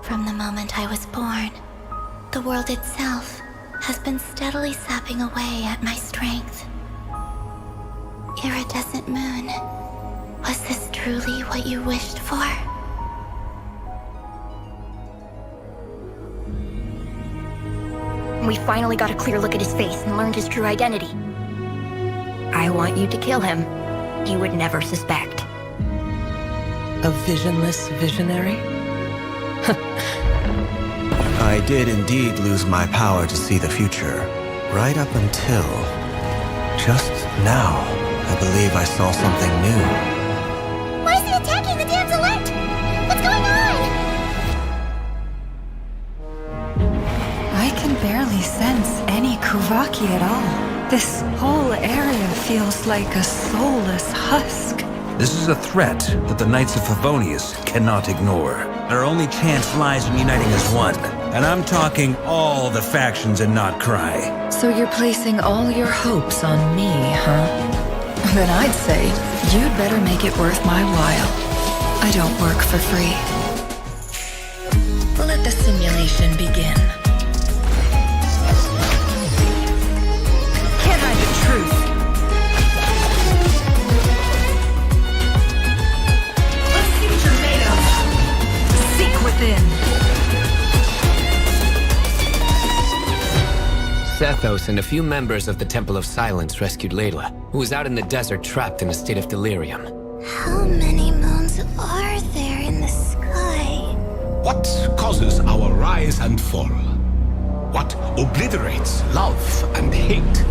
From the moment I was born, the world itself has been steadily sapping away at my strength. Iridescent moon, was this truly what you wished for? We finally got a clear look at his face and learned his true identity. I want you to kill him. He would never suspect. A visionless visionary? I did indeed lose my power to see the future, right up until just now. I believe I saw something new. Why is he attacking the damselette? What's going on? I can barely sense any Kuvaki at all. This whole area feels like a soulless husk. This is a threat that the Knights of Favonius cannot ignore. Our only chance lies in uniting as one. And I'm talking all the factions in nod-krai. So you're placing all your hopes on me, huh? Then I'd say you'd better make it worth my while. I don't work for free. Let the simulation begin. Can't hide the truth. Let's see what you're made of. Seek within. Sethos and a few members of the Temple of Silence rescued Layla, who was out in the desert trapped in a state of delirium. How many moons are there in the sky? What causes our rise and fall? What obliterates love and hate?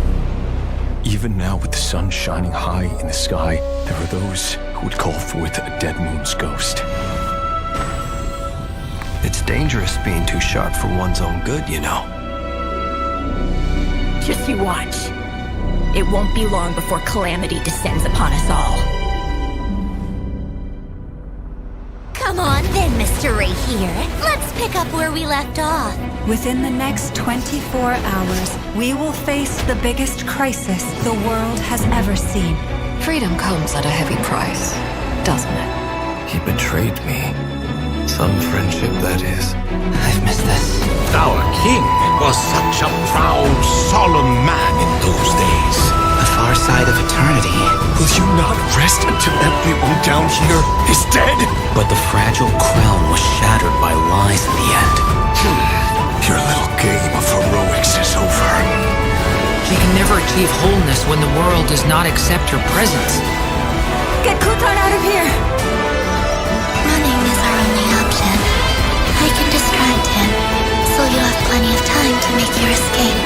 Even now, with the sun shining high in the sky, there are those who would call forth a dead moon's ghost. It's dangerous being too sharp for one's own good, you know. Just you watch. It won't be long before calamity descends upon us all. Come on then, Mr. Ray here. Let's pick up where we left off. Within the next 24 hours, we will face the biggest crisis the world has ever seen. Freedom comes at a heavy price, doesn't it? He betrayed me. Some friendship, that is. I've missed this. Our king was such a proud, solemn man in those days. The far side of eternity. Will you not rest until everyone down here is dead? But the fragile crown was shattered by lies in the end. Your little game of heroics is over. You can never achieve wholeness when the world does not accept your presence. Get Kutan out of here! Running is our only option. I can distract him, so you'll have plenty of time to make your escape.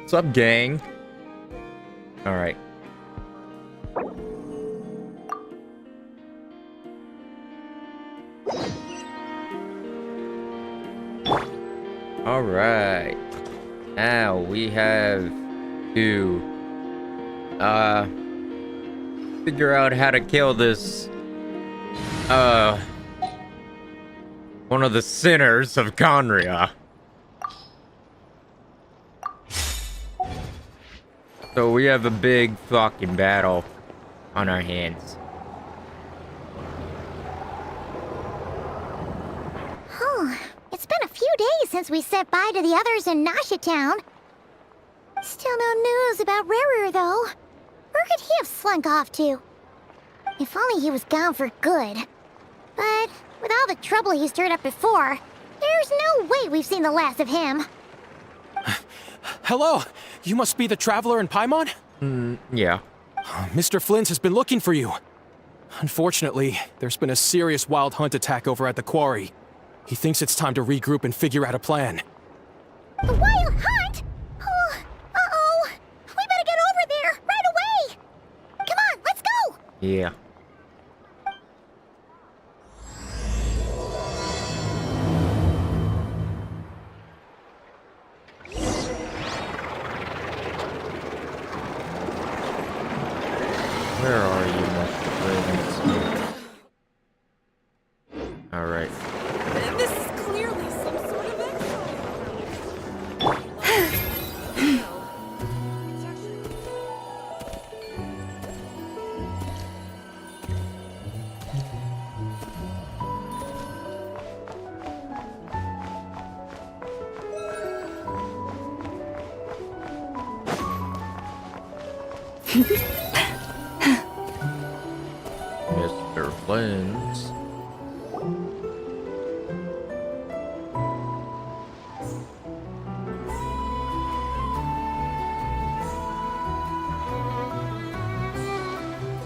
What's up, gang? Alright. Alright. Now we have to figure out how to kill this one of the sinners of Conria. So we have a big fucking battle on our hands. It's been a few days since we said bye to the others in Nasha Town. Still no news about Rarer, though. Where could he have slunk off to? If only he was gone for good. But with all the trouble he stirred up before, there's no way we've seen the last of him. Hello! You must be the traveler in Paimon? Yeah. Mr. Flint has been looking for you. Unfortunately, there's been a serious wild hunt attack over at the quarry. He thinks it's time to regroup and figure out a plan. The wild hunt? Oh, uh-oh! We better get over there, right away! Come on, let's go! Yeah. Where are you, Mr. Ravens? Mr. Flint's.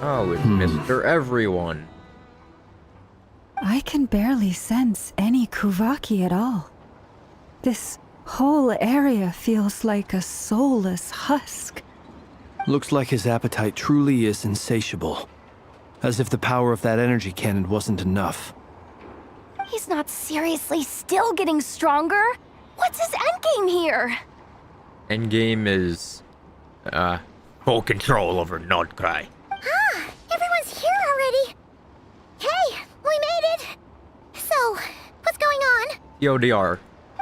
Oh, it's Mr. Everyone. I can barely sense any Kuvaki at all. This whole area feels like a soulless husk. Looks like his appetite truly is insatiable. As if the power of that energy cannon wasn't enough. He's not seriously still getting stronger? What's his endgame here? Endgame is, full control over nod-krai. Ah, everyone's here already. Hey, we made it. So, what's going on? TLDR.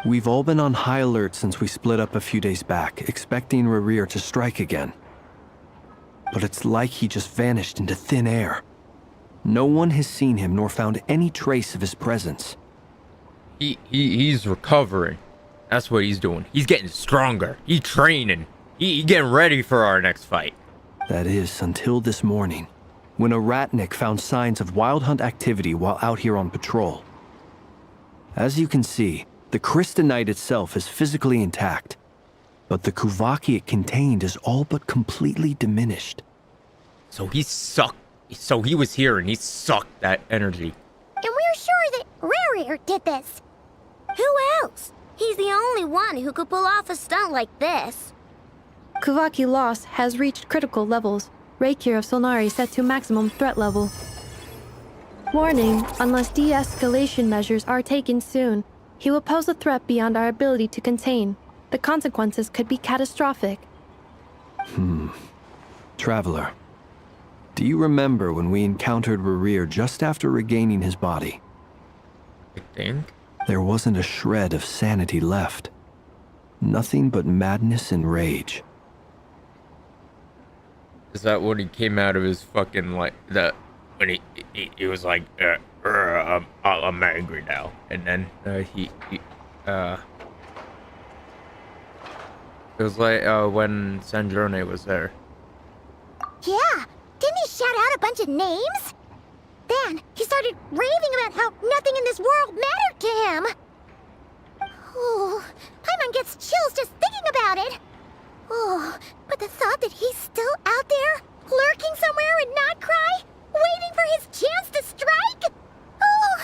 We've all been on high alert since we split up a few days back, expecting Rerir to strike again. But it's like he just vanished into thin air. No one has seen him nor found any trace of his presence. He's recovering. That's what he's doing. He's getting stronger. He's training. He getting ready for our next fight. That is, until this morning, when a ratnik found signs of wild hunt activity while out here on patrol. As you can see, the Crystonite itself is physically intact, but the Kuvaki it contained is all but completely diminished. So he sucked. So he was here and he sucked that energy. And we're sure that Rerir did this. Who else? He's the only one who could pull off a stunt like this. Kuvaki loss has reached critical levels. Reikir of Solnari set to maximum threat level. Warning, unless de-escalation measures are taken soon, he will pose a threat beyond our ability to contain. The consequences could be catastrophic. Traveler, do you remember when we encountered Rerir just after regaining his body? I think. There wasn't a shred of sanity left. Nothing but madness and rage. Is that when he came out of his fucking, like, when he was like, I'm angry now. And then, it was like, when Sandrone was there. Yeah, didn't he shout out a bunch of names? Then he started raving about how nothing in this world mattered to him. Oh, Paimon gets chills just thinking about it. Oh, but the thought that he's still out there, lurking somewhere in nod-krai, waiting for his chance to strike? Oh,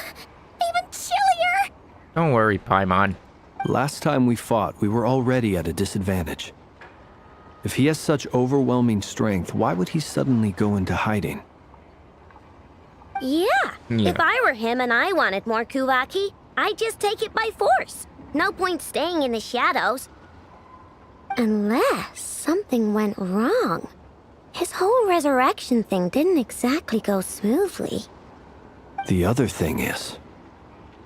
even chillier. Don't worry, Paimon. Last time we fought, we were already at a disadvantage. If he has such overwhelming strength, why would he suddenly go into hiding? Yeah, if I were him and I wanted more Kuvaki, I'd just take it by force. No point staying in the shadows. Unless something went wrong. His whole resurrection thing didn't exactly go smoothly. The other thing is,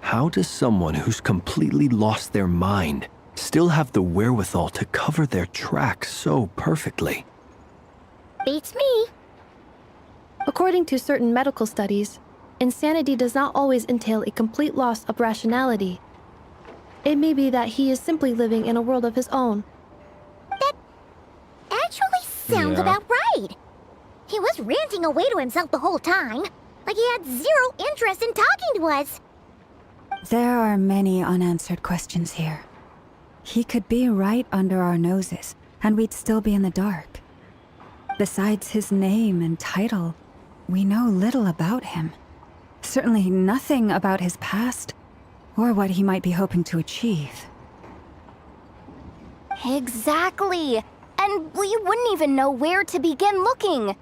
how does someone who's completely lost their mind still have the wherewithal to cover their tracks so perfectly? Beats me. According to certain medical studies, insanity does not always entail a complete loss of rationality. It may be that he is simply living in a world of his own. That actually sounds about right. He was ranting away to himself the whole time, like he had zero interest in talking to us. There are many unanswered questions here. He could be right under our noses, and we'd still be in the dark. Besides his name and title, we know little about him. Certainly nothing about his past, or what he might be hoping to achieve. Exactly. And we wouldn't even know where to begin looking.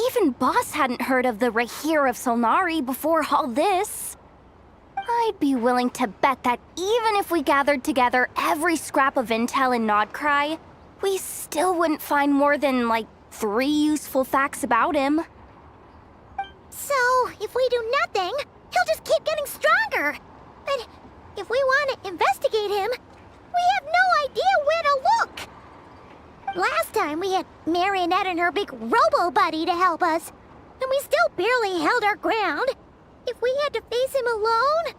Even Boss hadn't heard of the Reikir of Solnari before all this. I'd be willing to bet that even if we gathered together every scrap of intel in nod-krai, we still wouldn't find more than, like, 3 useful facts about him. So, if we do nothing, he'll just keep getting stronger. But if we want to investigate him, we have no idea where to look. Last time we had Marionette and her big robo-buddy to help us, and we still barely held our ground. If we had to face him alone...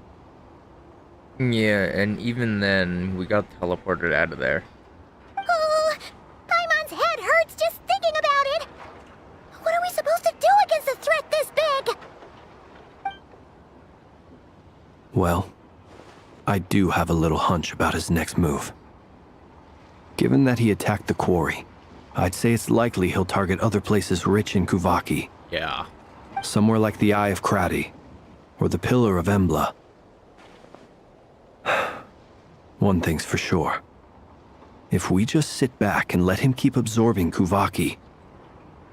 Yeah, and even then, we got teleported out of there. Oh, Paimon's head hurts just thinking about it. I do have a little hunch about his next move. Given that he attacked the quarry, I'd say it's likely he'll target other places rich in Kuvaki. Yeah. Somewhere like the Eye of Krati, or the Pillar of Embla. One thing's for sure. If we just sit back and let him keep absorbing Kuvaki,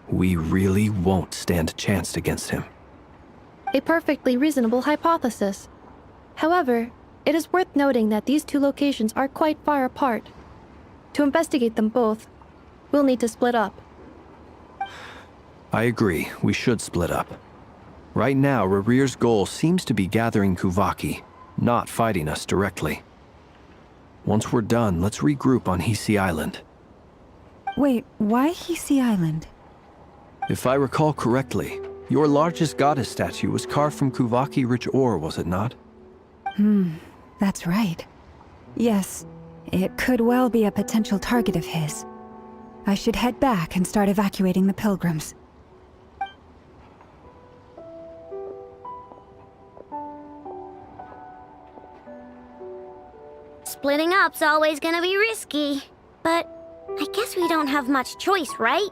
we really won't stand a chance against him. A perfectly reasonable hypothesis. However, it is worth noting that these two locations are quite far apart. To investigate them both, we'll need to split up. I agree, we should split up. Right now, Rarir's goal seems to be gathering Kuvaki, not fighting us directly. Once we're done, let's regroup on Hisi Island. Wait, why Hisi Island? If I recall correctly, your largest goddess statue was carved from Kuvaki-rich ore, was it not? That's right. Yes, it could well be a potential target of his. I should head back and start evacuating the pilgrims. Splitting up's always gonna be risky. But I guess we don't have much choice, right?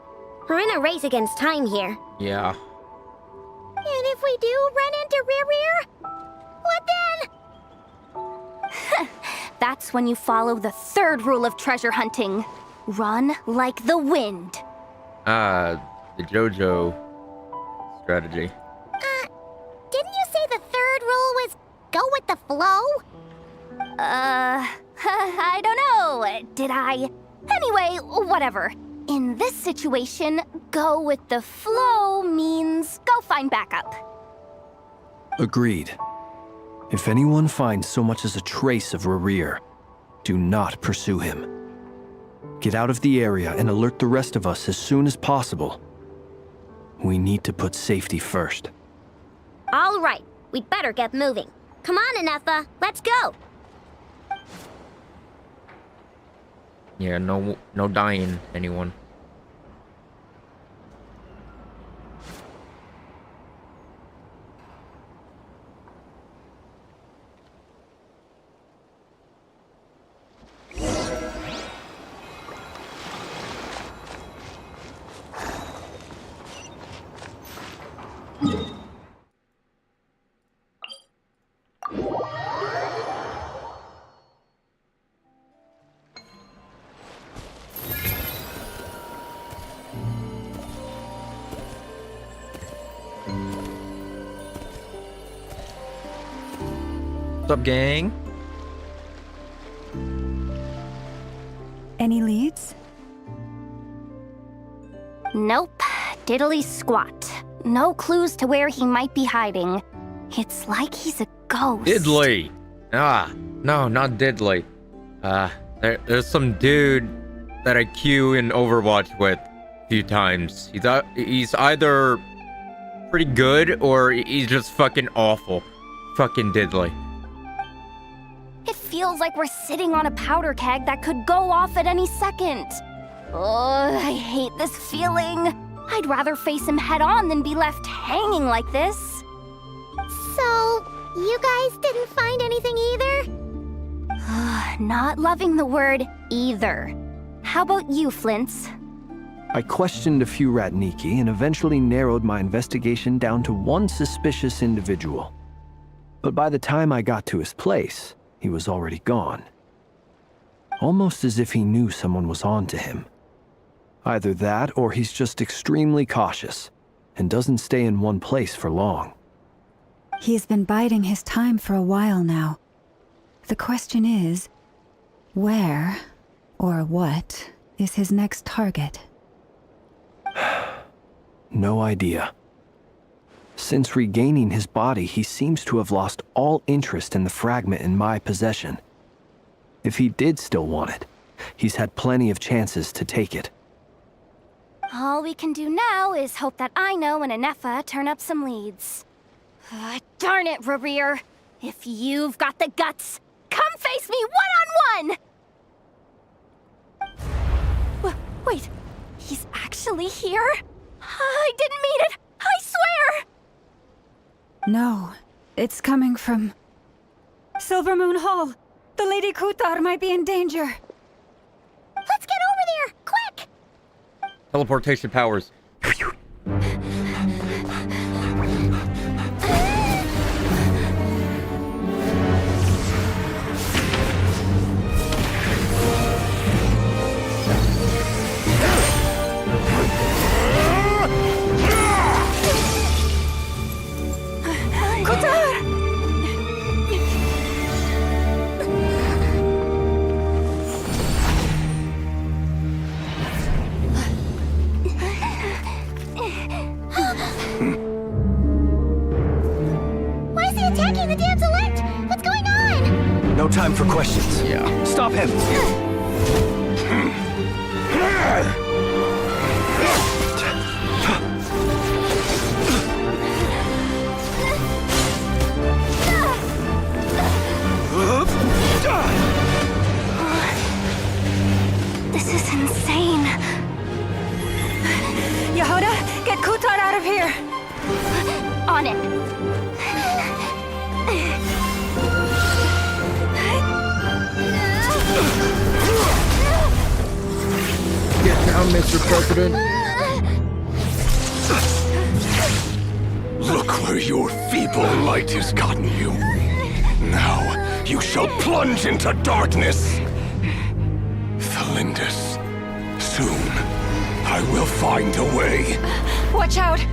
We're in a race against time here. Yeah. And if we do run into Rear, what then? That's when you follow the third rule of treasure hunting. Run like the wind. The JoJo strategy. Didn't you say the third rule was go with the flow? I don't know. Did I? Anyway, whatever. In this situation, go with the flow means go find backup. Agreed. If anyone finds so much as a trace of Rarir, do not pursue him. Get out of the area and alert the rest of us as soon as possible. We need to put safety first. All right, we'd better get moving. Come on, Anefa, let's go. Yeah, no dying, anyone. What's up, gang? Any leads? Nope. Diddly squat. No clues to where he might be hiding. It's like he's a ghost. Diddly. No, not Diddly. There's some dude that I queue in Overwatch with a few times. He's either pretty good or he's just fucking awful. Fucking Diddly. It feels like we're sitting on a powder keg that could go off at any second. Oh, I hate this feeling. I'd rather face him head on than be left hanging like this. So, you guys didn't find anything either? Not loving the word either. How about you, Flints? I questioned a few Ratniki and eventually narrowed my investigation down to one suspicious individual. But by the time I got to his place, he was already gone. Almost as if he knew someone was on to him. Either that, or he's just extremely cautious and doesn't stay in one place for long. He's been biding his time for a while now. The question is, where or what is his next target? No idea. Since regaining his body, he seems to have lost all interest in the fragment in my possession. If he did still want it, he's had plenty of chances to take it. All we can do now is hope that Aino and Anefa turn up some leads. Darn it, Rarir! If you've got the guts, come face me one-on-one! Wait, he's actually here? I didn't mean it! I swear! No, it's coming from Silver Moon Hall. The Lady Kutar might be in danger. Let's get over there, quick! Teleportation powers. Why is he attacking the damselette? What's going on? No time for questions. Yeah. Stop him! This is insane. Yehuda, get Kutar out of here! On it. Get down, Mr. President. Look where your feeble light has gotten you. Now you shall plunge into darkness. Thalindus, soon I will find a way. Watch out!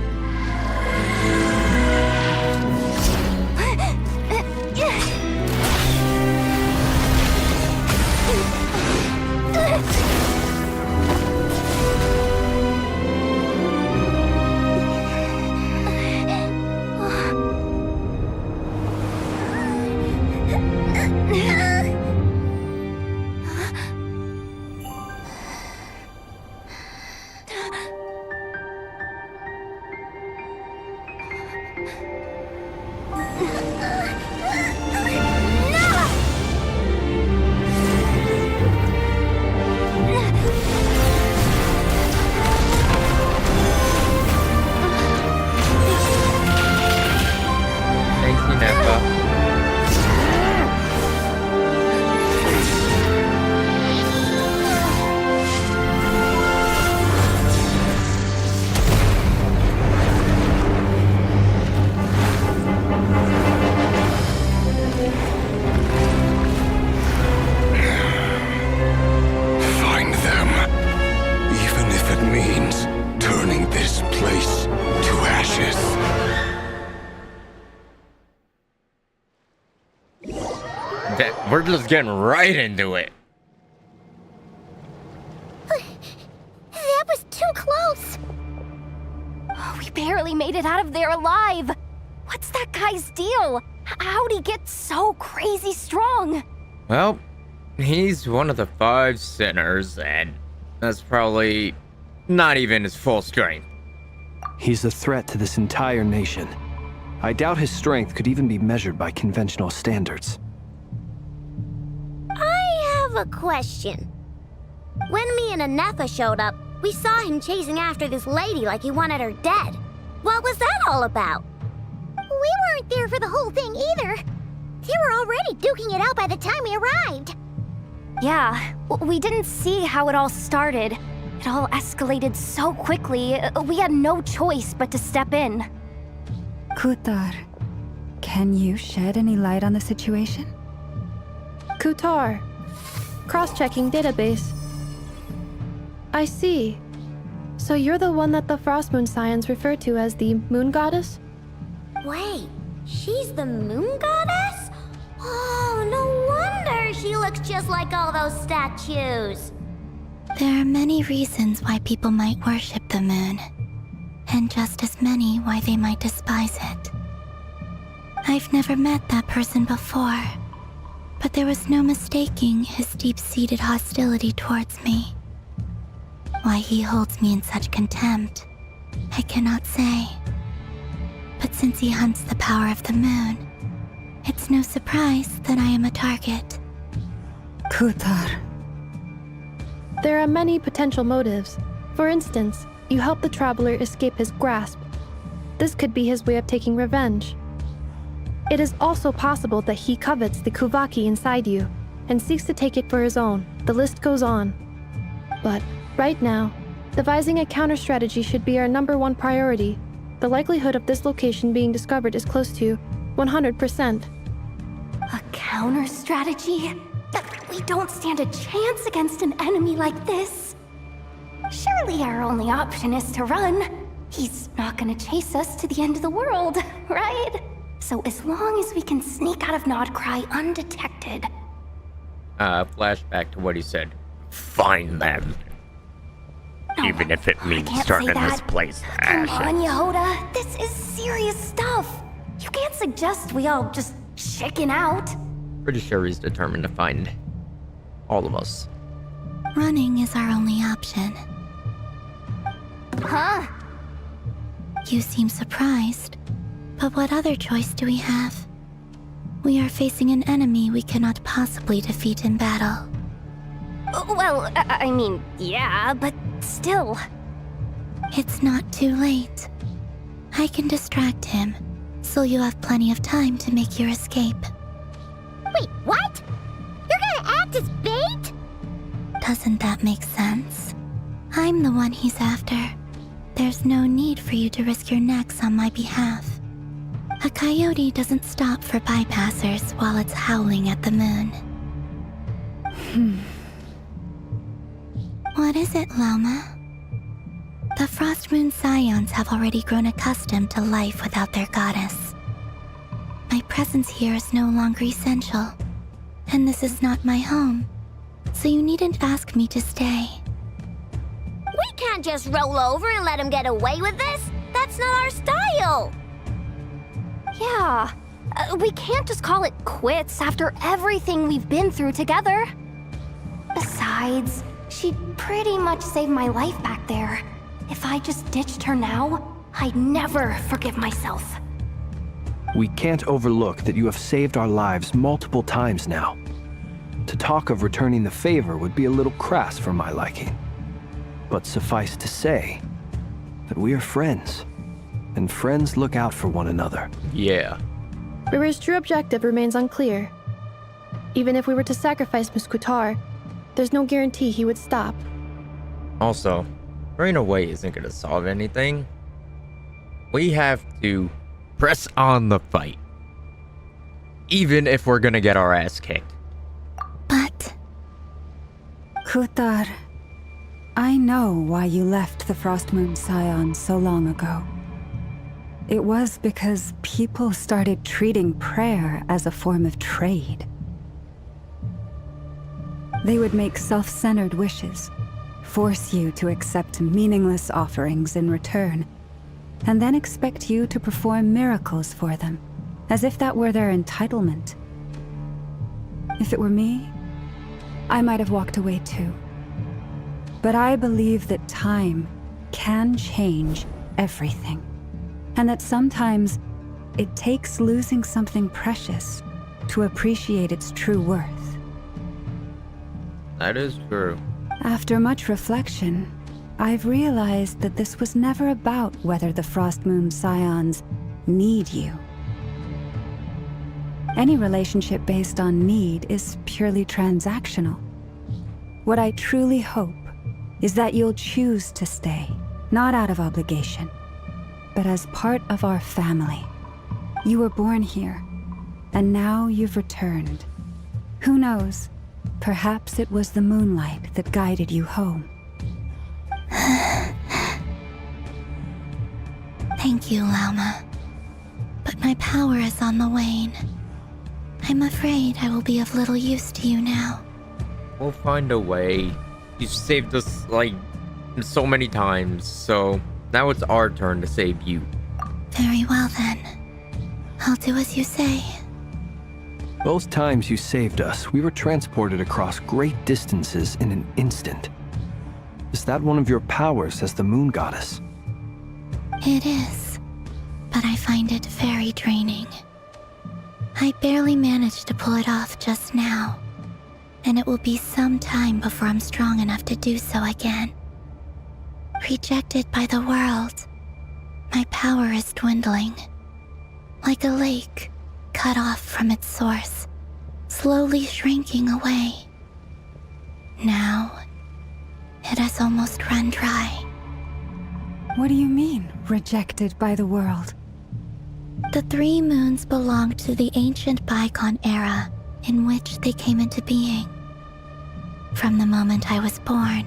Thank you, Nefa. Find them, even if it means turning this place to ashes. We're just getting right into it. That was too close. We barely made it out of there alive. What's that guy's deal? How'd he get so crazy strong? Well, he's one of the 5 sinners, and that's probably not even his full strength. He's a threat to this entire nation. I doubt his strength could even be measured by conventional standards. I have a question. When me and Anefa showed up, we saw him chasing after this lady like he wanted her dead. What was that all about? We weren't there for the whole thing either. They were already duking it out by the time we arrived. Yeah, we didn't see how it all started. It all escalated so quickly, we had no choice but to step in. Kutar, can you shed any light on the situation? Kutar. Cross-checking database. I see. So you're the one that the Frost Moon Scions refer to as the Moon Goddess? Wait, she's the moon goddess? Oh, no wonder she looks just like all those statues. There are many reasons why people might worship the moon, and just as many why they might despise it. I've never met that person before, but there was no mistaking his deep-seated hostility towards me. Why he holds me in such contempt, I cannot say. But since he hunts the power of the moon, it's no surprise that I am a target. Kutar. There are many potential motives. For instance, you help the traveler escape his grasp. This could be his way of taking revenge. It is also possible that he covets the Kuvaki inside you, and seeks to take it for his own. The list goes on. But right now, devising a counter strategy should be our #1 priority. The likelihood of this location being discovered is close to 100%. A counter strategy? We don't stand a chance against an enemy like this. Surely our only option is to run. He's not gonna chase us to the end of the world, right? So as long as we can sneak out of Nod-krai undetected. Flashback to what he said. Find them. Even if it means can't turning say that. this place to Come ashes. on, Yehoda. This is serious stuff. You can't suggest we all just chicken out. Pretty sure he's determined to find all of us. Running is our only option. Huh? You seem surprised. But what other choice do we have? We are facing an enemy we cannot possibly defeat in battle. Well, I mean, yeah, but still. It's not too late. I can distract him, so you have plenty of time to make your escape. Wait, what? You're gonna act as bait? Doesn't that make sense? I'm the one he's after. There's no need for you to risk your necks on my behalf. A coyote doesn't stop for bypassers while it's howling at the moon. What is it, Loma? The Frost Moon Scions have already grown accustomed to life without their goddess. My presence here is no longer essential, and this is not my home, so you needn't ask me to stay. We can't just roll over and let him get away with this. That's not our style. Yeah, we can't just call it quits after everything we've been through together. Besides, she'd pretty much saved my life back there. If I just ditched her now, I'd never forgive myself. We can't overlook that you have saved our lives multiple times now. To talk of returning the favor would be a little crass for my liking. But suffice to say that we are friends, and friends look out for one another. Yeah. Rira's true objective remains unclear. Even if we were to sacrifice Muskutar, there's no guarantee he would stop. Also, running away isn't going to solve anything. We have to press on the fight. Even if we're going to get our ass kicked. But... Kutar, I know why you left the Frost Moon Scions so long ago. It was because people started treating prayer as a form of trade. They would make self-centered wishes, force you to accept meaningless offerings in return, and then expect you to perform miracles for them, as if that were their entitlement. If it were me, I might have walked away too. But I believe that time can change everything, and that sometimes it takes losing something precious to appreciate its true worth. That is true. After much reflection, I've realized that this was never about whether the Frost Moon Scions need you. Any relationship based on need is purely transactional. What I truly hope is that you'll choose to stay, not out of obligation, but as part of our family. You were born here, and now you've returned. Who knows? Perhaps it was the moonlight that guided you home. Thank you, Lauma. But my power is on the wane. I'm afraid I will be of little use to you now. We'll find a way. You've saved us, like, so many times, so now it's our turn to save you. Very well, then. I'll do as you say. Both times you saved us, we were transported across great distances in an instant. Is that one of your powers as the Moon Goddess? It is, but I find it very draining. I barely managed to pull it off just now, and it will be some time before I'm strong enough to do so again. Rejected by the world, my power is dwindling. Like a lake cut off from its source, slowly shrinking away. Now, it has almost run dry. What do you mean, rejected by the world? The 3 moons belong to the ancient bygone era in which they came into being. From the moment I was born,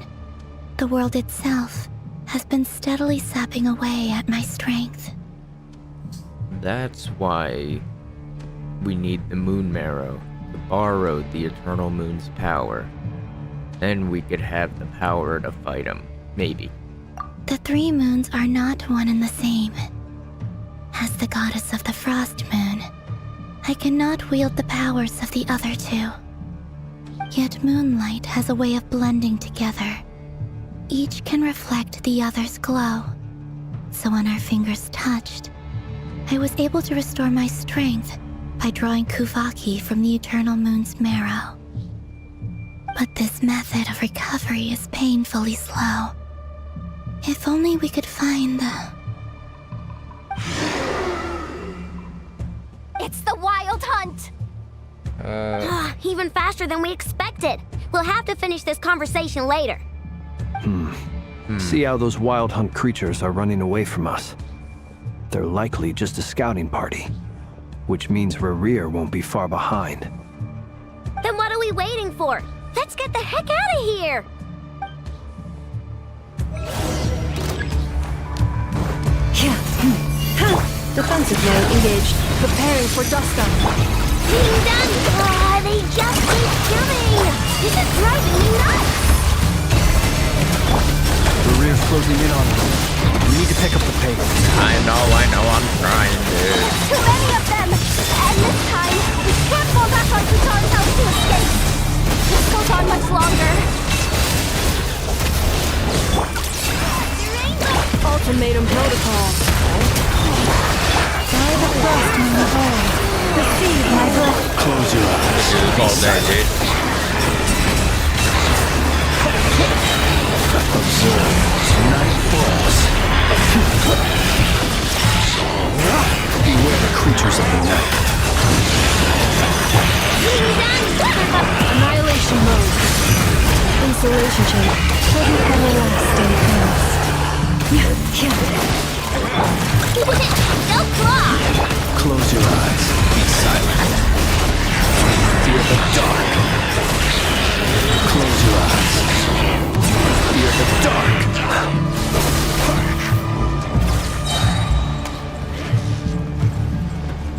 the world itself has been steadily sapping away at my strength. That's why we need the moon marrow to borrow the eternal moon's power. Then we could have the power to fight him, maybe. The 3 moons are not one and the same. As the goddess of the frost moon, I cannot wield the powers of the other 2. Yet moonlight has a way of blending together. Each can reflect the other's glow. So when our fingers touched, I was able to restore my strength by drawing Kuvaki from the eternal moon's marrow. But this method of recovery is painfully slow. If only we could find the... It's the Wild Hunt! Even faster than we expected. We'll have to finish this conversation later. See how those Wild Hunt creatures are running away from us. They're likely just a scouting party, which means Rerir won't be far behind. Then what are we waiting for? Let's get the heck out of here! Defensive mode engaged. Preparing for dust up. Being done! They just keep coming! This is driving me nuts! Rerir's closing in on us. We need to pick up the pace. I know, I'm trying, dude. Too many of them! And this time, we can't fall back on Kutan's house to escape! This goes on much longer. Ultimatum protocol. By the frost moon of old, receive my blessing. Close your eyes. All day, dude. Observe as night falls. Beware the creatures of the night. Annihilation mode. Insulation chamber. For the everlasting past. Don't fly! Close your eyes. Be silent. Fear the dark. Close your eyes. Fear the dark.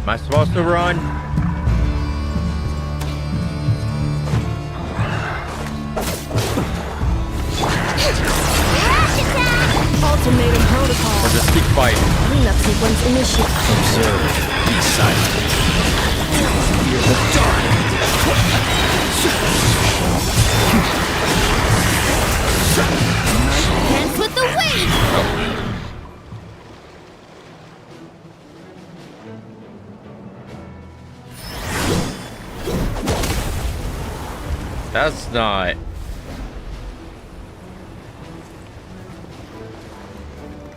Am I supposed to run? Ultimatum protocol. Or just keep fighting? Cleanup sequence initiated. Observe. Be silent. Fear the dark. Dance with the wind! That's not...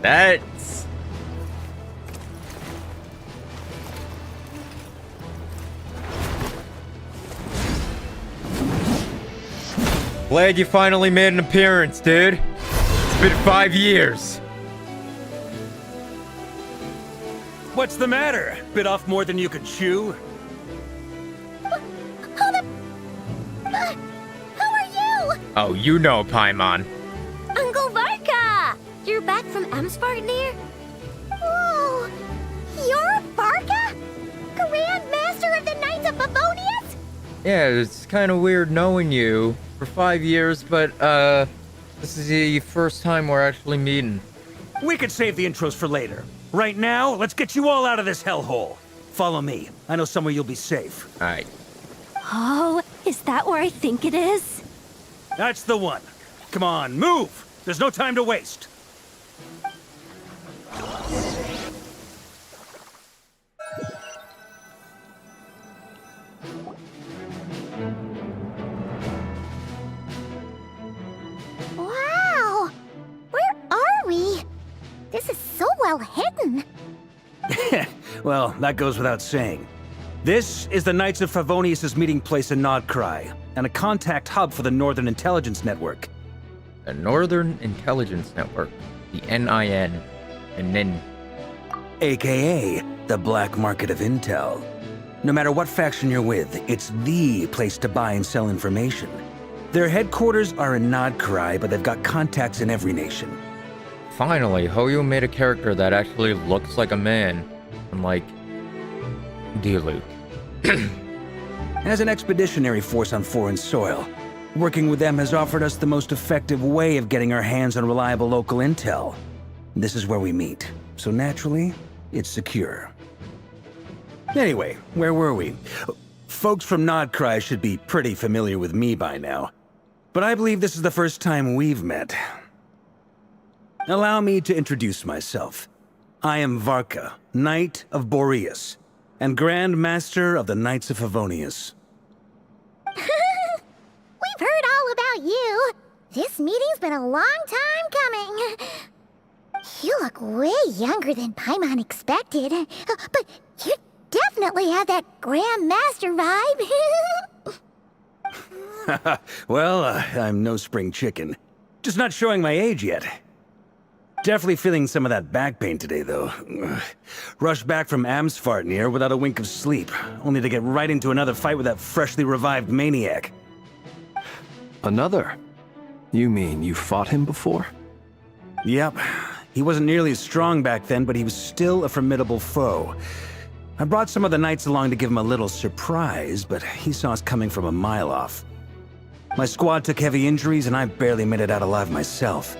That's... Glad you finally made an appearance, dude. It's been 5 years. What's the matter? Bit off more than you could chew? How are you? Oh, you know, Paimon. Uncle Varka! You're back from Amsvartnir? Whoa! You're Varka? Grand Master of the Knights of Favonius? Yeah, it's kind of weird knowing you for 5 years, but, this is the first time we're actually meeting. We could save the intros for later. Right now, let's get you all out of this hellhole. Follow me. I know somewhere you'll be safe. Alright. Oh, is that where I think it is? That's the one. Come on, move! There's no time to waste. Wow! Where are we? This is so well hidden. Well, that goes without saying. This is the Knights of Favonius' meeting place in nod-krai, and a contact hub for the Northern Intelligence Network. The Northern Intelligence Network, the NIN, and NIN. AKA the black market of intel. No matter what faction you're with, it's the place to buy and sell information. Their headquarters are in nod-krai, but they've got contacts in every nation. Finally, Hoyo made a character that actually looks like a man, unlike Diluc. As an expeditionary force on foreign soil, working with them has offered us the most effective way of getting our hands on reliable local intel. This is where we meet, so naturally, it's secure. Anyway, where were we? Folks from nod-krai should be pretty familiar with me by now, but I believe this is the first time we've met. Allow me to introduce myself. I am Varka, Knight of Boreas, and Grand Master of the Knights of Favonius. We've heard all about you. This meeting's been a long time coming. You look way younger than Paimon expected, but you definitely have that Grand Master vibe. Well, I'm no spring chicken. Just not showing my age yet. Definitely feeling some of that back pain today, though. Rushed back from Amsfartnir without a wink of sleep, only to get right into another fight with that freshly revived maniac. Another? You mean you fought him before? Yep. He wasn't nearly as strong back then, but he was still a formidable foe. I brought some of the knights along to give him a little surprise, but he saw us coming from a mile off. My squad took heavy injuries, and I barely made it out alive myself.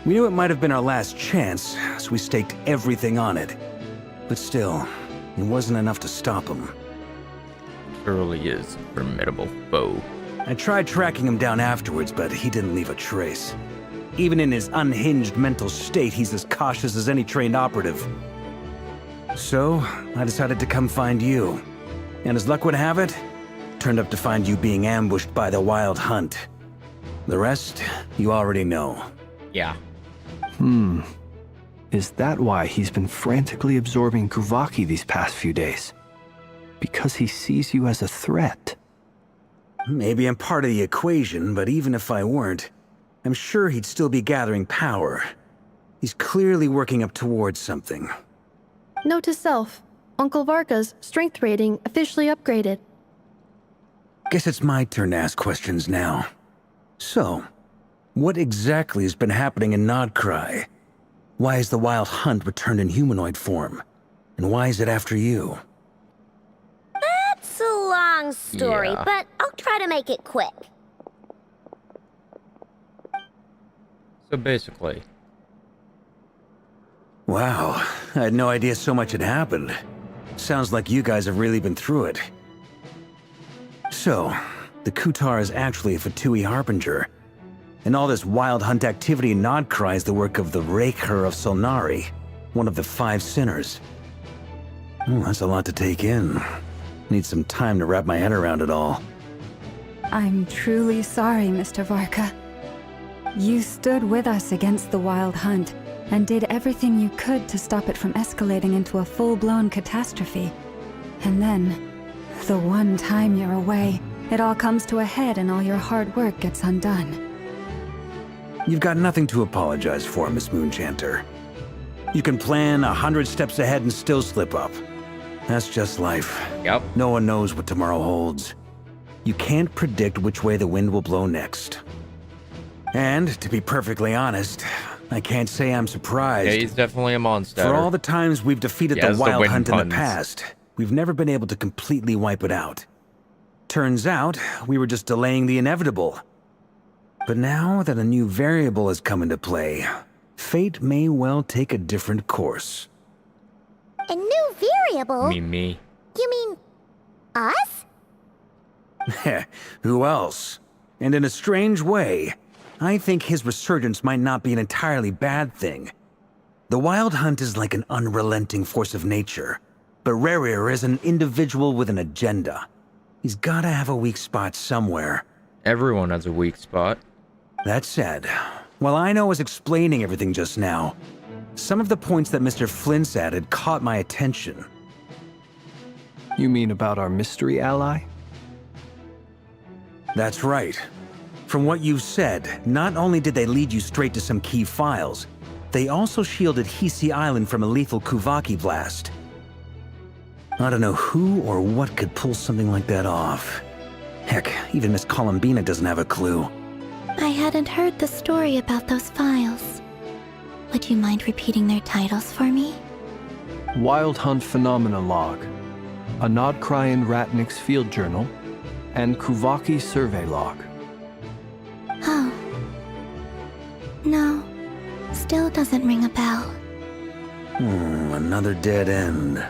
We knew it might have been our last chance, so we staked everything on it. But still, it wasn't enough to stop him. Surely is a formidable foe. I tried tracking him down afterwards, but he didn't leave a trace. Even in his unhinged mental state, he's as cautious as any trained operative. So, I decided to come find you. And as luck would have it, turned up to find you being ambushed by the Wild Hunt. The rest, you already know. Yeah. Is that why he's been frantically absorbing Guvaki these past few days? Because he sees you as a threat? Maybe I'm part of the equation, but even if I weren't, I'm sure he'd still be gathering power. He's clearly working up towards something. Note to self, Uncle Varka's strength rating officially upgraded. Guess it's my turn to ask questions now. So, what exactly has been happening in nod-krai? Why has the Wild Hunt returned in humanoid form? And why is it after you? That's a long story, Yeah. but I'll try to make it quick. So basically, Wow, I had no idea so much had happened. Sounds like you guys have really been through it. So, the Kutar is actually a Fatui Harbinger. And all this Wild Hunt activity in nod-krai is the work of the Raker of Solnari, one of the 5 sinners. That's a lot to take in. Need some time to wrap my head around it all. I'm truly sorry, Mr. Varka. You stood with us against the Wild Hunt, and did everything you could to stop it from escalating into a full-blown catastrophe. And then, the one time you're away, it all comes to a head and all your hard work gets undone. You've got nothing to apologize for, Miss Moonchanter. You can plan 100 steps ahead and still slip up. That's just life. Yep. No one knows what tomorrow holds. You can't predict which way the wind will blow next. And, to be perfectly honest, I can't say I'm surprised. yeah, he's definitely a monster. For all the times we've defeated Yes, the Wild wind Hunt in puns. the past, we've never been able to completely wipe it out. Turns out, we were just delaying the inevitable. But now that a new variable has come into play, fate may well take a different course. A new variable? Me. You mean us? Who else? And in a strange way, I think his resurgence might not be an entirely bad thing. The Wild Hunt is like an unrelenting force of nature, but Rerir is an individual with an agenda. He's gotta have a weak spot somewhere. Everyone has a weak spot. That said, while I was explaining everything just now, some of the points that Mr. Flint's added caught my attention. You mean about our mystery ally? That's right. From what you've said, not only did they lead you straight to some key files, they also shielded Hisi Island from a lethal Kuvaki blast. I don't know who or what could pull something like that off. Heck, even Miss Columbina doesn't have a clue. I hadn't heard the story about those files. Would you mind repeating their titles for me? Wild Hunt Phenomena Log, a nod-krai in Ratnik's Field Journal, and Kuvaki Survey Log. Oh. No. Still doesn't ring a bell. Another dead end.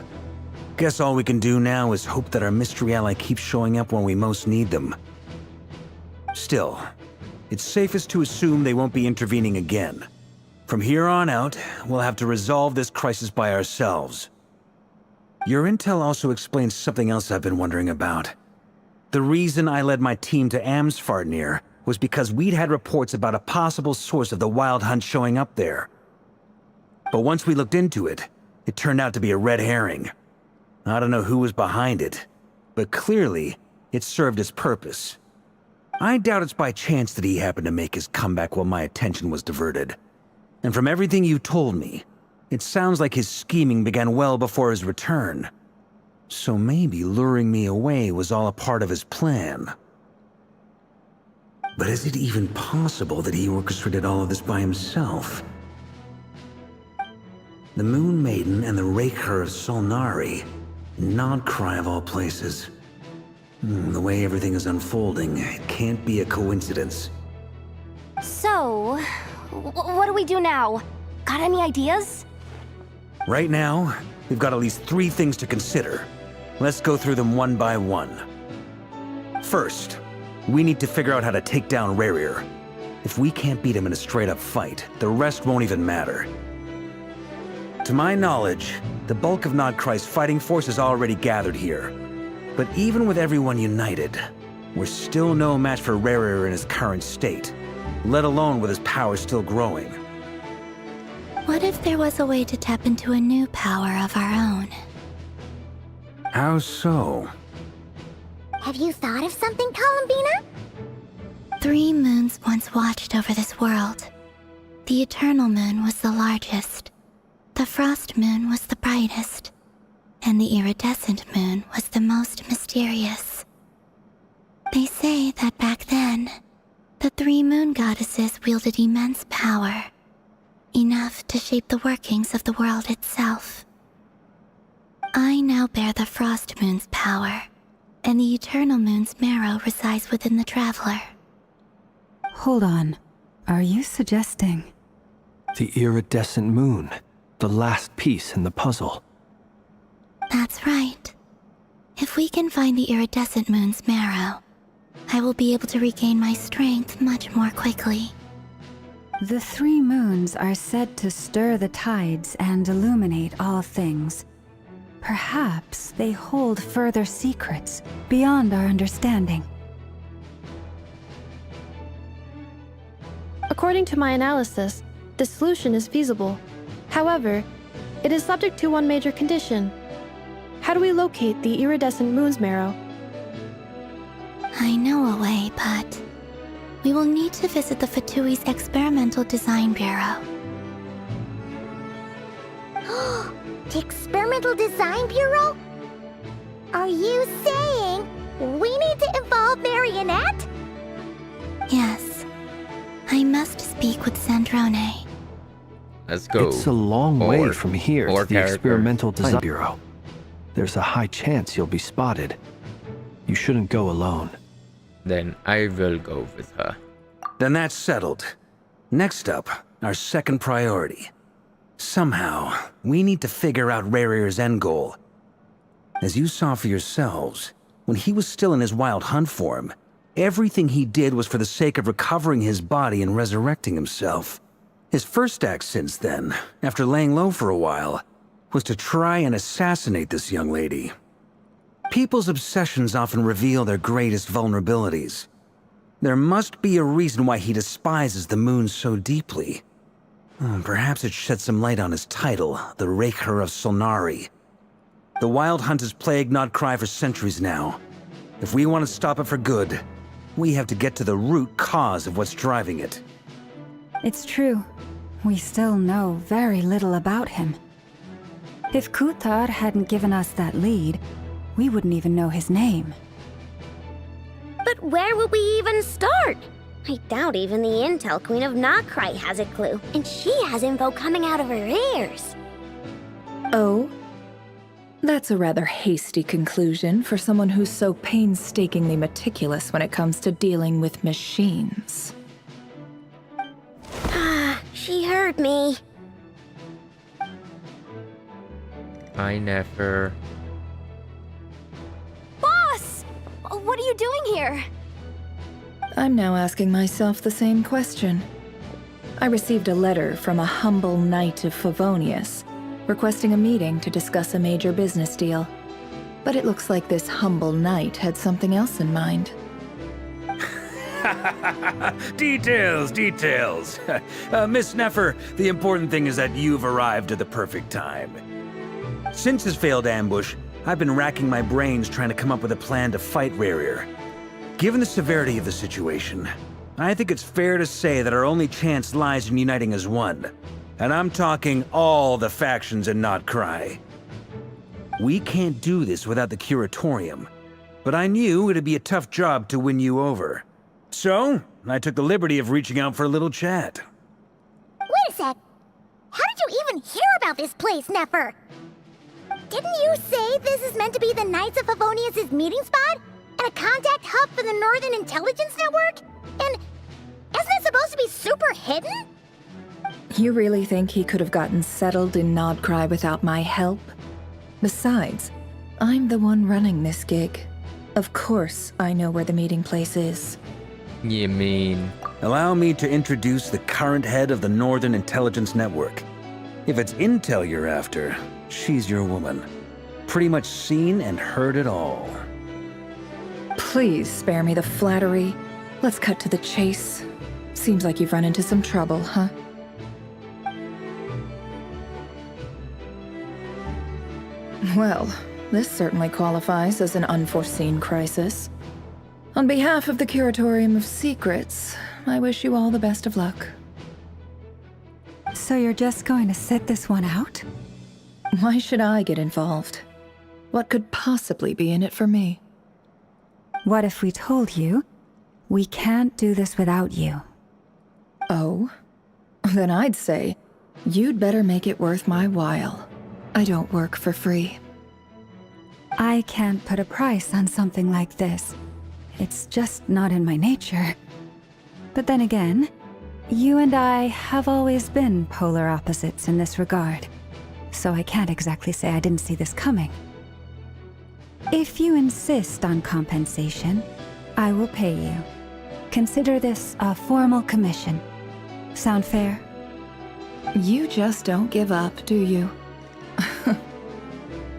Guess all we can do now is hope that our mystery ally keeps showing up when we most need them. Still, it's safest to assume they won't be intervening again. From here on out, we'll have to resolve this crisis by ourselves. Your intel also explains something else I've been wondering about. The reason I led my team to Amsfarnir was because we'd had reports about a possible source of the Wild Hunt showing up there. But once we looked into it, it turned out to be a red herring. I don't know who was behind it, but clearly, it served its purpose. I doubt it's by chance that he happened to make his comeback while my attention was diverted. And from everything you told me, it sounds like his scheming began well before his return. So maybe luring me away was all a part of his plan. But is it even possible that he orchestrated all of this by himself? The Moon Maiden and the Raker of Solnari, nod-krai of all places. The way everything is unfolding, it can't be a coincidence. So, what do we do now? Got any ideas? Right now, we've got at least 3 things to consider. Let's go through them one by one. First, we need to figure out how to take down Rerir. If we can't beat him in a straight-up fight, the rest won't even matter. To my knowledge, the bulk of nod-krai's fighting force is already gathered here. But even with everyone united, we're still no match for Rerir in his current state, let alone with his power still growing. What if there was a way to tap into a new power of our own? How so? Have you thought of something, Columbina? 3 moons once watched over this world. The Eternal Moon was the largest. The Frost Moon was the brightest. And the Iridescent Moon was the most mysterious. They say that back then, the 3 moon goddesses wielded immense power. Enough to shape the workings of the world itself. I now bear the Frost Moon's power, and the Eternal Moon's marrow resides within the Traveler. Hold on. Are you suggesting... The Iridescent Moon, the last piece in the puzzle. That's right. If we can find the Iridescent Moon's marrow, I will be able to regain my strength much more quickly. The 3 moons are said to stir the tides and illuminate all things. Perhaps they hold further secrets beyond our understanding. According to my analysis, the solution is feasible. However, it is subject to one major condition. How do we locate the Iridescent Moon's marrow? I know a way, but we will need to visit the Fatui's Experimental Design Bureau. The Experimental Design Bureau? Are you saying we need to involve Marionette? Yes. I must speak with Sandrone. Let's go. It's a long way from here to the character. Experimental Design Bureau. There's a high chance you'll be spotted. You shouldn't go alone. Then I will go with her. Then that's settled. Next up, our second priority. Somehow, we need to figure out Rerir's end goal. As you saw for yourselves, when he was still in his Wild Hunt form, everything he did was for the sake of recovering his body and resurrecting himself. His first act since then, after laying low for a while, was to try and assassinate this young lady. People's obsessions often reveal their greatest vulnerabilities. There must be a reason why he despises the moon so deeply. Perhaps it sheds some light on his title, the Raker of Solnari. The Wild Hunt has plagued nod-krai for centuries now. If we want to stop it for good, we have to get to the root cause of what's driving it. It's true. We still know very little about him. If Kutar hadn't given us that lead, we wouldn't even know his name. But where would we even start? I doubt even the Intel Queen of nod-krai has a clue, and she has info coming out of her ears. Oh? That's a rather hasty conclusion for someone who's so painstakingly meticulous when it comes to dealing with machines. She heard me. I never... Boss! What are you doing here? I'm now asking myself the same question. I received a letter from a humble knight of Favonius, requesting a meeting to discuss a major business deal. But it looks like this humble knight had something else in mind. Details, details. Miss Nefer, the important thing is that you've arrived at the perfect time. Since his failed ambush, I've been racking my brains trying to come up with a plan to fight Rerir. Given the severity of the situation, I think it's fair to say that our only chance lies in uniting as one. And I'm talking all the factions in nod-krai. We can't do this without the Curatorium, but I knew it'd be a tough job to win you over. So, I took the liberty of reaching out for a little chat. Wait a sec. How did you even hear about this place, Nefer? Didn't you say this is meant to be the Knights of Favonius' meeting spot? And a contact hub for the Northern Intelligence Network? And isn't it supposed to be super hidden? You really think he could have gotten settled in nod-krai without my help? Besides, I'm the one running this gig. Of course I know where the meeting place is. You mean... Allow me to introduce the current head of the Northern Intelligence Network. If it's intel you're after, she's your woman. Pretty much seen and heard it all. Please spare me the flattery. Let's cut to the chase. Seems like you've run into some trouble, huh? Well, this certainly qualifies as an unforeseen crisis. On behalf of the Curatorium of Secrets, I wish you all the best of luck. So you're just going to sit this one out? Why should I get involved? What could possibly be in it for me? What if we told you we can't do this without you? Oh? Then I'd say you'd better make it worth my while. I don't work for free. I can't put a price on something like this. It's just not in my nature. But then again, you and I have always been polar opposites in this regard, so I can't exactly say I didn't see this coming. If you insist on compensation, I will pay you. Consider this a formal commission. Sound fair? You just don't give up, do you?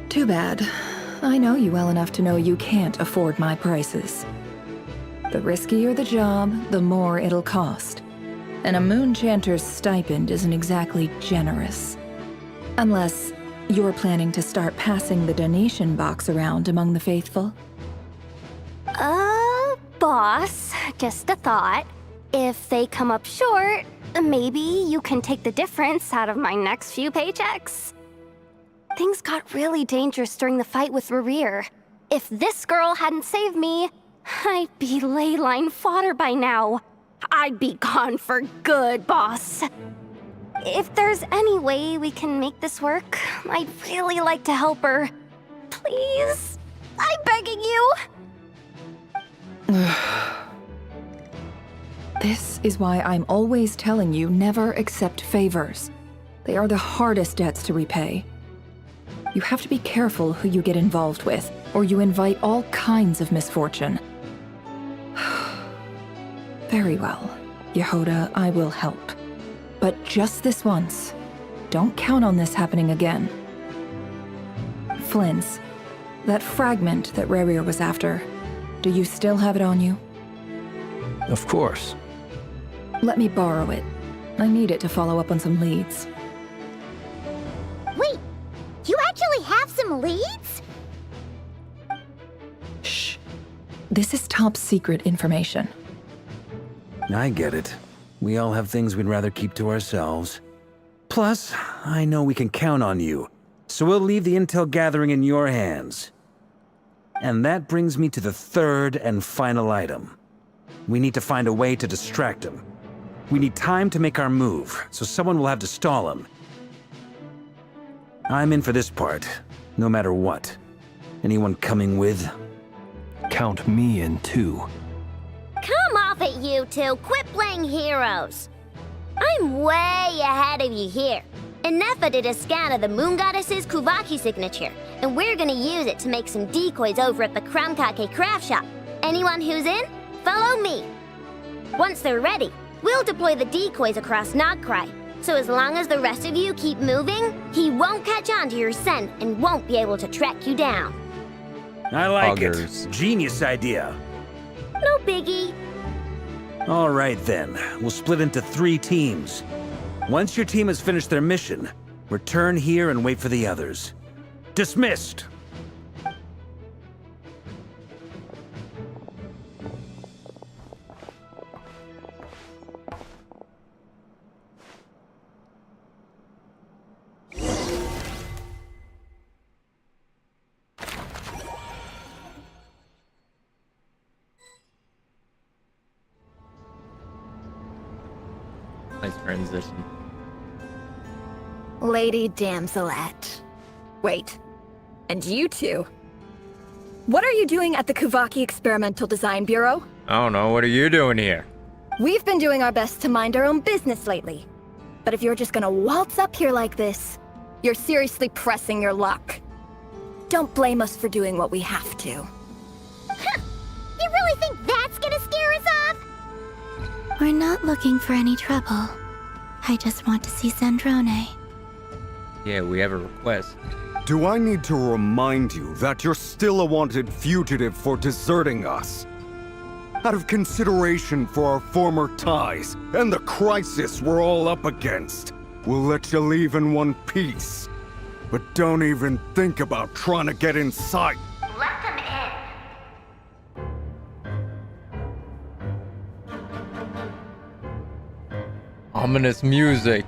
Too bad. I know you well enough to know you can't afford my prices. The riskier the job, the more it'll cost. And a moon chanter's stipend isn't exactly generous. Unless you're planning to start passing the donation box around among the faithful. Boss, just a thought. If they come up short, maybe you can take the difference out of my next few paychecks. Things got really dangerous during the fight with Rerir. If this girl hadn't saved me, I'd be ley line fodder by now. I'd be gone for good, boss. If there's any way we can make this work, I'd really like to help her. Please? I'm begging you. This is why I'm always telling you never accept favors. They are the hardest debts to repay. You have to be careful who you get involved with, or you invite all kinds of misfortune. Very well, Yehoda, I will help. But just this once. Don't count on this happening again. Flins, that fragment that Rerir was after, do you still have it on you? Of course. Let me borrow it. I need it to follow up on some leads. Wait, you actually have some some leads? Shh. This is top secret information. I get it. We all have things we'd rather keep to ourselves. Plus, I know we can count on you, so we'll leave the intel gathering in your hands. And that brings me to the third and final item. We need to find a way to distract him. We need time to make our move, so someone will have to stall him. I'm in for this part, no matter what. Anyone coming with? Count me in too. Come off it, you two. Quit playing heroes. I'm way ahead of you here. Nefa did a scan of the Moon Goddess's Kuvaki signature, and we're gonna use it to make some decoys over at the Kramkake craft shop. Anyone who's in, follow me. Once they're ready, we'll deploy the decoys across nod-krai. So as long as the rest of you keep moving, he won't catch on to your scent and won't be able to track you down. I like Augers. it. Genius idea. No biggie. All right then, we'll split into 3 teams. Once your team has finished their mission, return here and wait for the others. Dismissed! Nice transition. Lady Damselette. Wait, and you two? What are you doing at the Kuvaki Experimental Design Bureau? I don't know, what are you doing here? We've been doing our best to mind our own business lately. But if you're just gonna waltz up here like this, you're seriously pressing your luck. Don't blame us for doing what we have to. You really think that's gonna scare us off? We're not looking for any trouble. I just want to see Sandrone. Yeah, we have a request. Do I need to remind you that you're still a wanted fugitive for deserting us? Out of consideration for our former ties and the crisis we're all up against, we'll let you leave in one piece. But don't even think about trying to get inside. Let them in. Ominous music.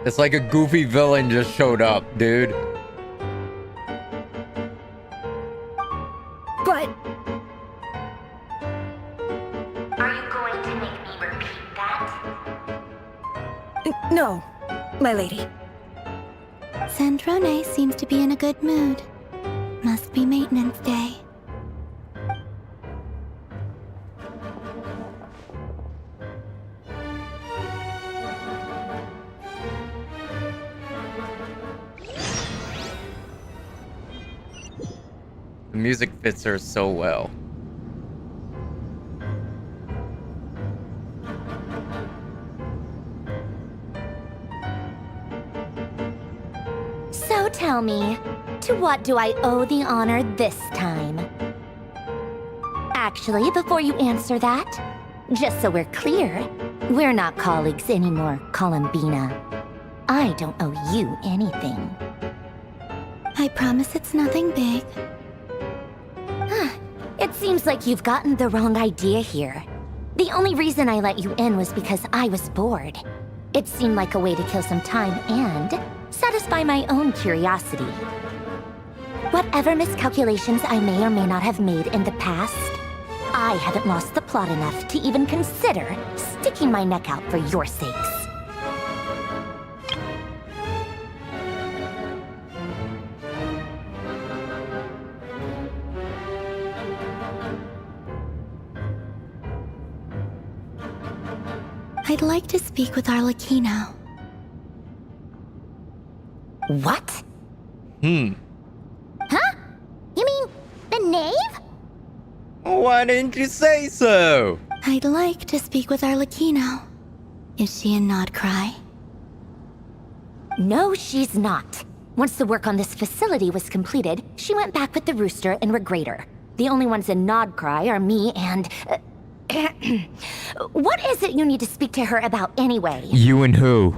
It's like a goofy villain just showed up, dude. But... Are you going to make me repeat that? No, my lady. Sandrone seems to be in a good mood. Must be maintenance day. The music fits her so well. So tell me, to what do I owe the honor this time? Actually, before you answer that, just so we're clear, we're not colleagues anymore, Columbina. I don't owe you anything. I promise it's nothing big. It seems like you've gotten the wrong idea here. The only reason I let you in was because I was bored. It seemed like a way to kill some time and satisfy my own curiosity. Whatever miscalculations I may or may not have made in the past, I haven't lost the plot enough to even consider sticking my neck out for your sakes. I'd like to speak with Arlecchino. What? Huh? You mean the knave? Why didn't you say so? I'd like to speak with Arlecchino. Is she in nod-krai? No, she's not. Once the work on this facility was completed, she went back with the rooster and Regrator. The only ones in nod-krai are me and... What is it you need to speak to her about anyway? You and who?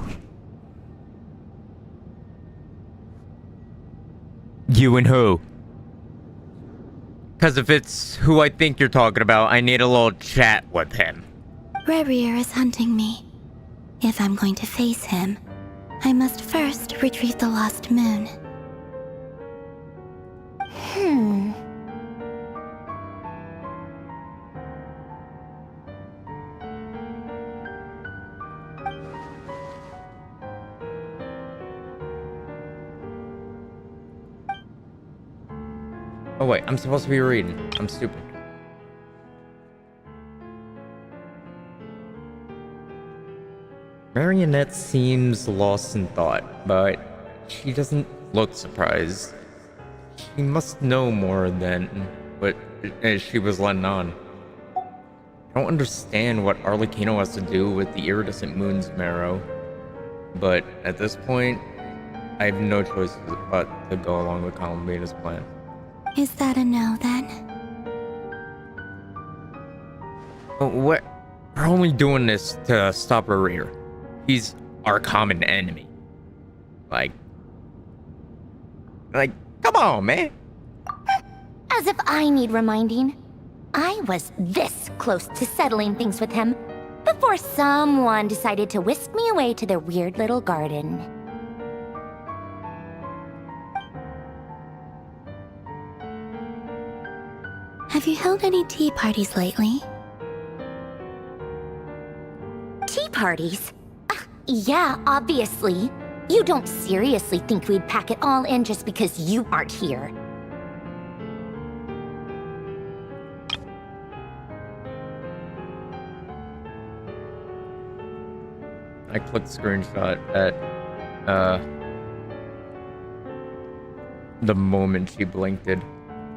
You and who? Because if it's who I think you're talking about, I need a little chat with him. Rerir is hunting me. If I'm going to face him, I must first retrieve the lost moon. Oh wait, I'm supposed to be reading. I'm stupid. Marionette seems lost in thought, but she doesn't look surprised. She must know more than what she was letting on. I don't understand what Arlecchino has to do with the iridescent moon's marrow, but at this point, I have no choice but to go along with Columbina's plan. Is that a no, then? We're only doing this to stop Rerir. He's our common enemy. Like, come on, man. As if I need reminding. I was this close to settling things with him before someone decided to whisk me away to their weird little garden. Have you held any tea parties lately? Tea parties? Yeah, obviously. You don't seriously think we'd pack it all in just because you aren't here. I clicked screenshot at, the moment she blinked it.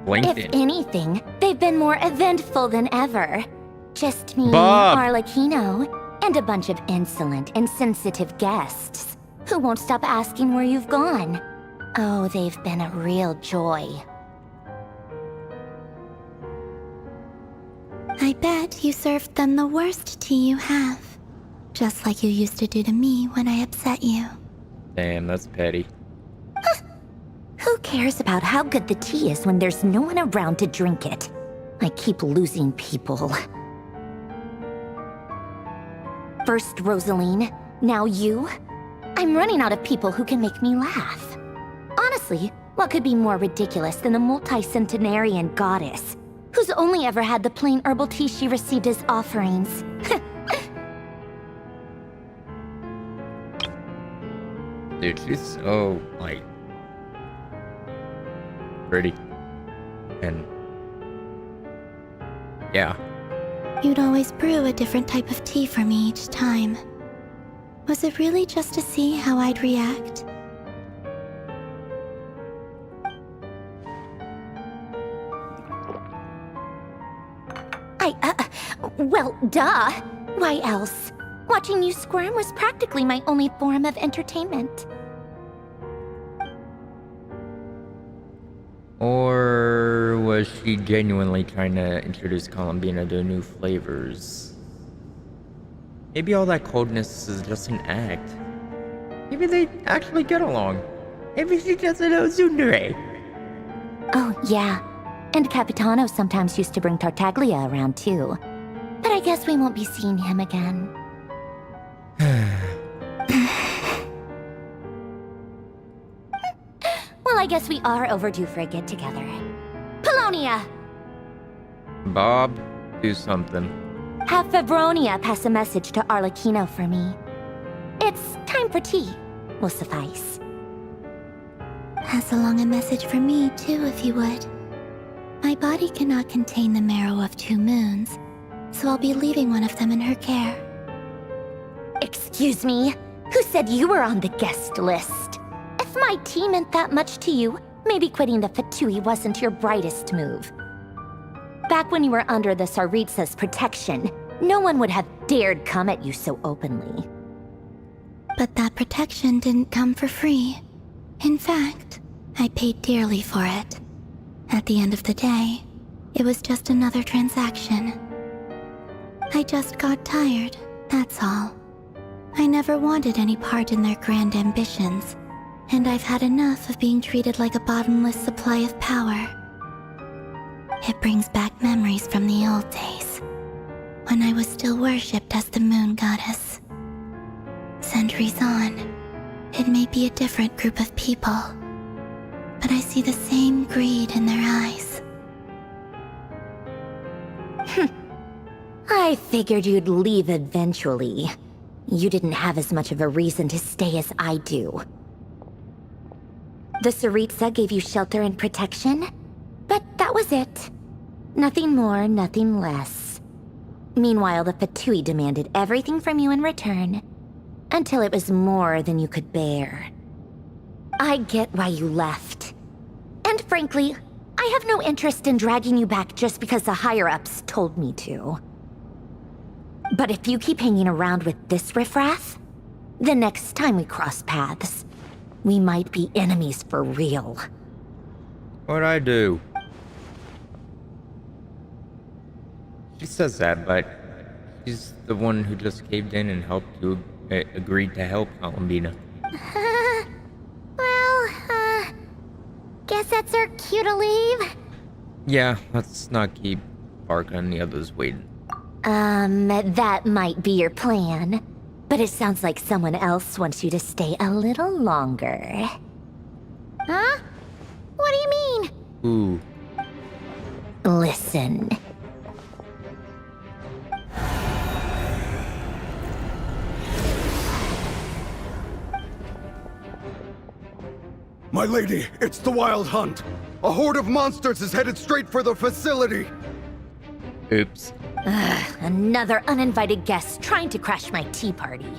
If anything, they've been more eventful than ever. Just me, Bob! Arlecchino, and a bunch of insolent, insensitive guests who won't stop asking where you've gone. Oh, they've been a real joy. I bet you served them the worst tea you have. Just like you used to do to me when I upset you. Damn, that's petty. Who cares about how good the tea is when there's no one around to drink it? I keep losing people. First Rosaline, now you? I'm running out of people who can make me laugh. Honestly, what could be more ridiculous than the multi-centenarian goddess, who's only ever had the plain herbal tea she received as offerings? Dude, she's so, like, pretty. And, yeah. You'd always brew a different type of tea for me each time. Was it really just to see how I'd react? Well, duh. Why else? Watching you squirm was practically my only form of entertainment. Or was she genuinely trying to introduce Columbina to new flavors? Maybe all that coldness is just an act. Maybe they actually get along. Maybe she just a tsundere. Oh, yeah. And Capitano sometimes used to bring Tartaglia around too. But I guess we won't be seeing him again. Well, I guess we are overdue for a get-together. Polonia! Bob, do something. Have Fevronia pass a message to Arlecchino for me. It's time for tea. Will suffice. Pass along a message for me, too, if you would. My body cannot contain the marrow of 2 moons, so I'll be leaving one of them in her care. Excuse me? Who said you were on the guest list? If my tea meant that much to you, maybe quitting the Fatui wasn't your brightest move. Back when you were under the Tsaritsa's protection, no one would have dared come at you so openly. But that protection didn't come for free. In fact, I paid dearly for it. At the end of the day, it was just another transaction. I just got tired, that's all. I never wanted any part in their grand ambitions, And I've had enough of being treated like a bottomless supply of power. It brings back memories from the old days, when I was still worshipped as the moon goddess. Centuries on, it may be a different group of people, but I see the same greed in their eyes. I figured you'd leave eventually. You didn't have as much of a reason to stay as I do. The Tsaritsa gave you shelter and protection, but that was it. Nothing more, nothing less. Meanwhile, the Fatui demanded everything from you in return, until it was more than you could bear. I get why you left. And frankly, I have no interest in dragging you back just because the higher-ups told me to. But if you keep hanging around with this riffraff, the next time we cross paths, we might be enemies for real. What'd I do? She says that, but she's the one who just caved in and helped you, agreed to help Columbina. Guess that's our cue to leave. Yeah, let's not keep Barca and the others waiting. That might be your plan, but it sounds like someone else wants you to stay a little longer. Huh? What do you mean? Ooh. Listen. My lady, it's the Wild Hunt. A horde of monsters is headed straight for the facility. Oops. Another uninvited guest trying to crash my tea party.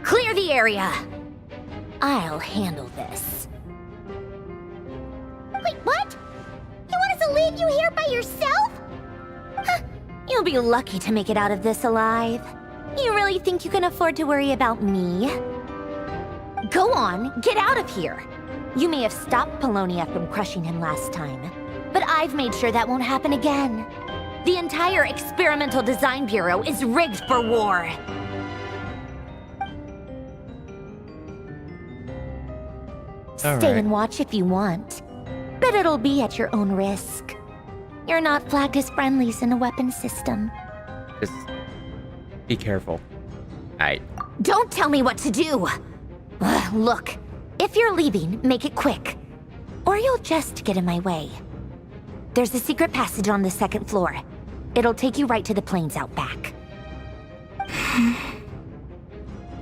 Clear the area. I'll handle this. Wait, what? You want us to leave you here by yourself? You'll be lucky to make it out of this alive. You really think you can afford to worry about me? Go on, get out of here. You may have stopped Polonia from crushing him last time, but I've made sure that won't happen again. The entire Experimental Design Bureau is rigged for war. Stay and watch if you want, but it'll be at your own risk. You're not flagged as friendlies in a weapons system. Just be careful. Aight. Don't tell me what to do! Look, if you're leaving, make it quick. Or you'll just get in my way. There's a secret passage on the second floor. It'll take you right to the plains out back.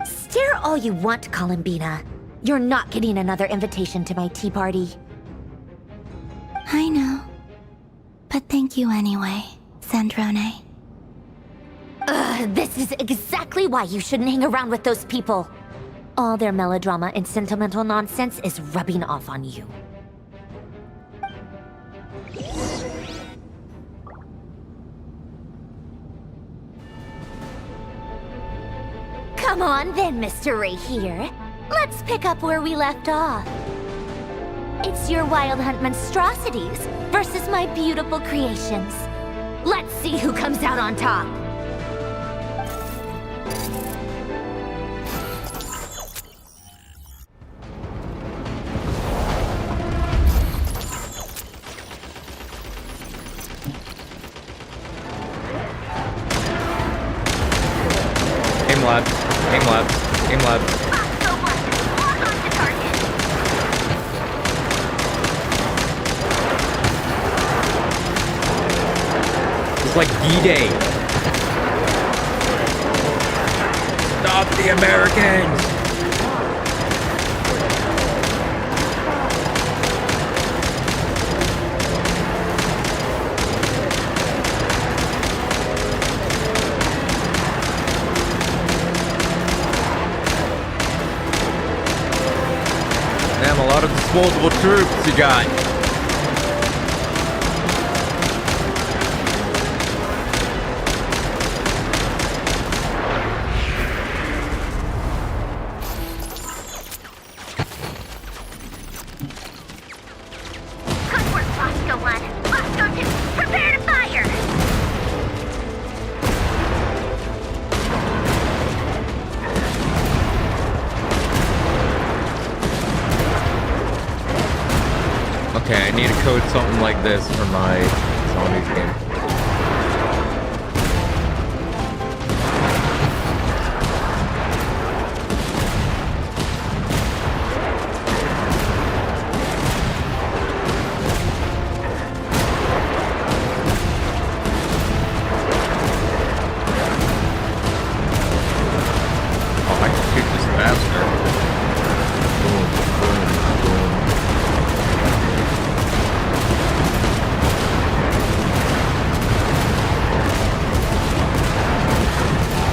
Stare all you want, Columbina. You're not getting another invitation to my tea party. I know. But thank you anyway, Sandrone. This is exactly why you shouldn't hang around with those people. All their melodrama and sentimental nonsense is rubbing off on you. Come on then, Mr. Ray here. Let's pick up where we left off. It's your Wild Hunt monstrosities versus my beautiful creations. Let's see who comes out on top. Aim lab. Aim lab. Aim lab. It's like D-Day. Stop the Americans! Damn, a lot of disposable troops you got. Good work, Bosco 1. Bosco 2, prepare to fire! Okay, I need to code something like this for my zombies game.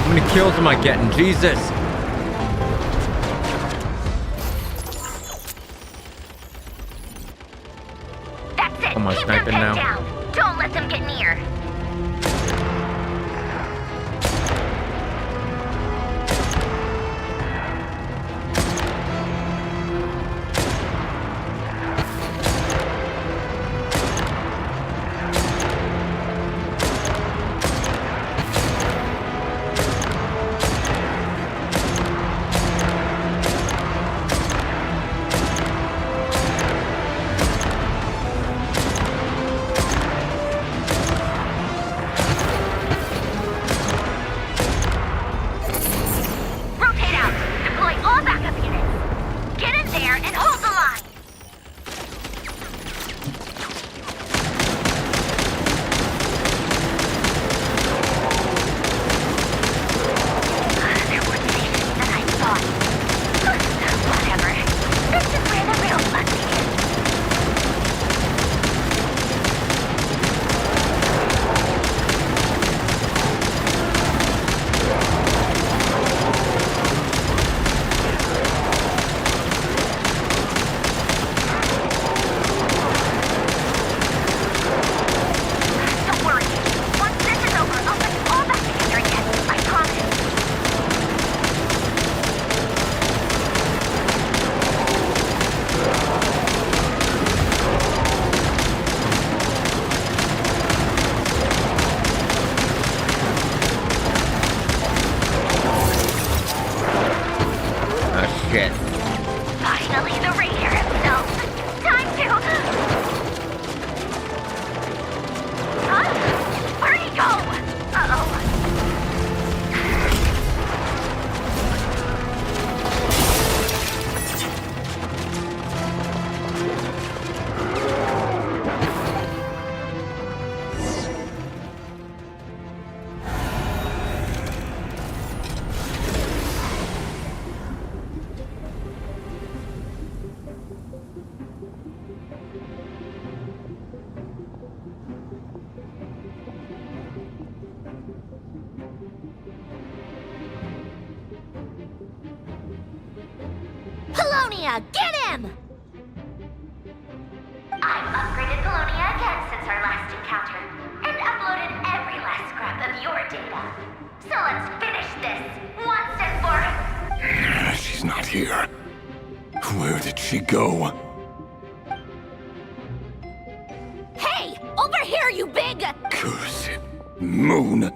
How many kills am I getting? Jesus! That's it. Am I Keep them sniping pinned now? down. Don't let them get near. Rotate out. Deploy all backup units. Get in there and hold the line. There were stations than I thought. Whatever. This is where the real fun begins. Don't worry. Once this is over, I'll put you all back together again. I promise. Oh shit. Finally, the reindeer himself. Time to... Huh? Where'd he go? Uh-oh. Polonia, get him! I've upgraded Polonia again since our last encounter, and uploaded every last scrap of your data. So let's finish this, once and for... She's not here. Where did she go? Hey! Over here, you big... Cursed moon.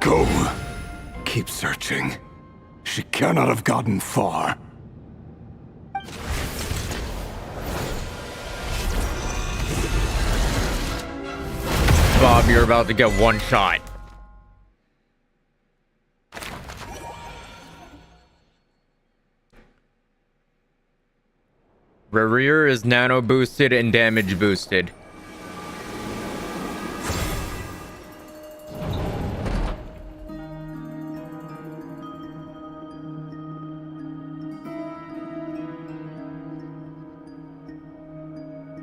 Go. Keep searching. She cannot have gotten far. Bob, you're about to get one shot. Rear is nano boosted and damage boosted.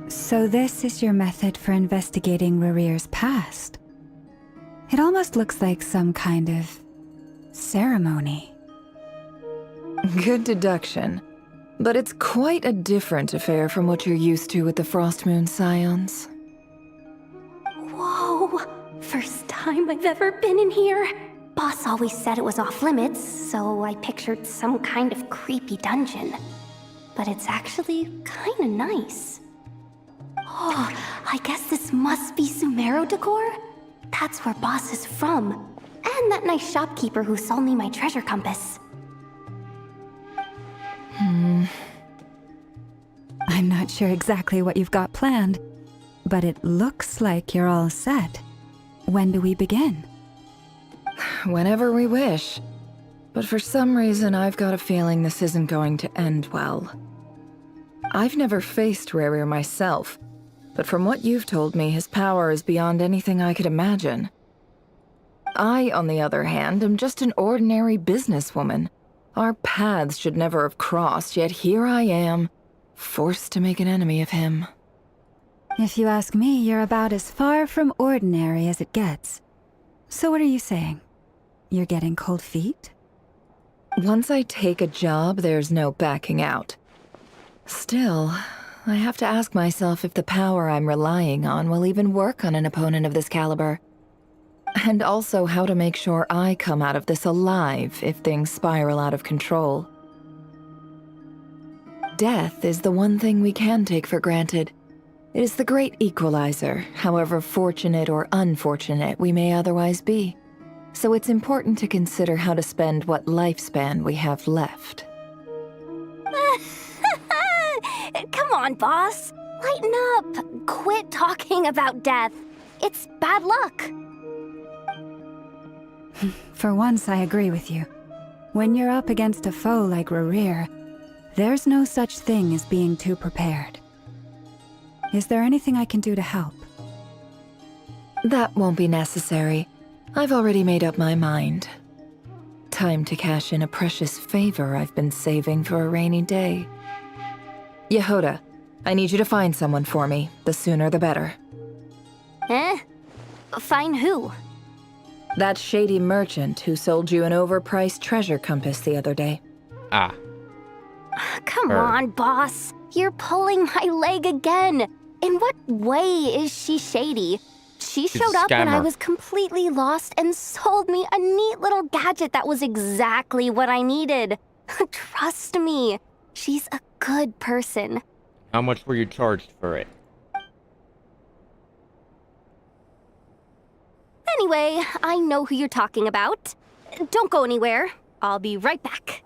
So this is your method for investigating Rarir's past. It almost looks like some kind of ceremony. Good deduction. But it's quite a different affair from what you're used to with the Frost Moon Scions. Whoa! First time I've ever been in here. Boss always said it was off limits, so I pictured some kind of creepy dungeon. But it's actually kinda nice. Oh, I guess this must be Sumero decor? That's where Boss is from. And that nice shopkeeper who sold me my treasure compass. not sure exactly what you've got planned, but it looks like you're all set. When do we begin? Whenever we wish. But for some reason, I've got a feeling this isn't going to end well. I've never faced Rerir myself, but from what you've told me, his power is beyond anything I could imagine. I, on the other hand, am just an ordinary businesswoman. Our paths should never have crossed, yet here I am, forced to make an enemy of him. If you ask me, you're about as far from ordinary as it gets. So what are you saying? You're getting cold feet? Once I take a job, there's no backing out. Still, I have to ask myself if the power I'm relying on will even work on an opponent of this caliber. And also how to make sure I come out of this alive if things spiral out of control. Death is the one thing we can take for granted. It is the great equalizer, however fortunate or unfortunate we may otherwise be. So it's important to consider how to spend what lifespan we have left. Come on, boss. Lighten up. Quit talking about death. It's bad luck. For once, I agree with you. When you're up against a foe like Rerir, there's no such thing as being too prepared. Is there anything I can do to help? That won't be necessary. I've already made up my mind. Time to cash in a precious favor I've been saving for a rainy day. Yehoda, I need you to find someone for me. The sooner the better. Find who? That shady merchant who sold you an overpriced treasure compass the other day. Ah. Come on, boss. You're pulling my leg again. In what way is she shady? She showed up when I was completely lost and sold me a neat little gadget that was exactly what I needed. Trust me, she's a good person. How much were you charged for it? Anyway, I know who you're talking about. Don't go anywhere. I'll be right back.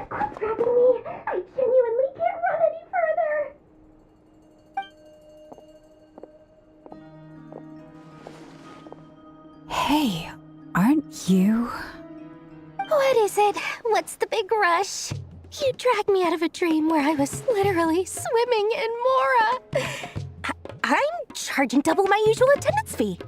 What's happening to me? I genuinely can't run any further. Hey, aren't you? What is it? What's the big rush? You dragged me out of a dream where I was literally swimming in Mora. I'm charging double my usual attendance fee.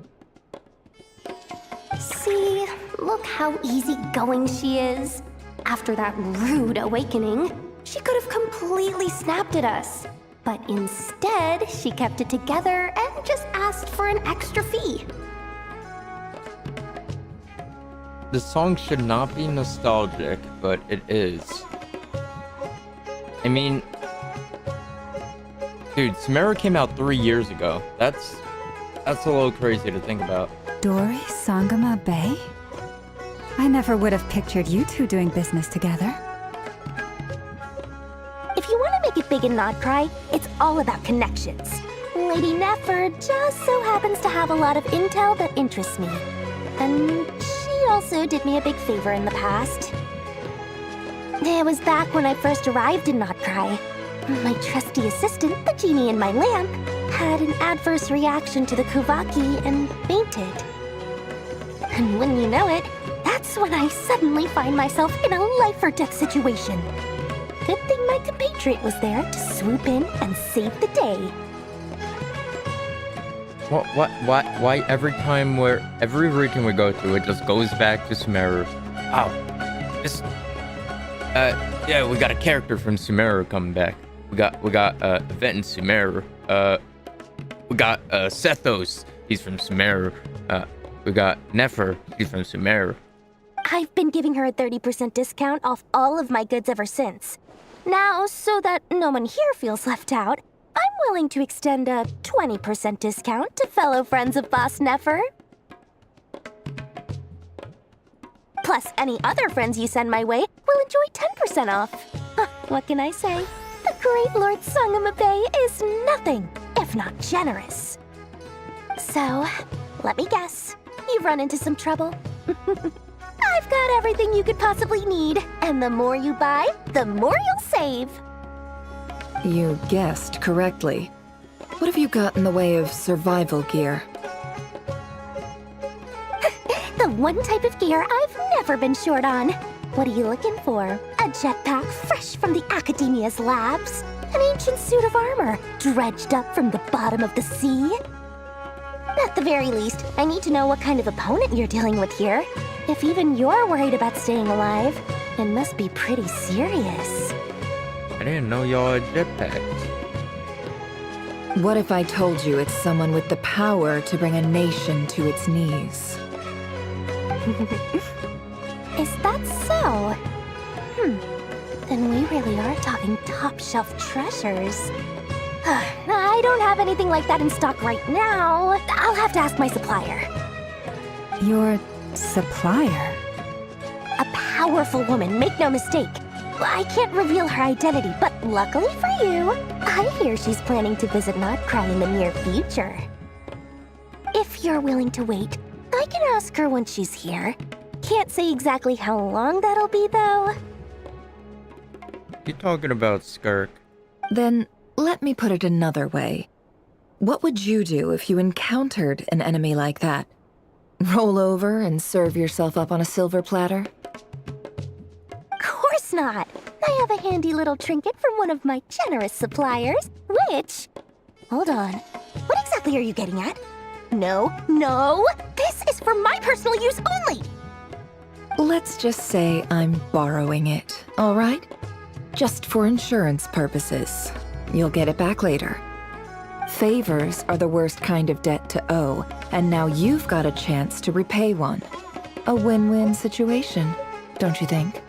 See, look how easygoing she is. After that rude awakening, she could have completely snapped at us. But instead, she kept it together and just asked for an extra fee. The song should not be nostalgic, but it is. I mean, dude, Sumeru came out 3 years ago. That's a little crazy to think about. Dori Sangama Bay? I never would have pictured you two doing business together. If you want to make it big in nod-krai, it's all about connections. Lady Nefer just so happens to have a lot of intel that interests me. And she also did me a big favor in the past. It was back when I first arrived in nod-krai. My trusty assistant, the genie in my lamp, had an adverse reaction to the Kuvaki and fainted. And when you know it, that's when I suddenly find myself in a life-or-death situation. Good thing my compatriot was there to swoop in and save the day. Why every region we go to, it just goes back to Sumeru? Oh, just, yeah, we got a character from Sumeru coming back. We got Yvette in Sumeru. We got Sethos, he's from Sumeru. We got Nefer, he's from Sumeru. I've been giving her a 30% discount off all of my goods ever since. Now, so that no one here feels left out, I'm willing to extend a 20% discount to fellow friends of Boss Nefer. Plus, any other friends you send my way will enjoy 10% off. What can I say? The great Lord Sangama Bay is nothing if not generous. So, let me guess. You've run into some trouble. I've got everything you could possibly need. And the more you buy, the more you'll save. You guessed correctly. What have you got in the way of survival gear? The one type of gear I've never been short on. What are you looking for? A jetpack fresh from the Academia's labs? An ancient suit of armor dredged up from the bottom of the sea? At the very least, I need to know what kind of opponent you're dealing with here. If even you're worried about staying alive, it must be pretty serious. I didn't know y'all had jetpacks. What if I told you it's someone with the power to bring a nation to its knees? Is that so? Then we really are talking top-shelf treasures. I don't have anything like that in stock right now. I'll have to ask my supplier. Your supplier? A powerful woman, make no mistake. I can't reveal her identity, but luckily for you, I hear she's planning to visit nod-krai in the near future. If you're willing to wait, I can ask her when she's here. Can't say exactly how long that'll be, though. You talking about Skirk? Then let me put it another way. What would you do if you encountered an enemy like that? Roll over and serve yourself up on a silver platter? Course not! I have a handy little trinket from one of my generous suppliers, which... Hold on. What exactly are you getting at? No, no! This is for my personal use only! Let's just say I'm borrowing it, all right? Just for insurance purposes. You'll get it back later. Favors are the worst kind of debt to owe, and now you've got a chance to repay one. A win-win situation, don't you think?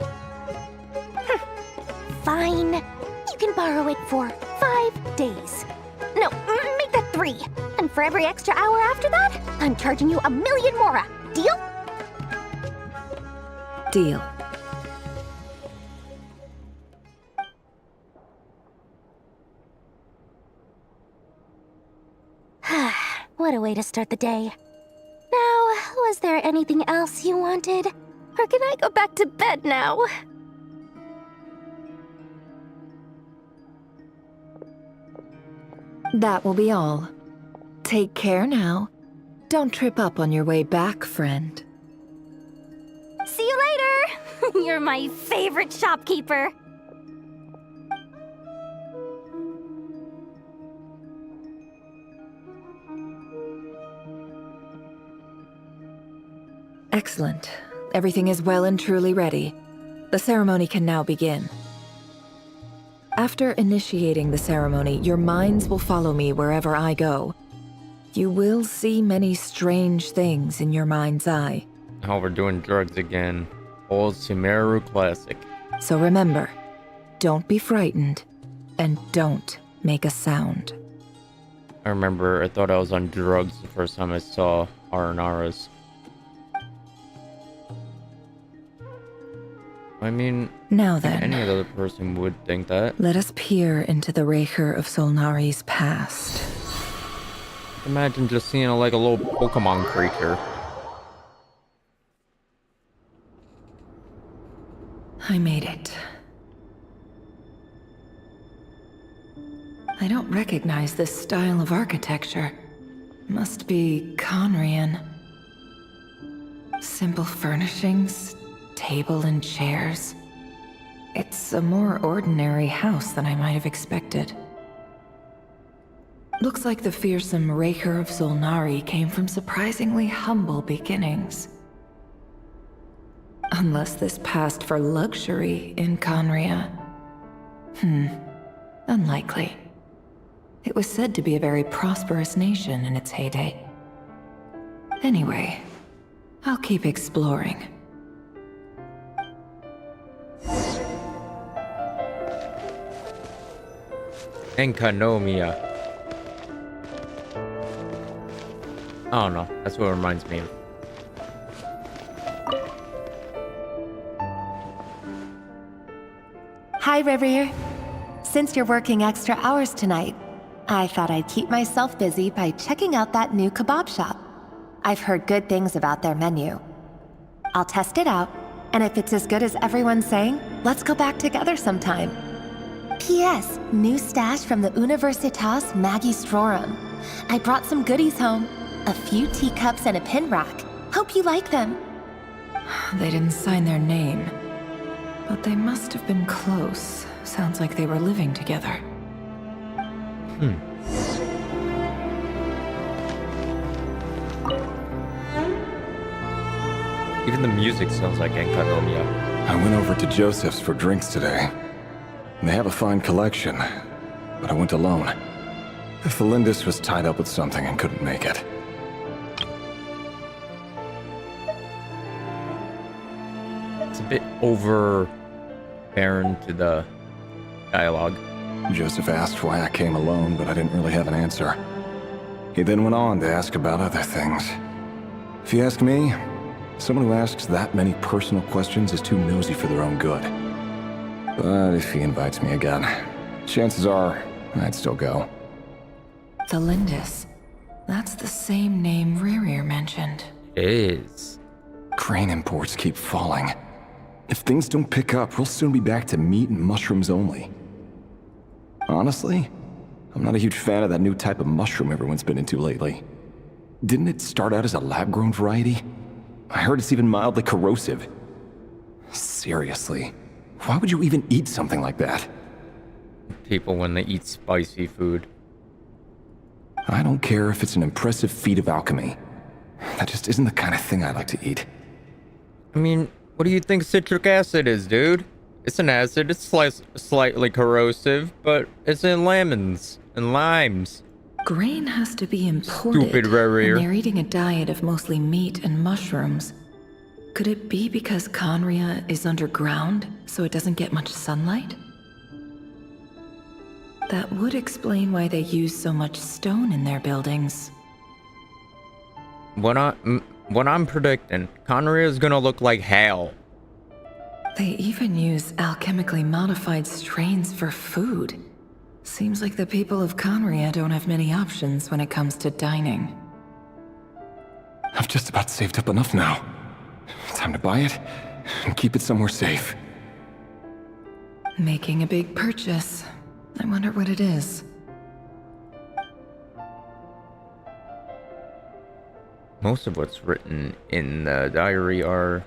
Fine. You can borrow it for 5 days. No, make that 3. And for every extra hour after that, I'm charging you 1,000,000 mora. Deal? Deal. What a way to start the day. Now, was there anything else you wanted? Or can I go back to bed now? That will be all. Take care now. Don't trip up on your way back, friend. See you later! You're my favorite shopkeeper. Excellent. Everything is well and truly ready. The ceremony can now begin. After initiating the ceremony, your minds will follow me wherever I go. You will see many strange things in your mind's eye. Oh, we're doing drugs again. Old Sumeru classic. So remember, don't be frightened, and don't make a sound. I remember I thought I was on drugs the first time I saw Aranara's. I mean, now then, any other person would think that. Let us peer into the Raker of Solnari's past. Imagine just seeing like a little Pokemon creature. I made it. I don't recognize this style of architecture. Must be Conrian. Simple furnishings, table and chairs. It's a more ordinary house than I might have expected. Looks like the fearsome Raker of Solnari came from surprisingly humble beginnings. Unless this passed for luxury in Conria. Unlikely. It was said to be a very prosperous nation in its heyday. Anyway, I'll keep exploring. Enkanomiya. I don't know. That's what it reminds me of. Hi, River. Since you're working extra hours tonight, I thought I'd keep myself busy by checking out that new kebab shop. I've heard good things about their menu. I'll test it out, and if it's as good as everyone's saying, let's go back together sometime. P.S. New stash from the Universitas Magistrorum. I brought some goodies home. A few teacups and a pin rack. Hope you like them. They didn't sign their name. But they must have been close. Sounds like they were living together. Even the music sounds like Enkanomiya. I went over to Joseph's for drinks today. They have a fine collection, but I went alone. Felindis was tied up with something and couldn't make it. It's a bit overbearing to the dialogue. Joseph asked why I came alone, but I didn't really have an answer. He then went on to ask about other things. If you ask me, someone who asks that many personal questions is too nosy for their own good. But if he invites me again, chances are I'd still go. The Lindis. That's the same name Rerir mentioned. It is. Crane imports keep falling. If things don't pick up, we'll soon be back to meat and mushrooms only. Honestly, I'm not a huge fan of that new type of mushroom everyone's been into lately. Didn't it start out as a lab-grown variety? I heard it's even mildly corrosive. Seriously, why would you even eat something like that? People when they eat spicy food. I don't care if it's an impressive feat of alchemy. That just isn't the kind of thing I like to eat. I mean, what do you think citric acid is, dude? It's an acid, it's slightly corrosive, but it's in lemons and limes. Grain has to be imported. Stupid Rerir. And they're eating a diet of mostly meat and mushrooms. Could it be because Conria is underground, so it doesn't get much sunlight? That would explain why they use so much stone in their buildings. What I'm predicting, Conria is gonna look like hell. They even use alchemically modified strains for food. Seems like the people of Conria don't have many options when it comes to dining. I've just about saved up enough now. Time to buy it and keep it somewhere safe. Making a big purchase. I wonder what it is. Most of what's written in the diary are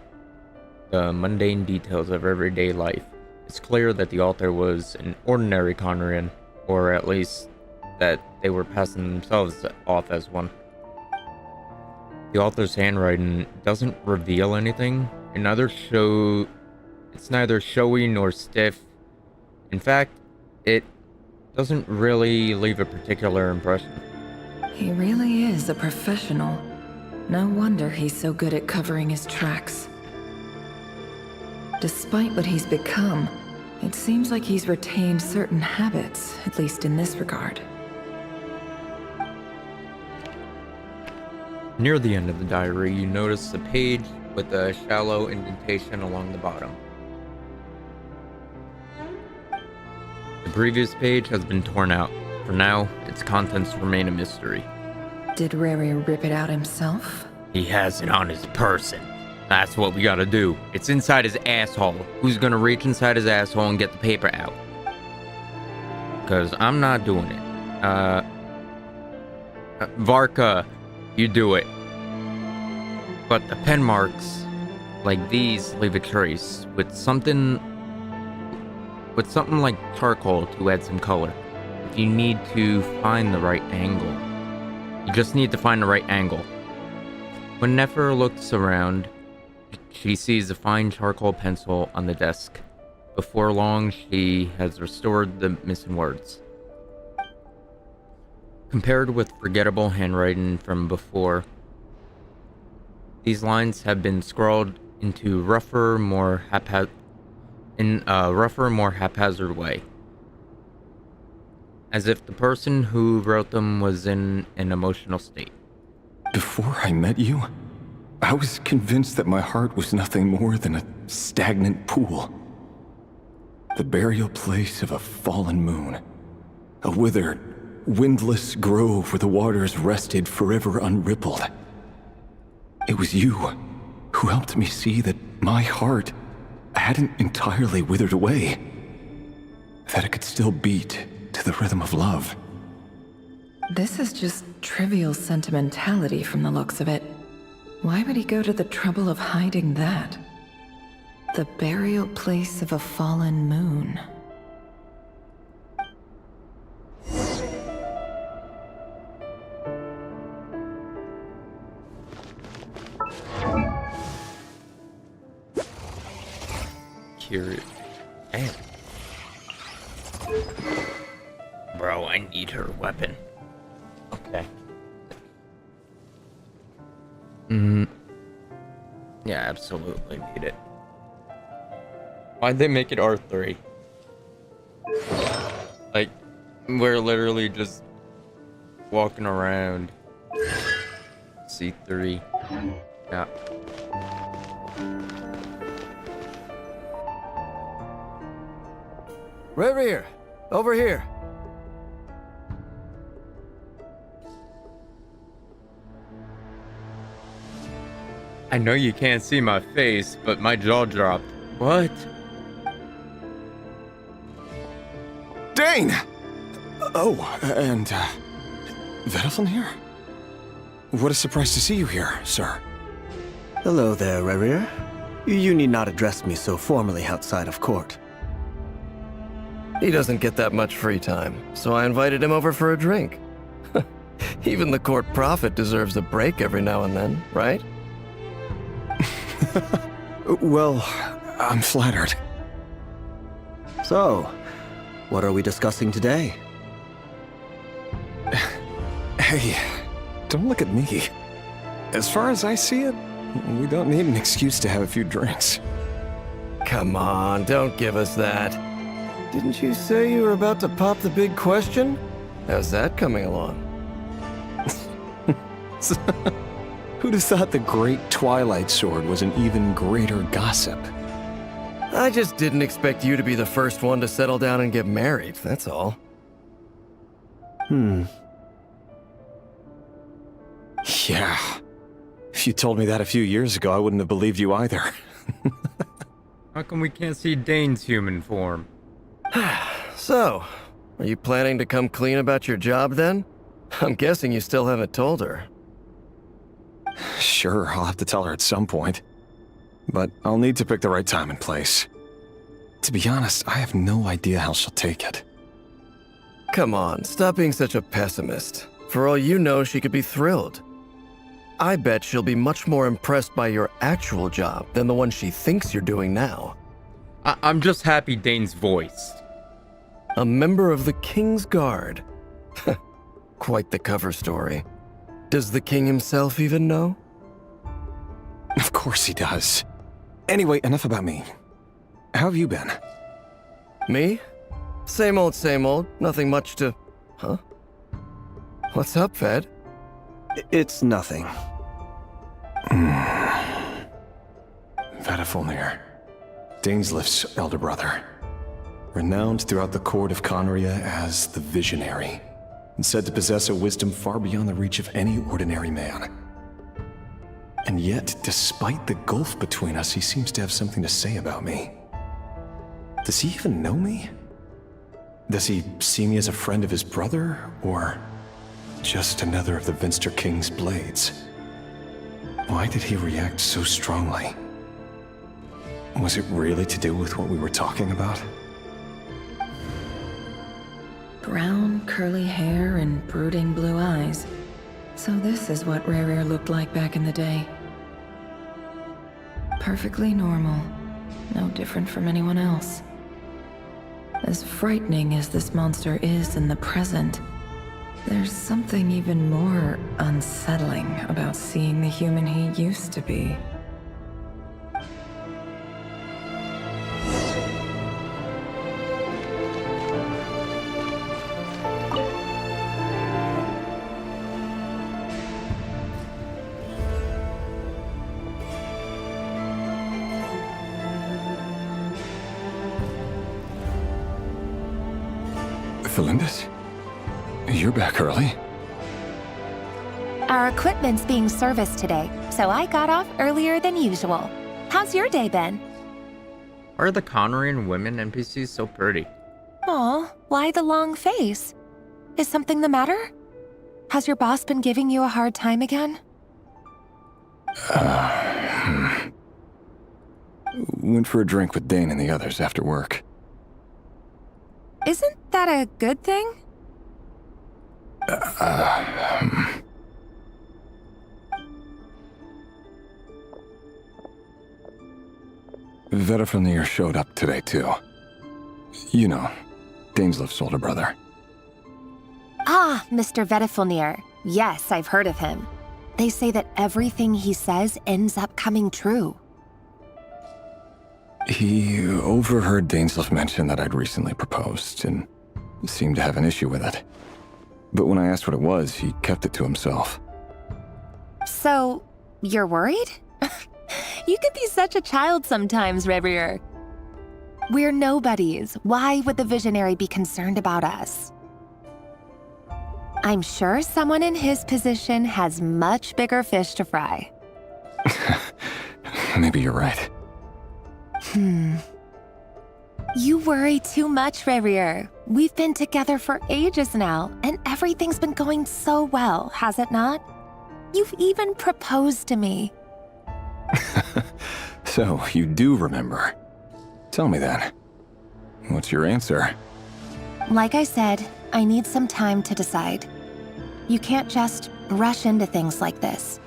the mundane details of everyday life. It's clear that the author was an ordinary Conrian, or at least that they were passing themselves off as one. The author's handwriting doesn't reveal anything. It's neither showy nor stiff. In fact, it doesn't really leave a particular impression. He really is a professional. No wonder he's so good at covering his tracks. Despite what he's become, it seems like he's retained certain habits, at least in this regard. Near the end of the diary, you notice a page with a shallow indentation along the bottom. The previous page has been torn out. For now, its contents remain a mystery. Did Rary rip it out himself? He has it on his person. That's what we gotta do. It's inside his asshole. Who's gonna reach inside his asshole and get the paper out? Because I'm not doing it. Varka, you do it. But the pen marks, like these, leave a trace with something like charcoal to add some color. If you need to find the right angle. You just need to find the right angle. When Nefer looks around, she sees a fine charcoal pencil on the desk. Before long, she has restored the missing words. Compared with forgettable handwriting from before, these lines have been scrawled into a rougher, more haphazard way. As if the person who wrote them was in an emotional state. Before I met you, I was convinced that my heart was nothing more than a stagnant pool. The burial place of a fallen moon. A withered, windless grove where the waters rested forever unrippled. It was you who who helped me see that my heart hadn't entirely withered away, that it could still beat to the rhythm of love. This is just trivial sentimentality from the looks of it. Why would he go to the trouble of hiding that? The burial place of a fallen moon. Curious. Damn. Bro, I need her weapon. Okay. Yeah, absolutely need it. Why'd they make it R3? Like, we're literally just walking around. C3. Yeah. Rerir, over here. I know you can't see my face, but my jaw dropped. What? Dane! Oh, and, Vedalon here? What a surprise to see you here, sir. Hello there, Rerir. You need not address me so formally outside of court. He doesn't get that much free time, so I invited him over for a drink. Even the court prophet deserves a break every now and then, right? Well, I'm flattered. So, what are we discussing today? Hey, don't look at me. As far as I see it, we don't need an excuse to have a few drinks. Come on, don't give us that. Didn't you say you were about to pop the big question? How's that coming along? Who'd have thought the Great Twilight Sword was an even greater gossip? I just didn't expect you to be the first one to settle down and get married, that's all. Yeah. If you told me that a few years ago, I wouldn't have believed you either. How come we can't see Dane's human form? So, are you planning to come clean about your job then? I'm guessing you still haven't told her. Sure, I'll have to tell her at some point. But I'll need to pick the right time and place. To be honest, I have no idea how she'll take it. Come on, stop being such a pessimist. For all you know, she could be thrilled. I bet she'll be much more impressed by your actual job than the one she thinks you're doing now. I'm just happy Dane's voiced. A member of the King's Guard. Quite the cover story. Does the king himself even know? Of course he does. Anyway, enough about me. How have you been? Me? Same old, same old. Nothing much to... Huh? What's up, Fed? It's nothing. Vedalon, Dainslift's elder brother. Renowned throughout the court of Conria as the Visionary, and said to possess a wisdom far beyond the reach of any ordinary man. And yet, despite the gulf between us, he seems to have something to say about me. Does he even know me? Does he see me as a friend of his brother, or just another of the Vinster King's blades? Why did he react so strongly? Was it really to do with what we were talking about? Brown, curly hair and brooding blue eyes. So this is what Rerir looked like back in the day. Perfectly normal. No different from anyone else. As frightening as this monster is in the present, there's something even more unsettling about seeing the human he used to be. Felindis? You're back early. Our equipment's being serviced today, so I got off earlier than usual. How's your day been? Why are the Conrian women NPCs so pretty? Aw, why the long face? Is something the matter? Has your boss been giving you a hard time again? Went for a drink with Dane and the others after work. Isn't that a good thing? Vedifenir showed up today, too. You know, Daneslif's older brother. Ah, Mr. Vedifenir. Yes, I've heard of him. They say that everything he says ends up coming true. He overheard Daneslif mention that I'd recently proposed, and seemed to have an issue with it. But when I asked what it was, he kept it to himself. So, you're worried? You can be such a child sometimes, Revier. We're nobodies. Why would the Visionary be concerned about us? I'm sure someone in his position has much bigger fish to fry. Maybe you're right. You worry too much, Revier. We've been together for ages now, and everything's been going so well, has it not? You've even proposed to me. So, you do remember. Tell me then. What's your answer? Like I said, I need some time to decide. You can't just rush into things like this.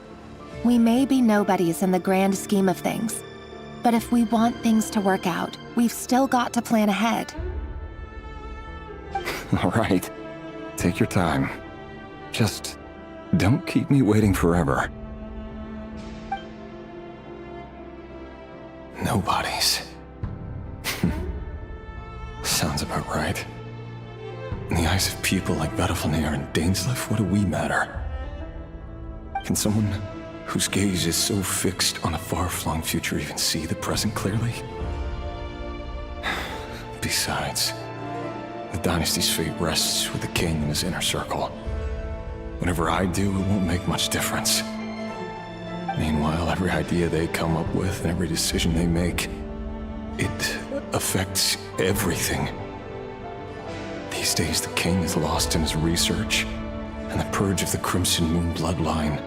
We may be nobodies in the grand scheme of things, but if we want things to work out, we've still got to plan ahead. All right. Take your time. Just don't keep me waiting forever. Nobodies. Sounds about right. In the eyes of people like Vedifenir and Daneslif, what do we matter? Can someone whose gaze is so fixed on a far-flung future even see the present clearly? Besides, the dynasty's fate rests with the king and his inner circle. Whatever I do, it won't make much difference. Meanwhile, every idea they come up with and every decision they make, it affects everything. These days, the king is lost in his research, and the purge of the Crimson Moon bloodline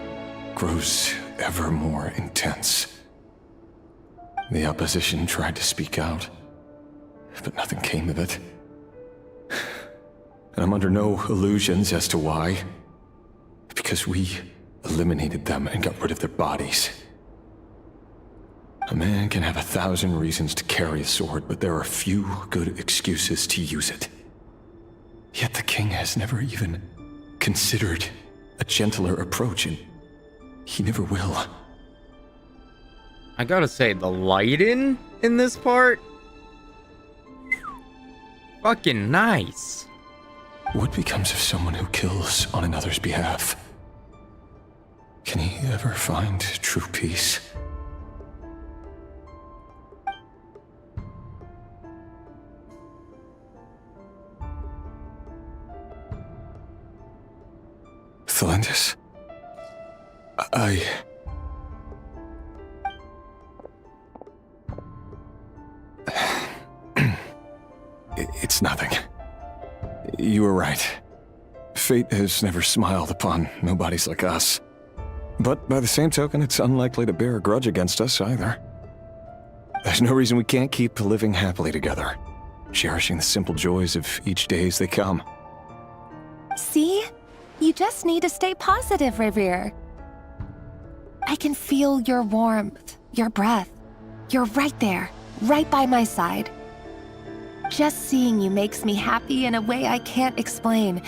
grows ever more intense. The opposition tried to speak out, but nothing came of it. And I'm under no illusions as to why. Because we eliminated them and got rid of their bodies. A man can have 1,000 reasons to carry a sword, but there are few good excuses to use it. Yet the king has never even considered a gentler approach, and he never will. I gotta say, the lighting in this part? Fucking nice. What becomes of someone who kills on another's behalf? Can he ever find true peace? Thelindis? It's nothing. You were right. Fate has never smiled upon nobodies like us. But by the same token, it's unlikely to bear a grudge against us either. There's no reason we can't keep living happily together, cherishing the simple joys of each day as they come. See? You just need to stay positive, Revier. I can feel your warmth, your breath. You're right there, right by my side. Just seeing you makes me happy in a way I can't explain,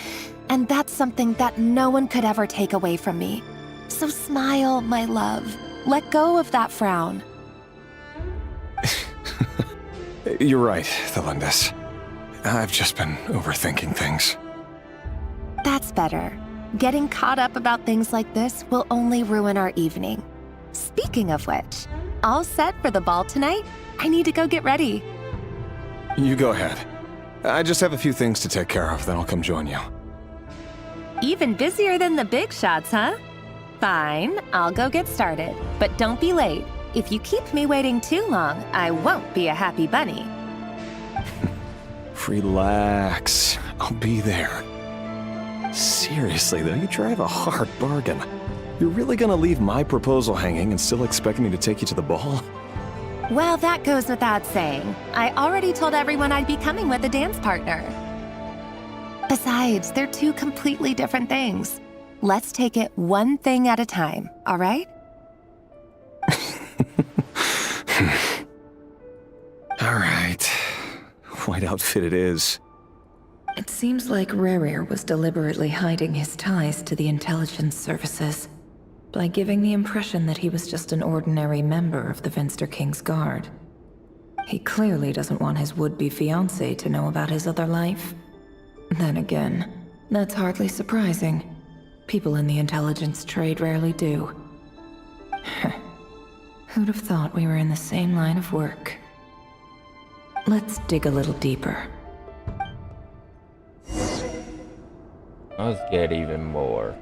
and that's something that no one could ever take away from me. So smile, my love. Let go of that frown. You're right, Thelindis. I've just been overthinking things. That's better. Getting caught up about things like this will only ruin our evening. Speaking of which, all set for the ball tonight? I need to go get ready. You go ahead. I just have a few things to take care of, then I'll come join you. Even busier than the big shots, huh? Fine, I'll go get started. But don't be late. If you keep me waiting too long, I won't be a happy bunny. Relax. I'll be there. Seriously, though, you drive a hard bargain. You're really gonna leave my proposal hanging and still expect me to take you to the ball? Well, that goes without saying. I already told everyone I'd be coming with a dance partner. Besides, they're two completely different things. Let's take it one thing at a time, all right? All right. White outfit it is. It seems like Rerir was deliberately hiding his ties to the intelligence services by giving the impression that he was just an ordinary member of the Venster King's Guard. He clearly doesn't want his would-be fiancée to know about his other life. Then again, that's hardly surprising. People in the intelligence trade rarely do. Who'd have thought we were in the same line of work? Let's dig a little deeper. Let's get even more.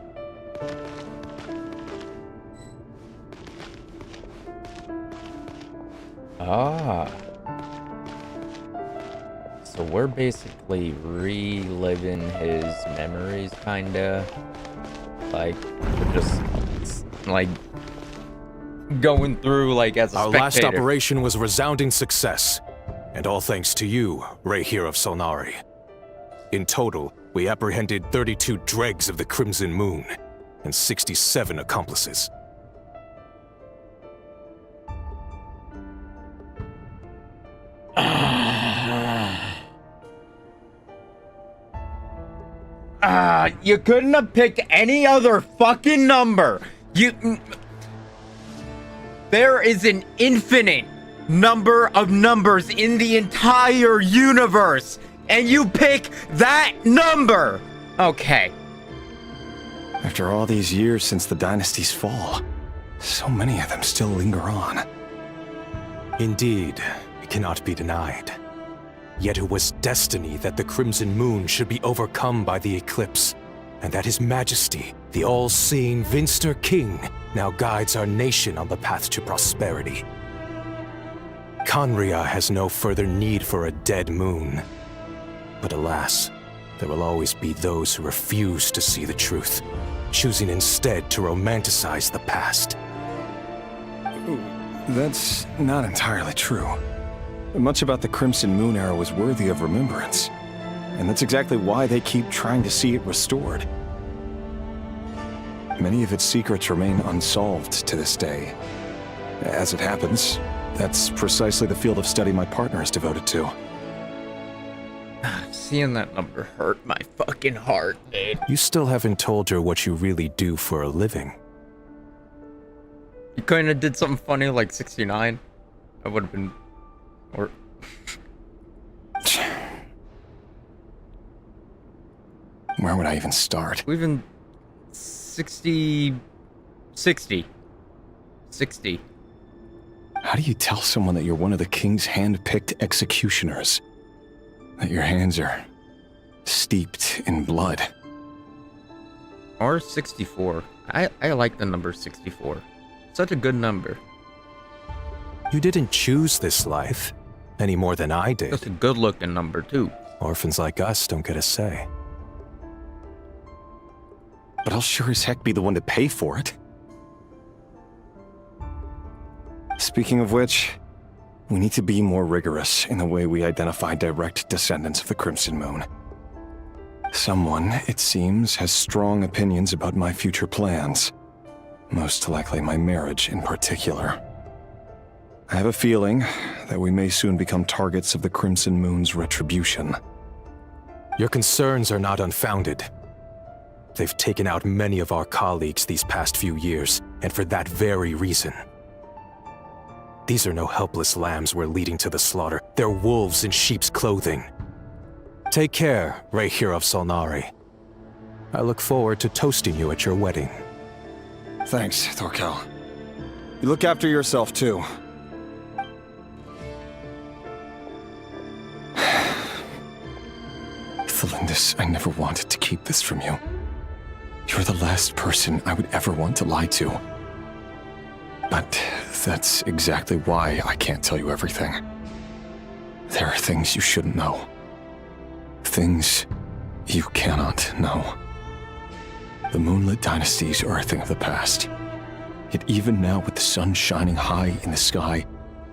So we're basically reliving his memories, kinda. Like, we're just, like, going through, like, as a Our spectator. last operation was a resounding success, and all thanks to you, Rehir of Solnari. In total, we apprehended 32 dregs of the Crimson Moon, and 67 accomplices. You couldn't have picked any other fucking number. There is an infinite number of numbers in the entire universe, and you pick that number. Okay. After all these years since the dynasty's fall, so many of them still linger on. Indeed, it cannot be denied. Yet it was destiny that the Crimson Moon should be overcome by the eclipse, and that His Majesty, the all-seeing Venster King, now guides our nation on the path to prosperity. Conria has no further need for a dead moon. But alas, there will always be those who refuse to see the truth, choosing instead to romanticize the past. That's not entirely true. Much about the Crimson Moon era was worthy of remembrance, and that's exactly why they keep trying to see it restored. Many of its secrets remain unsolved to this day. As it happens, that's precisely the field of study my partner is devoted to. Seeing that number hurt my fucking heart, dude. You still haven't told her what you really do for a living. You kinda did something funny like 69. I would have been... Or... Where would I even start? Even 60... 60. How do you tell someone that you're one of the king's hand-picked executioners? That your hands are steeped in blood? Or 64. I like the number 64. Such a good number. You didn't choose this life, any more than I did. That's a good-looking number, too. Orphans like us don't get a say. But I'll sure as heck be the one to pay for it. Speaking of which, we need to be more rigorous in the way we identify direct descendants of the Crimson Moon. Someone, it seems, has strong opinions about my future plans. Most likely my marriage in particular. I have a feeling that we may soon become targets of the Crimson Moon's retribution. Your concerns are not unfounded. They've taken out many of our colleagues these past few years, and for that very reason. These are no helpless lambs we're leading to the slaughter. They're wolves in sheep's clothing. Take care, Rehir of Solnari. I look forward to toasting you at your wedding. Thanks, Thorkel. You look after yourself, too. Thelindis, I never wanted to keep this from you. You're the last person I would ever want to lie to. But that's exactly why I can't tell you everything. There are things you shouldn't know. Things you cannot know. The moonlit dynasties are a thing of the past. Yet even now, with the sun shining high in the sky,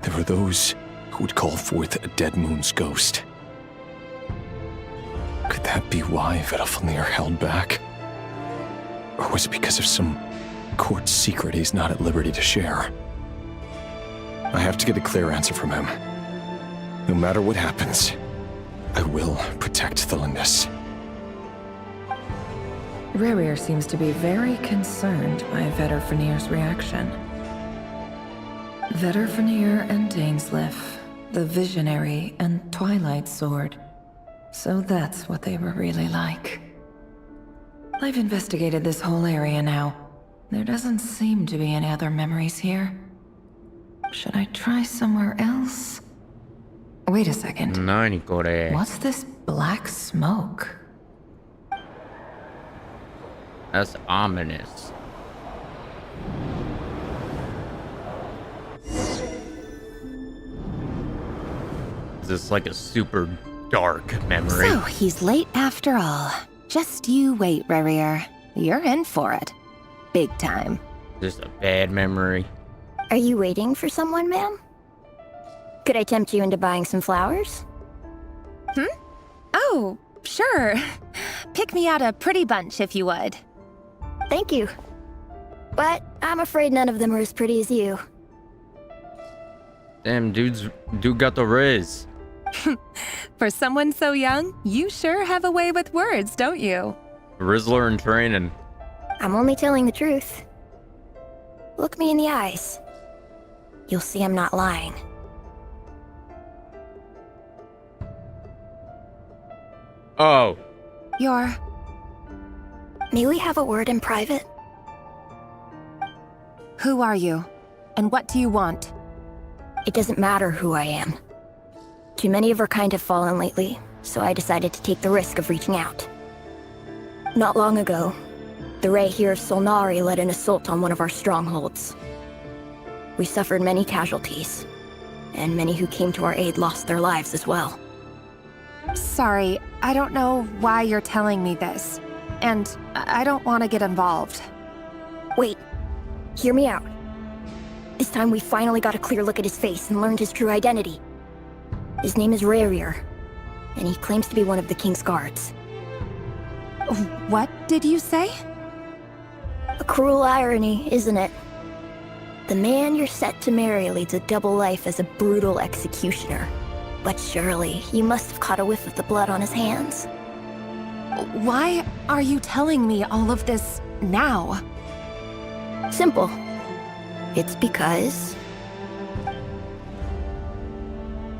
there are those who would call forth a dead moon's ghost. Could that be why Vedalfnir held back? Or was it because of some court secret he's not at liberty to share? I have to get a clear answer from him. No matter what happens, I will protect the Lindis. Rerir seems to be very concerned by Vedalfnir's reaction. Vedalfnir and Dainsleif, the Visionary and Twilight Sword. So that's what they were really like. I've investigated this whole area now. There doesn't seem to be any other memories here. Should I try somewhere else? Wait a second. What's this black smoke? That's ominous. Is this like a super dark memory? So, he's late after all. Just you wait, Rerir. You're in for it. Big time. Just a bad memory. Are you waiting for someone, ma'am? Could I tempt you into buying some flowers? Oh, sure. Pick me out a pretty bunch if you would. Thank you. But I'm afraid none of them are as pretty as you. Damn, dude got the riz. For someone so young, you sure have a way with words, don't you? Rizzler in training. I'm only telling the truth. Look me in the eyes. You'll see I'm not lying. Oh. May we have a word in private? Who are you? And what do you want? It doesn't matter who I am. Too many of our kind have fallen lately, so I decided to take the risk of reaching out. Not long ago, the Ray here of Solnari led an assault on one of our strongholds. We suffered many casualties, and many who came to our aid lost their lives as well. Sorry, I don't know why you're telling me this. And I don't want to get involved. Wait, hear me out. This time we finally got a clear look at his face and learned his true identity. His name is Rerir, and he claims to be one of the King's guards. What did you say? A cruel irony, isn't it? The man you're set to marry leads a double life as a brutal executioner. But surely, you must have caught a whiff of the blood on his hands. Why are you telling me all of this now? Simple. It's because...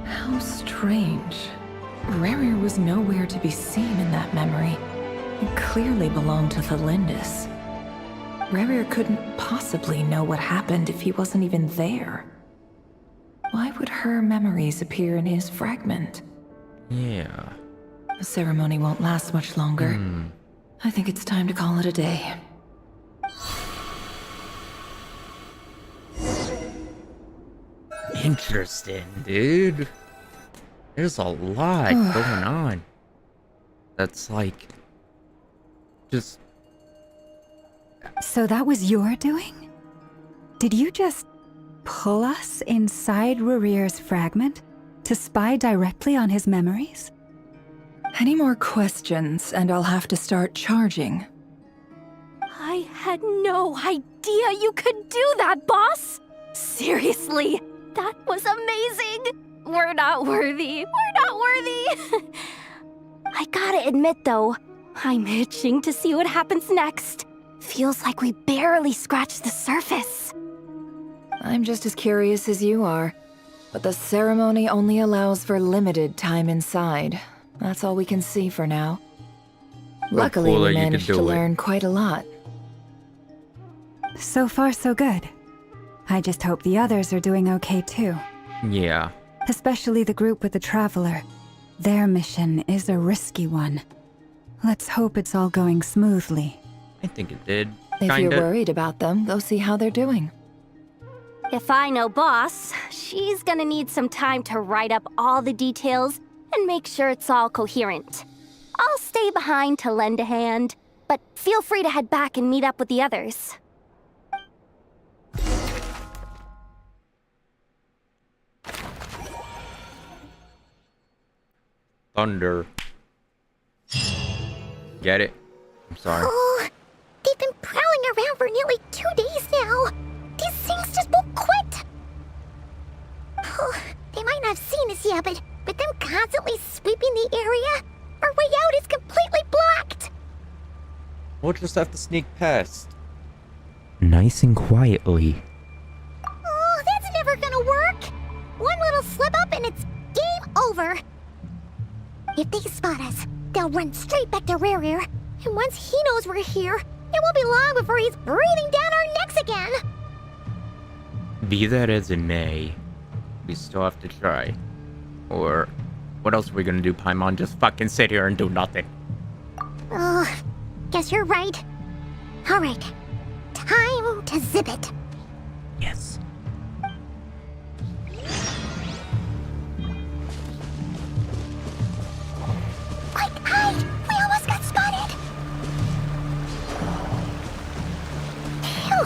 How strange. Rerir was nowhere to be seen in that memory. It clearly belonged to the Lindis. Rerir couldn't possibly know what happened if he wasn't even there. Why would her memories appear in his fragment? Yeah. The ceremony won't last much longer. I think it's time to call it a day. Interesting, dude. There's a lot going on. That's like... just... So that was your doing? Did you just pull us inside Rerir's fragment to spy directly on his memories? Any more questions, and I'll have to start charging. I had no idea you could do that, boss! Seriously, that was amazing! We're not worthy. We're not worthy! I gotta admit, though, I'm itching to see what happens next. Feels like we barely scratched the surface. I'm just as curious as you are, but the ceremony only allows for limited time inside. That's all we can see for now. Luckily, we managed to learn quite a lot. So far, so good. I just hope the others are doing okay too. Yeah. Especially the group with the Traveler. Their mission is a risky one. Let's hope it's all going smoothly. I think it did. If Kinda. you're worried about them, go see how they're doing. If I know Boss, she's gonna need some time to write up all the details and make sure it's all coherent. I'll stay behind to lend a hand, but feel free to head back and meet up with the others. Thunder. Get it? I'm sorry. Oh, they've been prowling around for nearly 2 days now. These things just won't quit. Oh, they might not have seen us yet, but with them constantly sweeping the area, our way out is completely blocked. We'll just have to sneak past. Nice and quietly. Oh, that's never gonna work. One little slip up and it's game over. If they spot us, they'll run straight back to Rare. And once he knows we're here, it won't be long before he's breathing down our necks again. Be that as it may, we still have to try. Or, what else are we gonna do, Paimon? Just fucking sit here and do nothing. Oh, guess you're right. Alright, time to zip it. Yes. Quick, hide! We almost got spotted! Phew,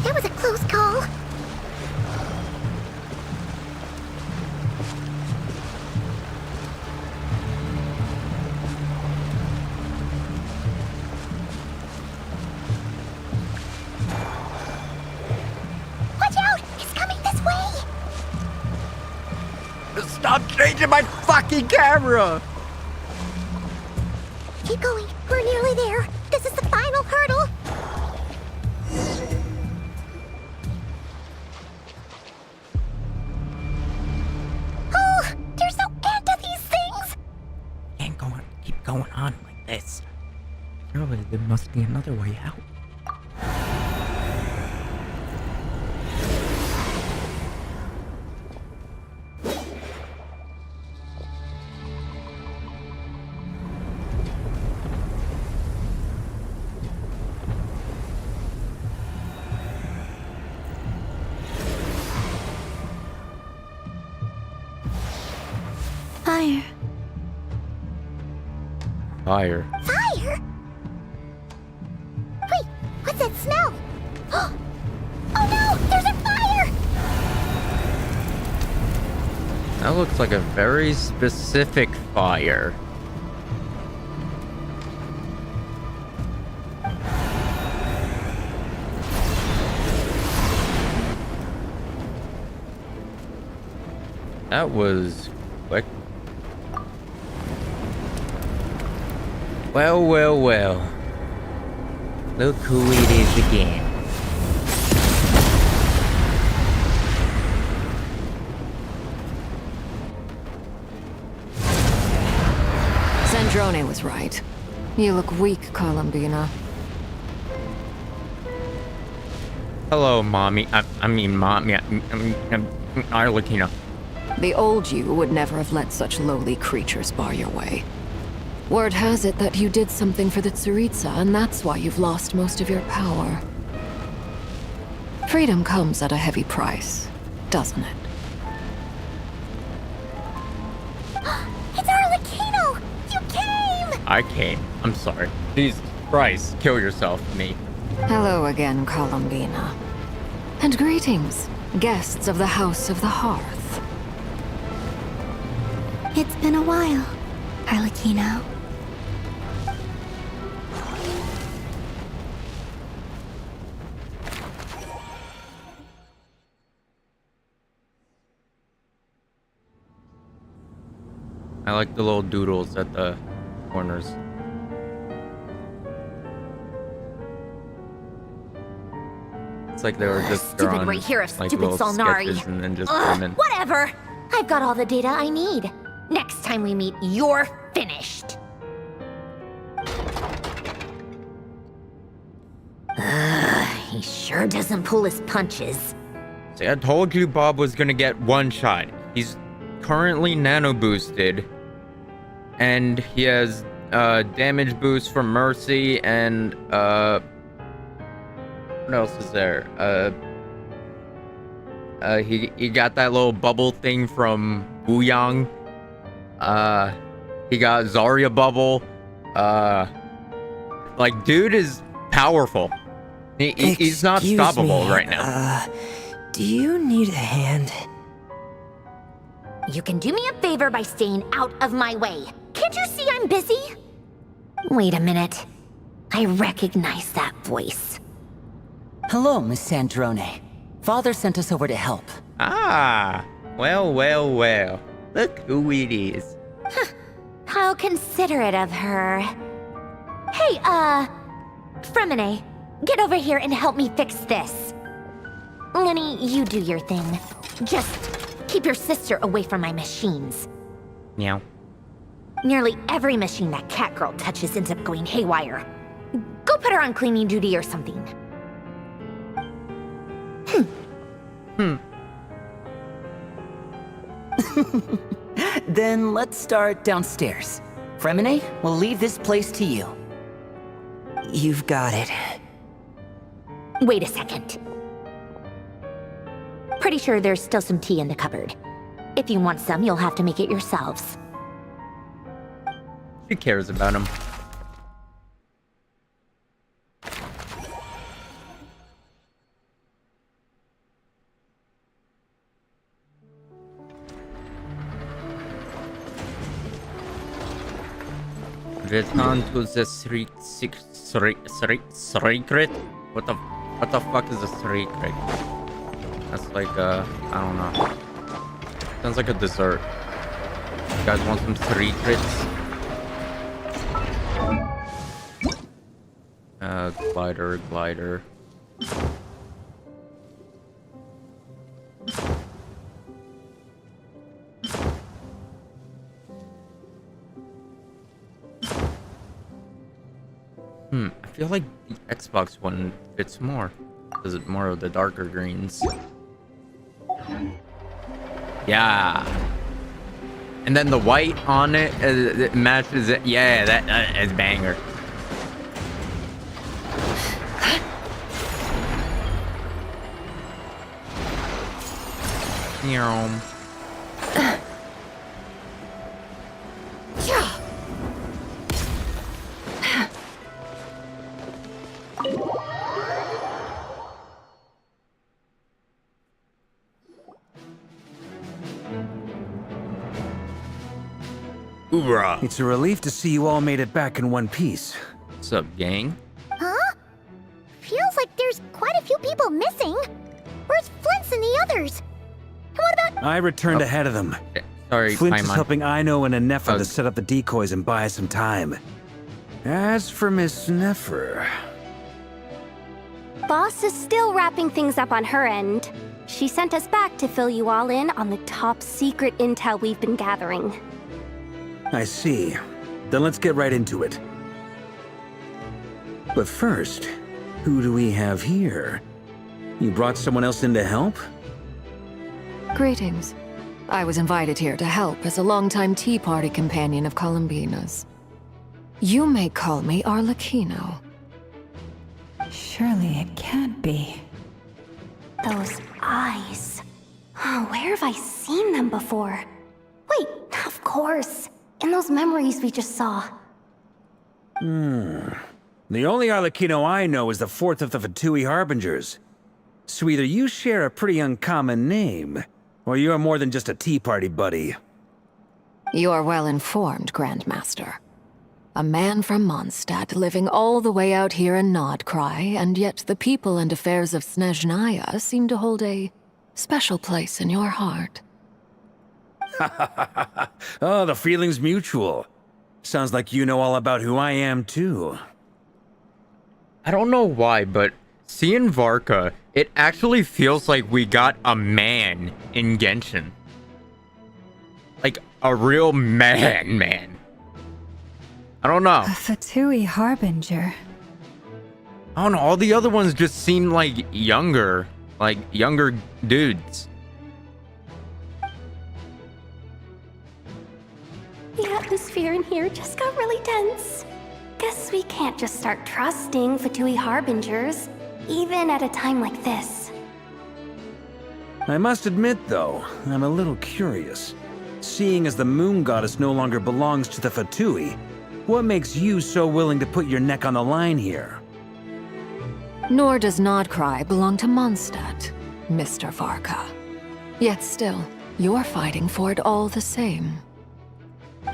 that was a close call. Watch out! He's coming this way! Stop changing my fucking camera! Keep going. We're nearly there. This is the final hurdle. Oh, there's no end to these things. Can't keep going on like this. Surely there must be another way out. Fire. Fire. Fire? Wait, what's that smell? Oh no, there's a fire! That looks like a very specific fire. That was quick. Well. Look who it is again. Sandrone was right. You look weak, Columbina. Hello, Mommy. I mean, Mommy. Arlecchino. The old you would never have let such lowly creatures bar your way. Word has it that you did something for the Tsaritsa, and that's why you've lost most of your power. Freedom comes at a heavy price, doesn't it? It's Arlecchino! You came! I came. I'm sorry. Jesus Christ. Kill yourself, me. Hello again, Columbina. And greetings, guests of the House of the Hearth. It's been a while, Arlecchino. I like the little doodles at the corners. It's like they were just Stupid drawing right here of like stupid little Solnari. sketches and then just Ugh, put 'em in. whatever. I've got all the data I need. Next time we meet, you're finished. He sure doesn't pull his punches. See, I told you Bob was gonna get one shot. He's currently nano boosted, and he has damage boost from Mercy, and what else is there? He got that little bubble thing from Wuyang. He got Zarya bubble. Like, dude is powerful. He's not stoppable right now. Do you need a hand? You can do me a favor by staying out of my way. Can't you see I'm busy? Wait a minute. I recognize that voice. Hello, Miss Sandrone. Father sent us over to help. Ah, well. Look who it is. How considerate of her. Hey, Fremine, get over here and help me fix this. Lenny, you do your thing. Just keep your sister away from my machines. Meow. Nearly every machine that cat girl touches ends up going haywire. Go put her on cleaning duty or something. Then let's start downstairs. Fremine, we'll leave this place to you. You've got it. Wait a second. Pretty sure there's still some tea in the cupboard. If you want some, you'll have to make it yourselves. Who cares about him? Return to the secret. What the fuck is a secret? That's like I don't know. Sounds like a dessert. You guys want some secrets? Glider. I feel like the Xbox one fits more. Because it's more of the darker greens. Yeah. And then the white on it matches it. Yeah, that is banger. Hoorah. It's a relief to see you all made it back in one piece. What's up, gang? Huh? Feels like there's quite a few people missing. Where's Flint's and the others? And what about... I returned ahead of them. Sorry, Flint is Paimon. helping Aino and Nefer to set up the decoys and buy us some time. As for Miss Nefer... Boss is still wrapping things up on her end. She sent us back to fill you all in on the top secret intel we've been gathering. I see. Then let's get right into it. But first, who do we have here? You brought someone else in to help? Greetings. I was invited here to help as a longtime Tea Party companion of Columbina's. You may call me Arlecchino. Surely it can't be. Those eyes. Oh, where have I seen them before? Wait, of course. In those memories we just saw. The only Arlecchino I know is the fourth of the Fatui Harbingers. So either you share a pretty uncommon name, or you're more than just a Tea Party buddy. You are well informed, Grandmaster. A man from Mondstadt living all the way out here in Nod-krai, and yet the people and affairs of Snezhnaya seem to hold a special place in your heart. Oh, the feeling's mutual. Sounds like you know all about who I am, too. I don't know why, but seeing Varka, it actually feels like we got a man in Genshin. Like, a real man. I don't know. A Fatui Harbinger. I don't know, all the other ones just seem like younger dudes. Yeah, atmosphere in here just got really tense. Guess we can't just start trusting Fatui Harbingers, even at a time like this. I must admit, though, I'm a little curious. Seeing as the moon goddess no longer belongs to the Fatui, what makes you so willing to put your neck on the line here? Nor does nod-krai belong to Mondstadt, Mr. Varka. Yet still, you're fighting for it all the same.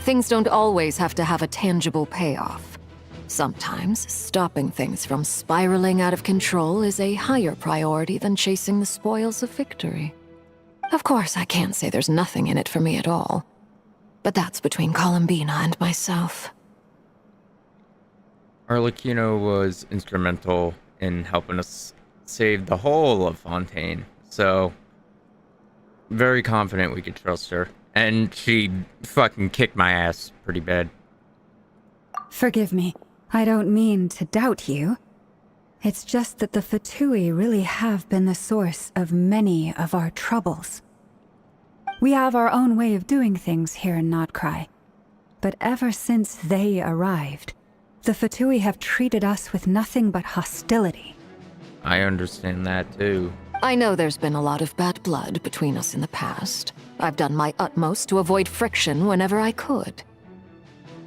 Things don't always have to have a tangible payoff. Sometimes, stopping things from spiraling out of control is a higher priority than chasing the spoils of victory. Of course, I can't say there's nothing in it for me at all. But that's between Columbina and myself. Arlecchino was instrumental in helping us save the whole of Fontaine, so very confident we could trust her. And she fucking kicked my ass pretty bad. Forgive me. I don't mean to doubt you. It's just that the Fatui really have been the source of many of our troubles. We have our own way of doing things here in nod-krai. But ever since they arrived, the Fatui have treated us with nothing but hostility. I understand that too. I know there's been a lot of bad blood between us in the past. I've done my utmost to avoid friction whenever I could.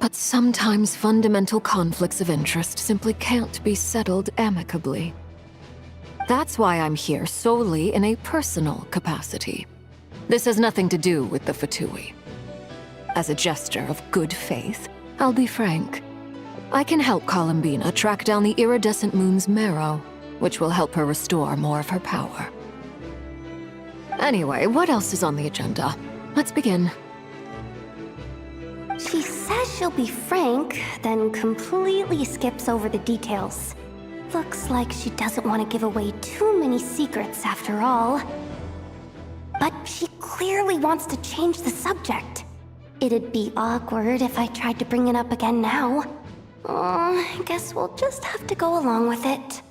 But sometimes fundamental conflicts of interest simply can't be settled amicably. That's why I'm here solely in a personal capacity. This has nothing to do with the Fatui. As a gesture of good faith, I'll be frank. I can help Columbina track down the iridescent moon's marrow, which will help her restore more of her power. Anyway, what else is on the agenda? Let's begin. She says she'll be frank, then completely skips over the details. Looks like she doesn't want to give away too many secrets after all. But she clearly wants to change the subject. It'd be awkward if I tried to bring it up again now. I guess we'll just have to go along with it.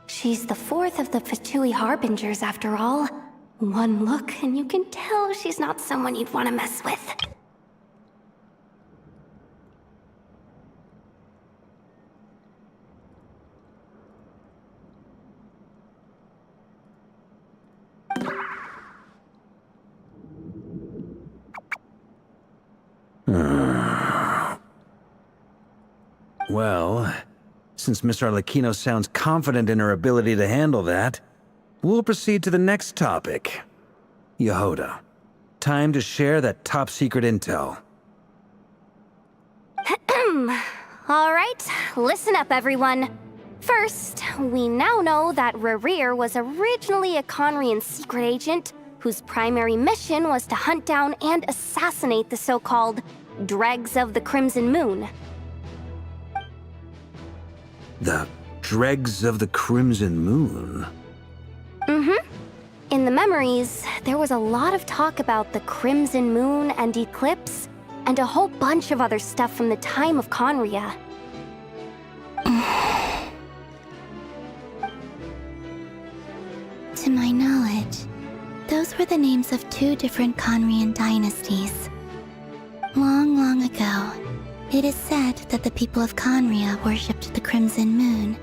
She's the fourth of the Fatui Harbingers after all. One look and you can tell she's not someone you'd want to mess with. Well, since Miss Arlecchino sounds confident in her ability to handle that, we'll proceed to the next topic. Yehoda, time to share that top-secret intel. All right, listen up, everyone. First, we now know that Rerir was originally a Conrian secret agent whose primary mission was to hunt down and assassinate the so-called Dregs of the Crimson Moon. The Dregs of the Crimson Moon? Mm-hmm. In the memories, there was a lot of talk about the Crimson Moon and Eclipse, and a whole bunch of other stuff from the time of Conria. To my knowledge, those were the names of two different Conrian dynasties. Long, long ago, it is said that the people of Conria worshipped the Crimson Moon,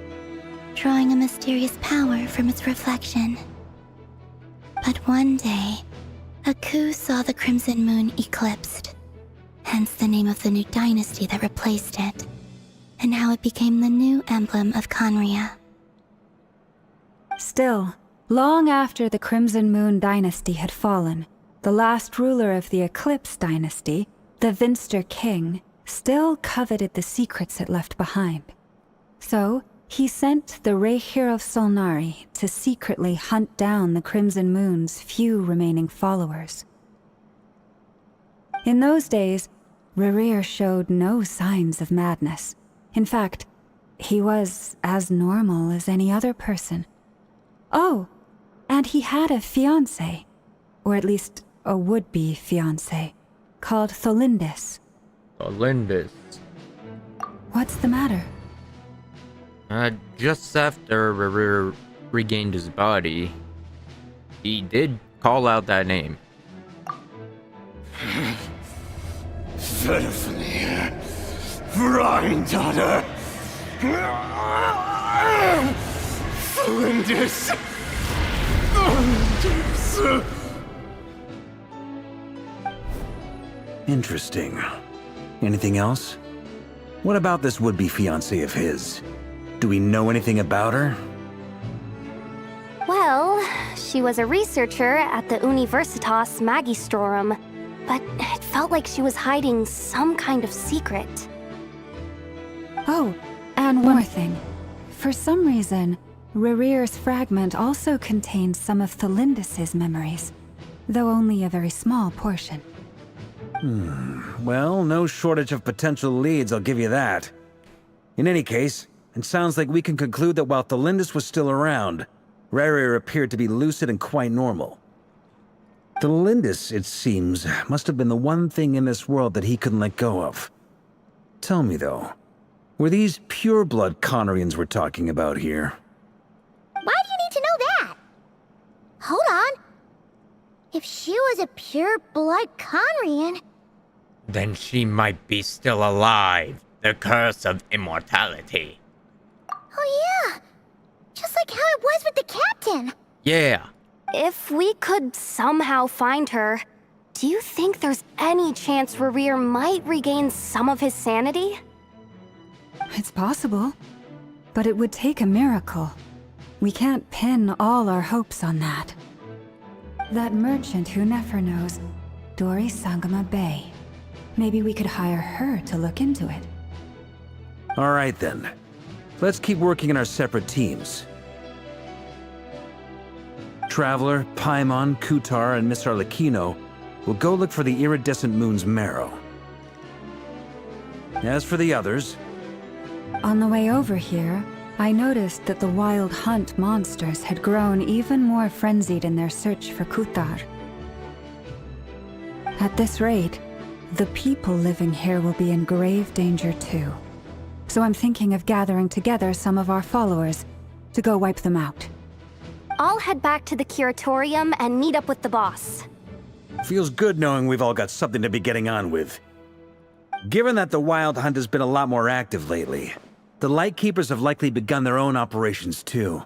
drawing a mysterious power from its reflection. But one day, a coup saw the Crimson Moon eclipsed, hence the name of the new dynasty that replaced it, and how it became the new emblem of Conria. Still, long after the Crimson Moon dynasty had fallen, the last ruler of the Eclipse dynasty, the Vinster King, still coveted the secrets it left behind. So, he sent the Rehir of Solnari to secretly hunt down the Crimson Moon's few remaining followers. In those days, Rerir showed no signs of madness. In fact, he was as normal as any other person. Oh, and he had a fiancé, or at least a would-be fiancé, called Tholindis. Tholindis? What's the matter? Just after Rerir regained his body, he did call out that name. Verfnir. Granddaughter! Flinders! Interesting. Anything else? What about this would-be fiancée of his? Do we know anything about her? Well, she was a researcher at the Universitas Magistrorum, but it felt like she was hiding some kind of secret. Oh, and one more thing. For some reason, Rerir's fragment also contains some of Thelindis' memories, though only a very small portion. Well, no shortage of potential leads, I'll give you that. In any case, it sounds like we can conclude that while Thelindis was still around, Rerir appeared to be lucid and quite normal. Thelindis, it seems, must have been the one thing in this world that he couldn't let go of. Tell me, though, were these pure-blood Conorians we're talking about here? Why do you need to know that? Hold on. If she was a pure-blood Conrian... Then she might be still alive. The curse of immortality. Oh yeah! Just like how it was with the captain. Yeah. If we could somehow find her, do you think there's any chance Rerir might regain some of his sanity? It's possible, but it would take a miracle. We can't pin all our hopes on that. That merchant who Nefer knows, Dori Sangama Bay. Maybe we could hire her to look into it. All right, then. Let's keep working in our separate teams. Traveler, Paimon, Kutar, and Miss Arlecchino will go look for the iridescent moon's marrow. As for the others... On the way over here, I noticed that the Wild Hunt monsters had grown even more frenzied in their search for Kutar. At this rate, the people living here will be in grave danger too. So I'm thinking of gathering together some of our followers to go wipe them out. I'll head back to the curatorium and meet up with the boss. Feels good knowing we've all got something to be getting on with. Given that the Wild Hunt has been a lot more active lately, the Lightkeepers have likely begun their own operations too.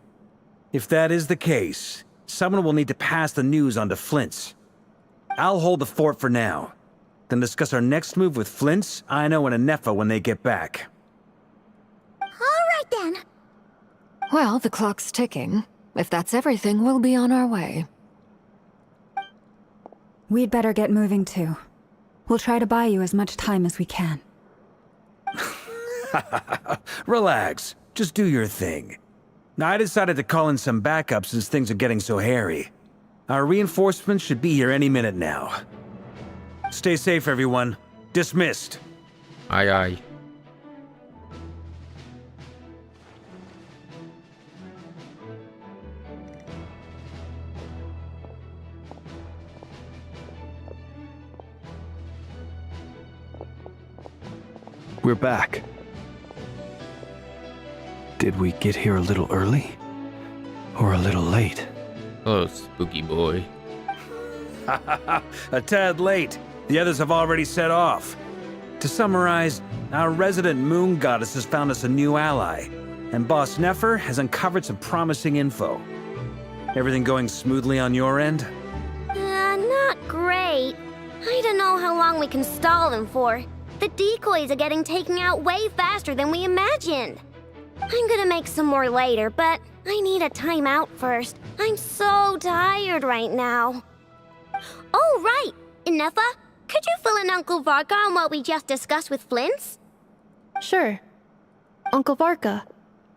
If that is the case, someone will need to pass the news on to Flint's. I'll hold the fort for now, then discuss our next move with Flint's, Aino, and Anefa when they get back. All right then. Well, the clock's ticking. If that's everything, we'll be on our way. We'd better get moving too. We'll try to buy you as much time as we can. Relax. Just do your thing. I decided to call in some backup since things are getting so hairy. Our reinforcements should be here any minute now. Stay safe, everyone. Dismissed. Aye, aye. We're back. Did we get here a little early? Or a little late? Oh, spooky boy. A tad late. The others have already set off. To summarize, our resident moon goddess has found us a new ally, and Boss Nefer has uncovered some promising info. Everything going smoothly on your end? Not great. I don't know how long we can stall them for. The decoys are getting taken out way faster than we imagined. I'm gonna make some more later, but I need a timeout first. I'm so tired right now. Oh, right! Inefa, could you fill in Uncle Varka on what we just discussed with Flint's? Sure. Uncle Varka,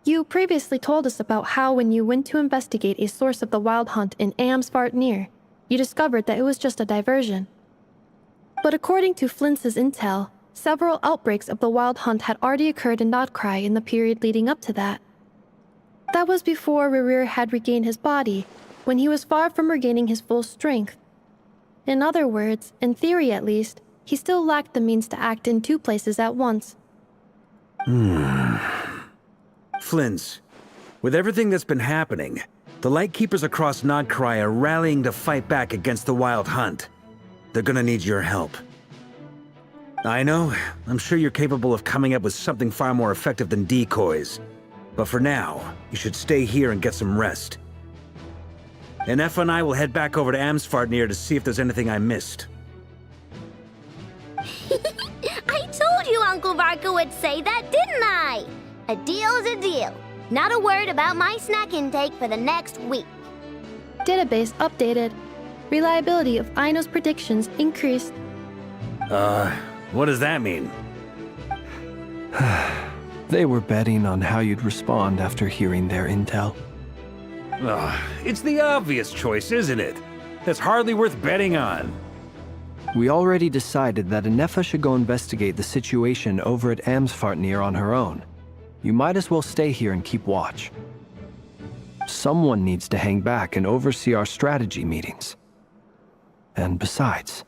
you previously told us about how when you went to investigate a source of the Wild Hunt in Amsvartnir, you discovered that it was just a diversion. But according to Flint's intel, several outbreaks of the Wild Hunt had already occurred in nod-krai in the period leading up to that. That was before Rerir had regained his body, when he was far from regaining his full strength. In other words, in theory at least, he still lacked the means to act in two places at once. Flint's, with everything that's been happening, the Lightkeepers across nod-krai are rallying to fight back against the Wild Hunt. They're gonna need your help. I know. I'm sure you're capable of coming up with something far more effective than decoys. But for now, you should stay here and get some rest. And Effa and I will head back over to Amsfartnir to see if there's anything I missed. I told you Uncle Varka would say that, didn't I? A deal's a deal. Not a word about my snack intake for the next week. Database updated. Reliability of Aino's predictions increased. What does that mean? They were betting on how you'd respond after hearing their intel. It's the obvious choice, isn't it? That's hardly worth betting on. We already decided that Anefa should go investigate the situation over at Amsfartnir on her own. You might as well stay here and keep watch. Someone needs to hang back and oversee our strategy meetings. And besides,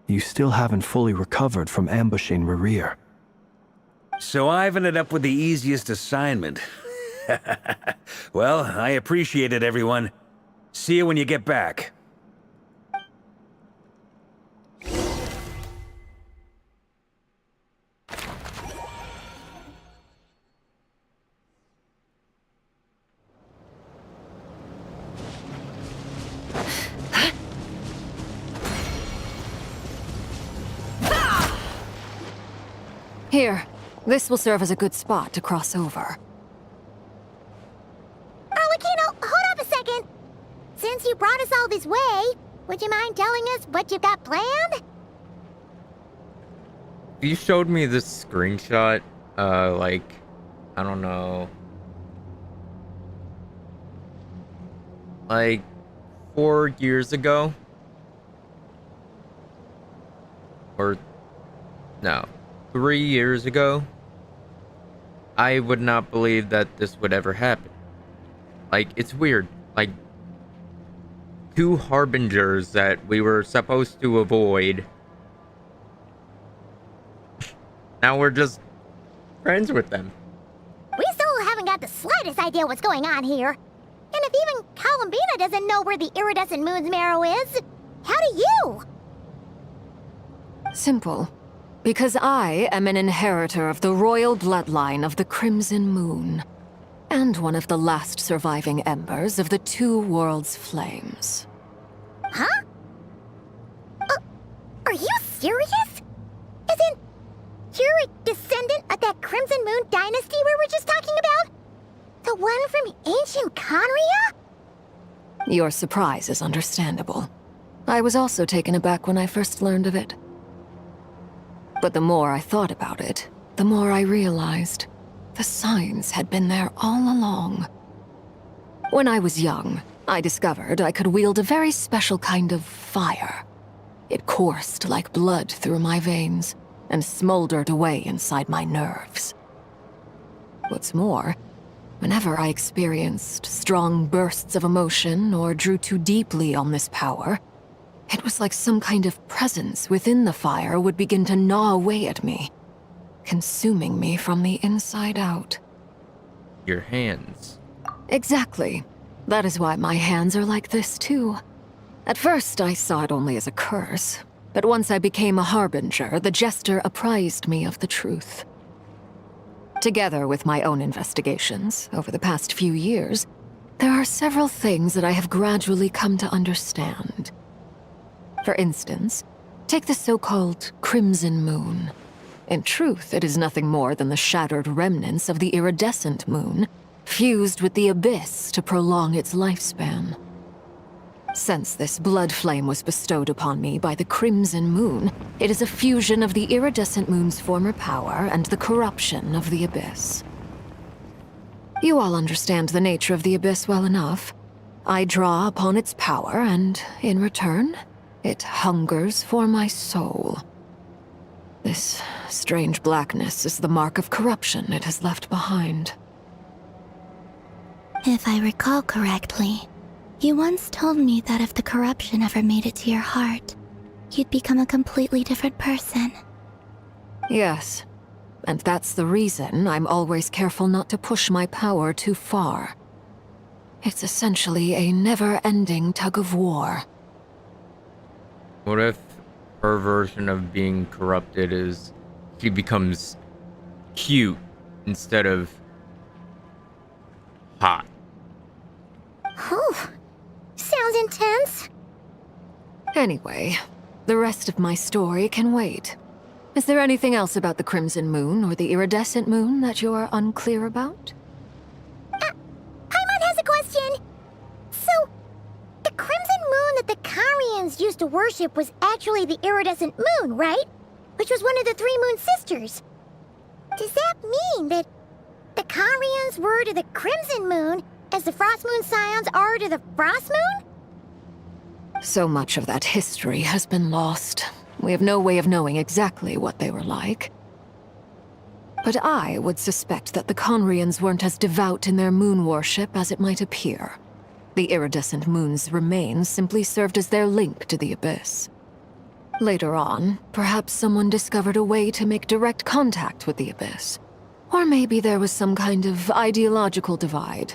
you still haven't fully recovered from ambushing Rerir. So I've ended up with the easiest assignment. Well, I appreciate it, everyone. See you when you get back. Here, this will serve as a good spot to cross over. Arlecchino, hold up a second. Since you brought us all this way, would you mind telling us what you've got planned? You showed me this screenshot, like, I don't know, like 4 years ago? Or, no, 3 years ago? I would not believe that this would ever happen. Like, it's weird. Like, two harbingers that we were supposed to avoid. Now we're just friends with them. We still haven't got the slightest idea what's going on here. And if even Columbina doesn't know where the iridescent moon's marrow is, how do you? Simple. Because I am an inheritor of the royal bloodline of the Crimson Moon, and one of the last surviving embers of the Two Worlds Flames. Huh? Are you serious? As in, you're a descendant of that Crimson Moon dynasty we were just talking about? The one from ancient Conria? Your surprise is understandable. I was also taken aback when I first learned of it. But the more I thought about it, the more I realized the signs had been there all along. When I was young, I discovered I could wield a very special kind of fire. It coursed like blood through my veins and smoldered away inside my nerves. What's more, whenever I experienced strong bursts of emotion or drew too deeply on this power, it was like some kind of presence within the fire would begin to gnaw away at me, consuming me from the inside out. Your hands. Exactly. That is why my hands are like this too. At first, I saw it only as a curse, but once I became a harbinger, the jester apprised me of the truth. Together with my own investigations over the past few years, there are several things that I have gradually come to understand. For instance, take the so-called Crimson Moon. In truth, it is nothing more than the shattered remnants of the iridescent moon, fused with the abyss to prolong its lifespan. Since this blood flame was bestowed upon me by the Crimson Moon, it is a fusion of the iridescent moon's former power and the corruption of the abyss. You all understand the nature of the abyss well enough. I draw upon its power, and in return, it hungers for my soul. This strange blackness is the mark of corruption it has left behind. If I recall correctly, you once told me that if the corruption ever made it to your heart, you'd become a completely different person. Yes, and that's the reason I'm always careful not to push my power too far. It's essentially a never-ending tug of war. What if her version of being corrupted is she becomes cute instead of hot. Oh, sounds intense. Anyway, the rest of my story can wait. Is there anything else about the Crimson Moon or the Iridescent Moon that you're unclear about? Paimon has a question. So, the Crimson Moon that the Karians used to worship was actually the Iridescent Moon, right? Which was one of the three Moon Sisters. Does that mean that the Karians were to the Crimson Moon as the Frost Moon Scions are to the Frost Moon? So much of that history has been lost. We have no way of knowing exactly what they were like. But I would suspect that the Conrians weren't as devout in their moon worship as it might appear. The iridescent moon's remains simply served as their link to the Abyss. Later on, perhaps someone discovered a way to make direct contact with the Abyss. Or maybe there was some kind of ideological divide.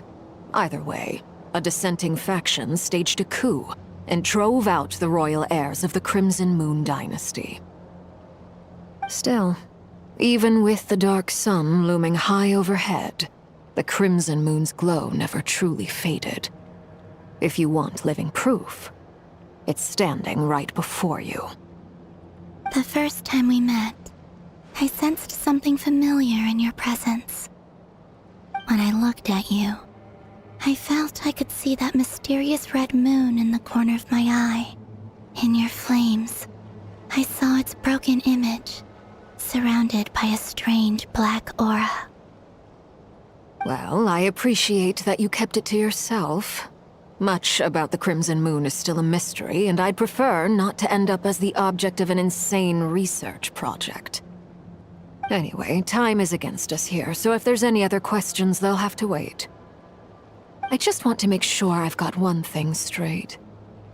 Either way, a dissenting faction staged a coup and drove out the royal heirs of the Crimson Moon dynasty. Still, even with the dark sun looming high overhead, the Crimson Moon's glow never truly faded. If you want living proof, it's standing right before you. The first time we met, I sensed something familiar in your presence. When I looked at you, I felt I could see that mysterious red moon in the corner of my eye. In your flames, I saw its broken image, surrounded by a strange black aura. Well, I appreciate that you kept it to yourself. Much about the Crimson Moon is still a mystery, and I'd prefer not to end up as the object of an insane research project. Anyway, time is against us here, so if there's any other questions, they'll have to wait. I just want to make sure I've got one thing straight.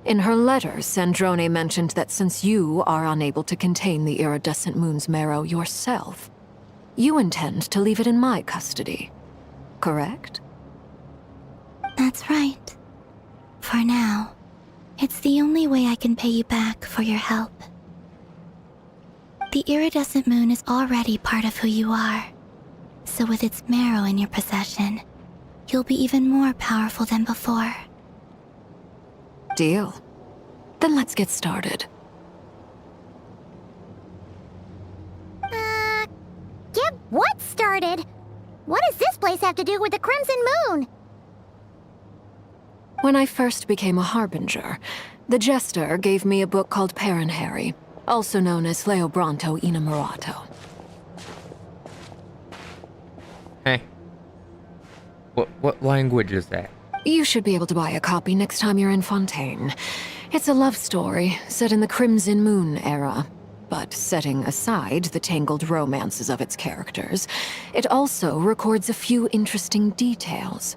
In her letter, Sandrone mentioned that since you are unable to contain the iridescent moon's marrow yourself, you intend to leave it in my custody, correct? That's right. For now, it's the only way I can pay you back for your help. The iridescent moon is already part of who you are, so with its marrow in your possession, you'll be even more powerful than before. Deal. Then let's get started. Get what started? What does this place have to do with the Crimson Moon? When I first became a Harbinger, the Jester gave me a book called Paranhari, also known as Leobranto Inamorato. Hey. What language is that? You should be able to buy a copy next time you're in Fontaine. It's a love story set in the Crimson Moon era. But setting aside the tangled romances of its characters, it also records a few interesting details.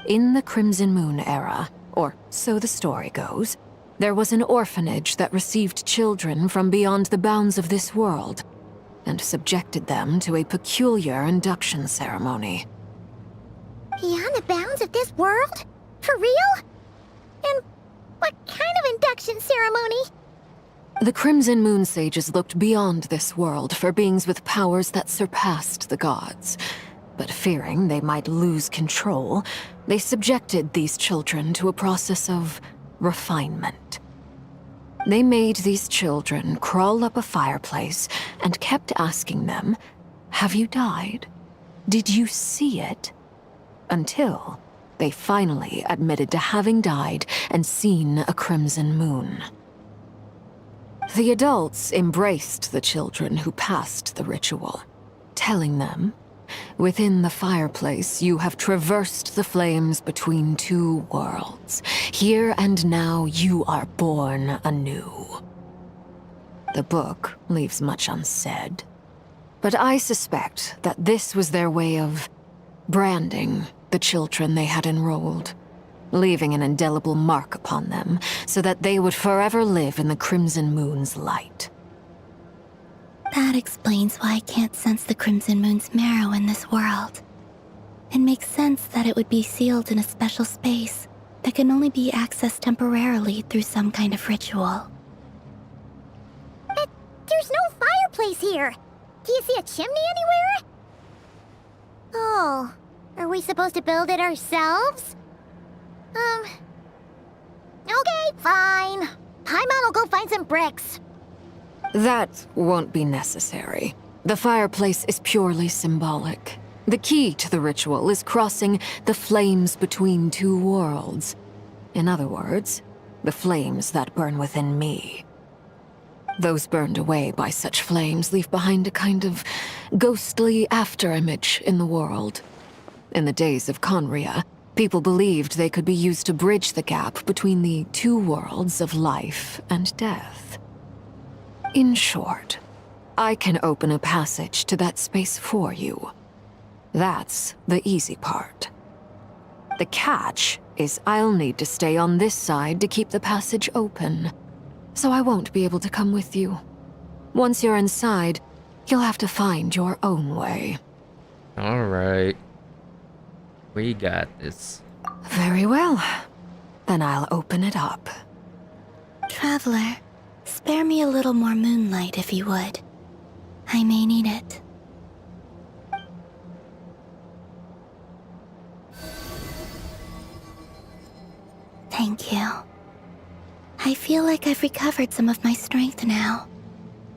In the Crimson Moon era, or so the story goes, there was an orphanage that received children from beyond the bounds of this world, and subjected them to a peculiar induction ceremony. Beyond the bounds of this world? For real? And what kind of induction ceremony? The Crimson Moon sages looked beyond this world for beings with powers that surpassed the gods. But fearing they might lose control, they subjected these children to a process of refinement. They made these children crawl up a fireplace and kept asking them, "Have you died? Did you see it?" Until they finally admitted to having died and seen a crimson moon. The adults embraced the children who passed the ritual, telling them, "Within the fireplace, you have traversed the flames between two worlds. Here and now, you are born anew." The book leaves much unsaid, but I suspect that this was their way of branding the children they had enrolled, leaving an indelible mark upon them so that they would forever live in the Crimson Moon's light. That explains why I can't sense the Crimson Moon's marrow in this world. It makes sense that it would be sealed in a special space that can only be accessed temporarily through some kind of ritual. fireplace here. Do you see a chimney anywhere? Oh, are we supposed to build it ourselves? Okay, fine. Paimon will go find some bricks. That won't be necessary. The fireplace is purely symbolic. The key to the ritual is crossing the flames between two worlds. In other words, the flames that burn within me. Those burned away by such flames leave behind a kind of ghostly afterimage in the world. In the days of Conria, people believed they could be used to bridge the gap between the two worlds of life and death. In short, I can open a passage to that space for you. That's the easy part. The catch is I'll need to stay on this side to keep the passage open, so I won't be able to come with you. Once you're inside, you'll have to find your own way. Alright. We got this. Very well. Then I'll open it up. Traveler, spare me a little more moonlight if you would. I may need it. Thank you. I feel like I've recovered some of my strength now.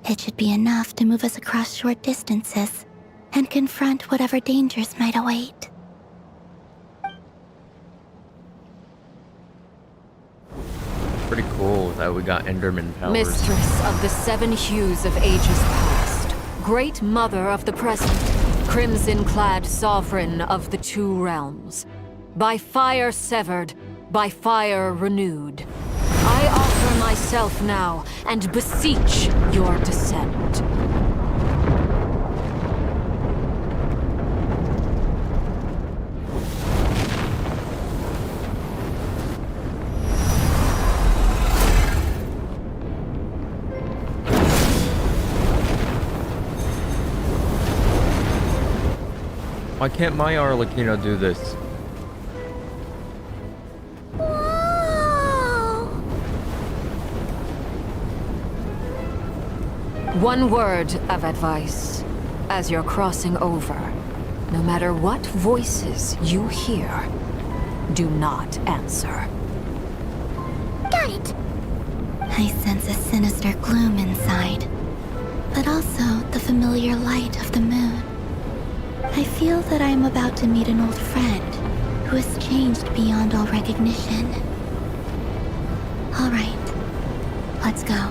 It should be enough to move us across short distances and confront whatever dangers might await. Pretty cool that we got Enderman powers. Mistress of the seven hues of ages past, great mother of the present, crimson-clad sovereign of the two realms, by fire severed, by fire renewed. I offer myself now and beseech your descent. Why can't my Arlecchino do this? One word of advice. As you're crossing over, no matter what voices you hear, do not answer. Got it. I sense a sinister gloom inside, but also the familiar light of the moon. I feel that I am about to meet an old friend who has changed beyond all recognition. All right, let's go.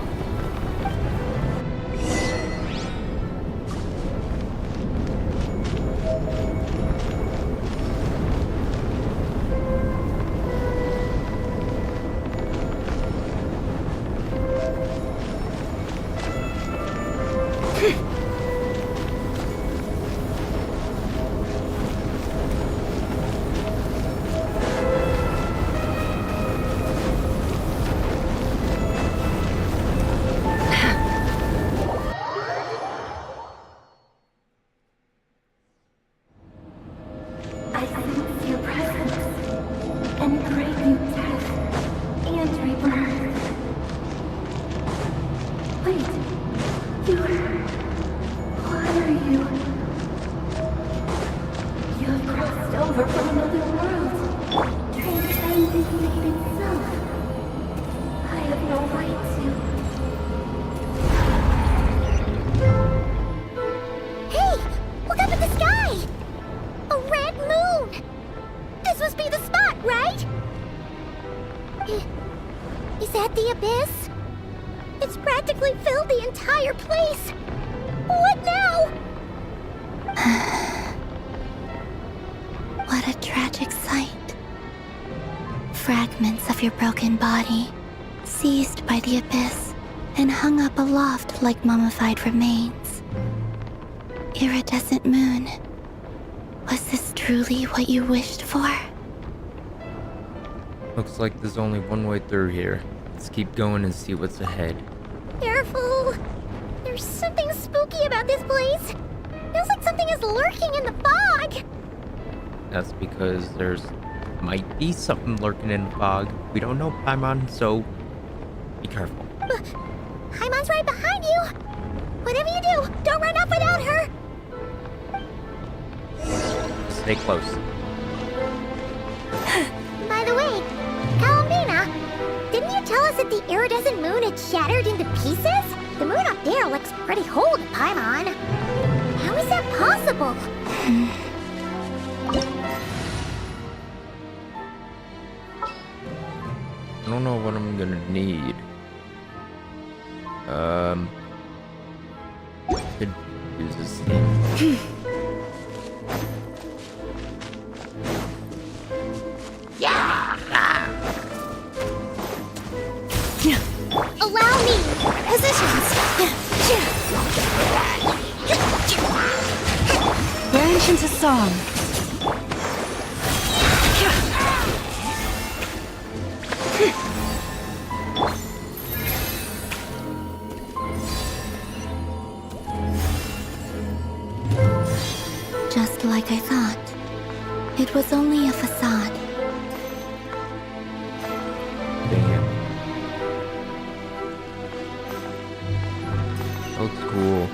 Like mummified remains. Iridescent moon. Was this truly what you wished for? Looks like there's only one way through here. Let's keep going and see what's ahead. Careful! There's something spooky about this place. Feels like something is lurking in the fog. That's because there's might be something lurking in the fog. We don't know, Paimon, so be careful. Paimon's right behind you. Whatever you do, don't run off without her! Stay close. By the way, Almina, didn't you tell us that the iridescent moon had shattered into pieces? The moon up there looks pretty whole to Paimon. How is that possible? I don't know what I'm gonna need. Could use this thing. Allow me! Positions! Branch into song. Just like I thought. It was only a facade. Damn. Looks cool.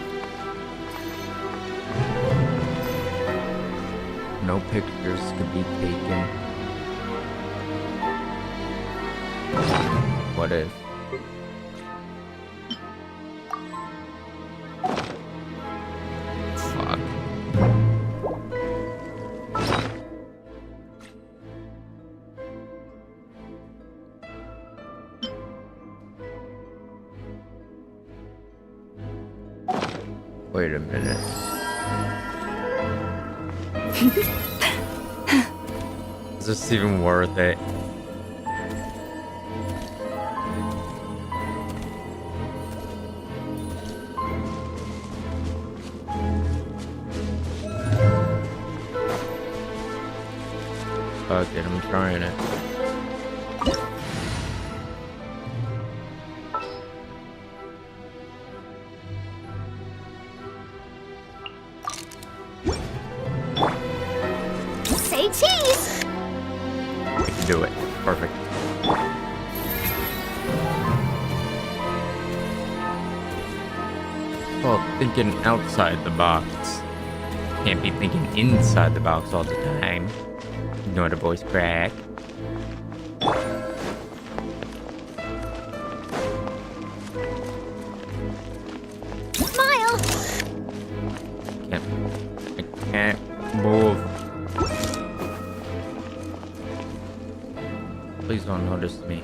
No pictures could be taken. What if? Fuck. Wait a minute. Is this even worth it? Fuck it, I'm trying it. Say cheese! I can do it. Perfect. Well, thinking outside the box. Can't be thinking inside the box all the time. Ignore the voice crack. Smile! I can't move. Please don't notice me.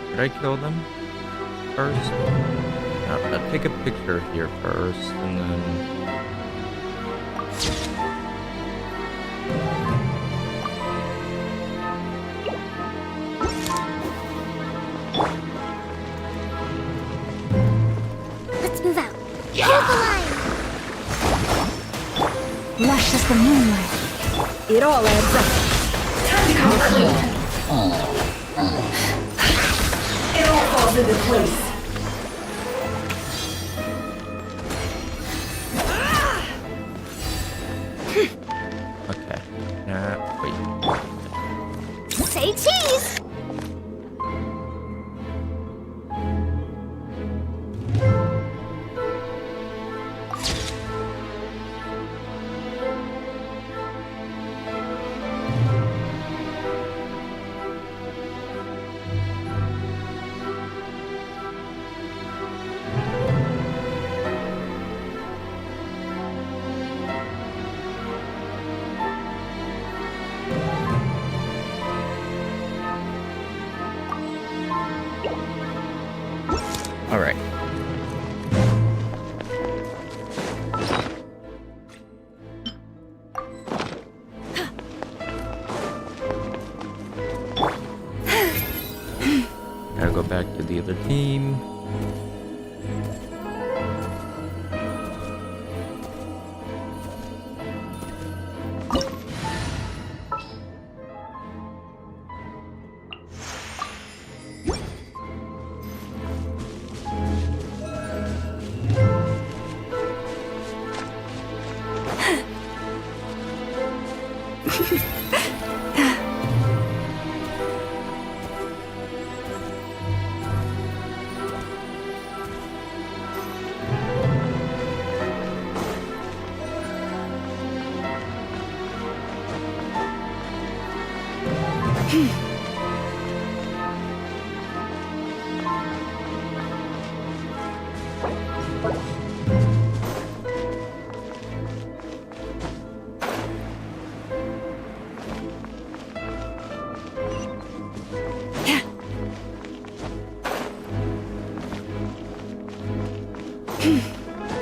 Should I kill them first? I'll take a picture here first, and then... Let's move out. Hold the line! Lush as the moonlight. It all adds up. Time to come clean. It all falls into place. Okay. Wait. Say cheese! All right. Gotta go back to the other team.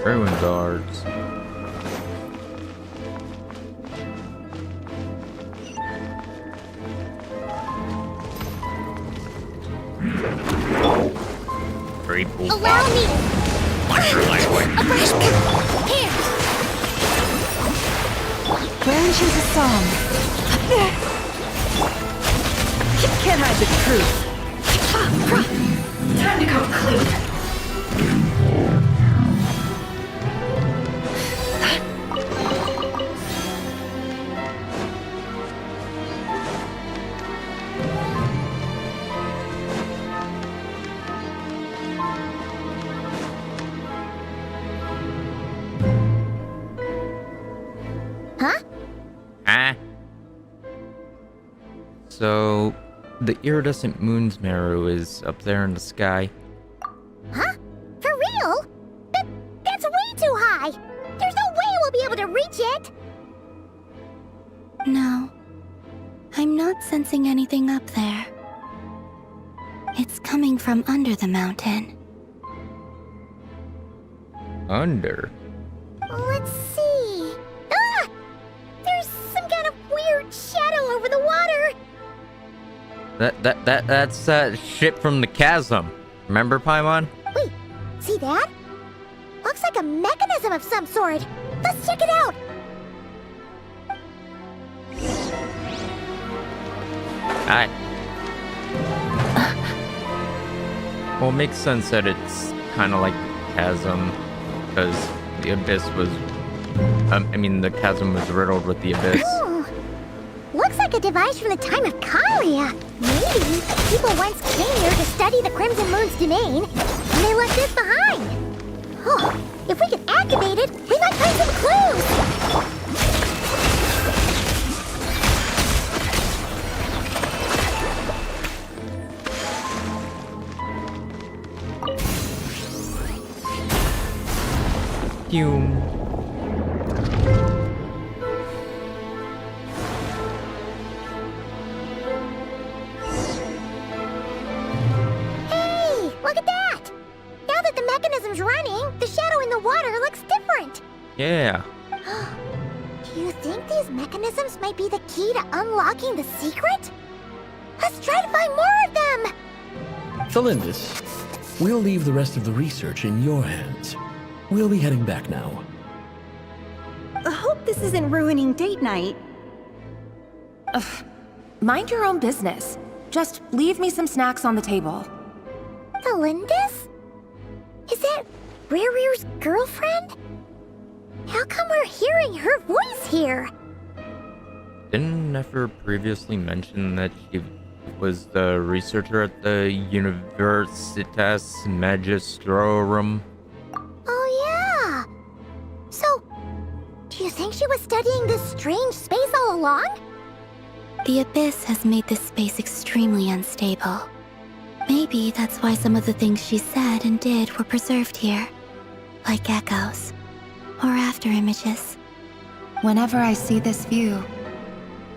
Ruin guards. Very cool. Allow me! A fresh here! Branches a song. Can't hide the truth. Time to come clean. So, the iridescent moon's marrow is up there in the sky. Huh? For real? That's way too high! There's no way we'll be able to reach it! No. I'm not sensing anything up there. It's coming from under the mountain. Under? Let's see... Ah! There's some kind of weird shadow over the water! That's that ship from the chasm. Remember, Paimon? Wait, see that? Looks like a mechanism of some sort. Let's check it out! Alright. Well, it makes sense that it's kind of like the chasm, because the abyss was... the chasm was riddled with the abyss. Looks like a device from the time of Kalia. Maybe people once came here to study the Crimson Moon's domain, and they left this behind. Oh, if we could activate it, we might find some clues. Fume. Running, the shadow in the water looks different. Yeah. Do you think these mechanisms might be the key to unlocking the secret? Let's try to find more of them! Thalindis, we'll leave the rest of the research in your hands. We'll be heading back now. I hope this isn't ruining date night. Ugh. Mind your own business. Just leave me some snacks on the table. Thalindis? Is that Rerear's girlfriend? How come we're hearing her voice here? Didn't Nefer previously mention that she was the researcher at the Universitas Magistrorum? Oh yeah! So, do you think she was studying this strange space all along? The Abyss has made this space extremely unstable. Maybe that's why some of the things she said and did were preserved here. Like echoes. Or after images. Whenever I see this view,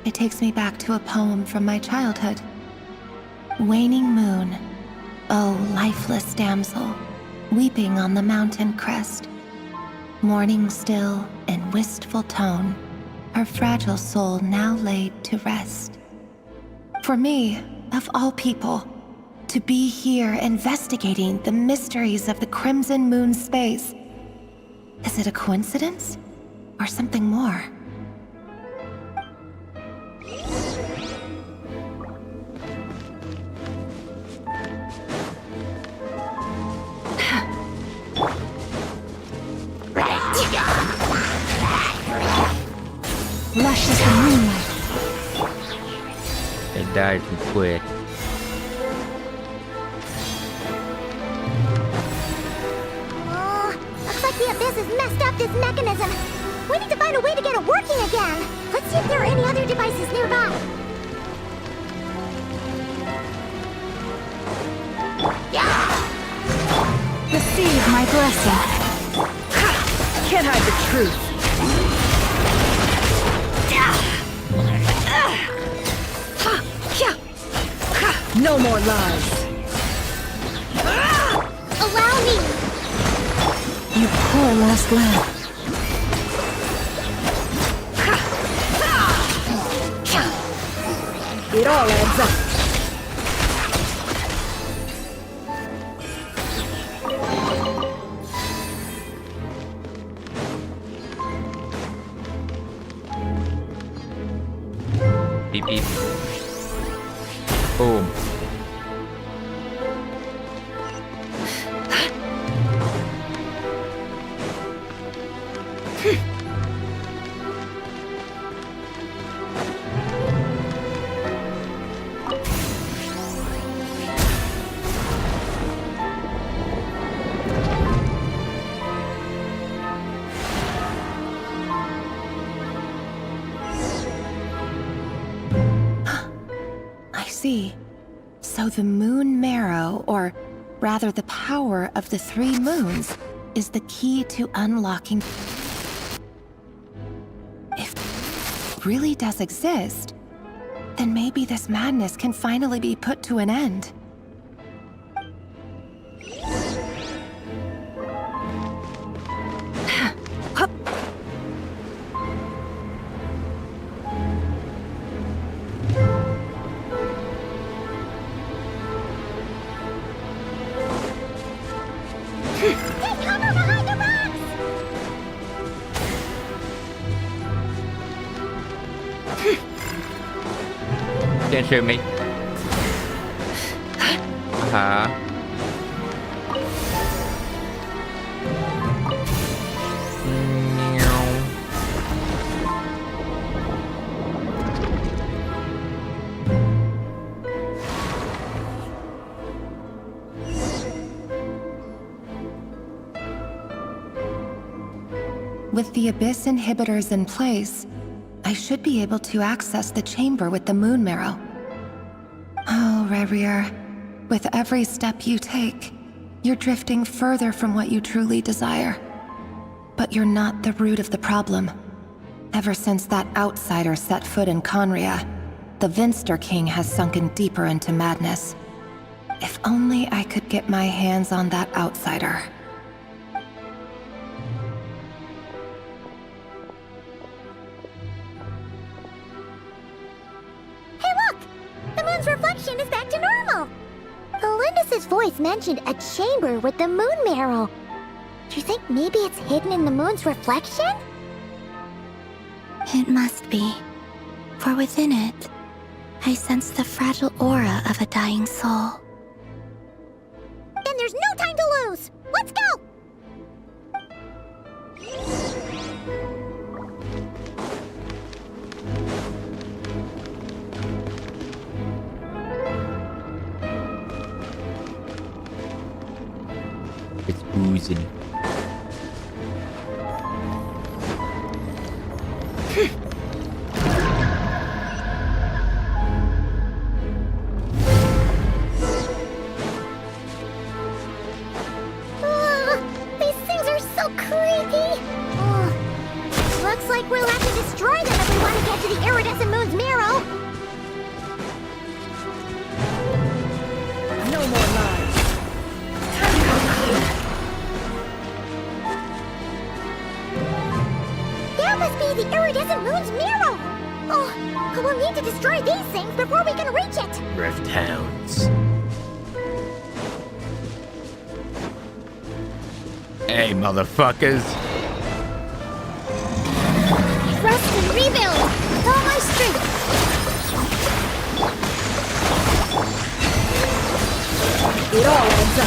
it takes me back to a poem from my childhood. Waning moon, oh lifeless damsel, weeping on the mountain crest. Mourning still in wistful tone, her fragile soul now laid to rest. For me, of all people, to be here investigating the mysteries of the Crimson Moon space. Is it a coincidence? Or something more? Lush as the moonlight, They died too quick. Looks like the Abyss has messed up this mechanism. We need to find a way to get it working again. Let's see if there are any other devices nearby. Receive my blessing. Can't hide the truth. No more lies. Allow me. You poor last lamb. It all adds up. Beep beep. Boom. So the moon marrow, or rather the power of the 3 moons, is the key to unlocking. If it really does exist, then maybe this madness can finally be put to an end. Can't shoot me. With the Abyss inhibitors in place, I should be able to access the chamber with the moon marrow. Oh, Rerir, with every step you take, you're drifting further from what you truly desire. But you're not the root of the problem. Ever since that outsider set foot in Conria, the Vinster King has sunken deeper into madness. If only I could get my hands on that outsider. Reflection is back to normal. Elindis' voice mentioned a chamber with the moon marrow. Do you think maybe it's hidden in the moon's reflection? It must be. For within it, I sense the fragile aura of a dying soul. Then there's no time to lose! Let's go! It's oozing. These things are so creepy! Looks like we'll have to destroy them if we want to get to the iridescent moon's marrow! No more lies. There must be the iridescent moon's marrow! Oh, we'll need to destroy these things before we can reach it! Rift Hounds. Hey, motherfuckers. Rest and rebuild! With all my strength! It all adds up.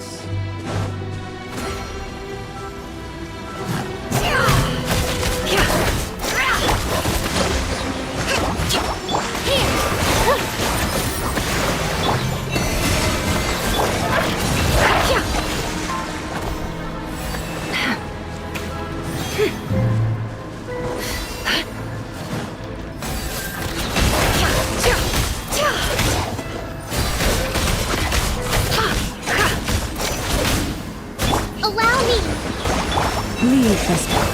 boss. Allow me! Leave this one.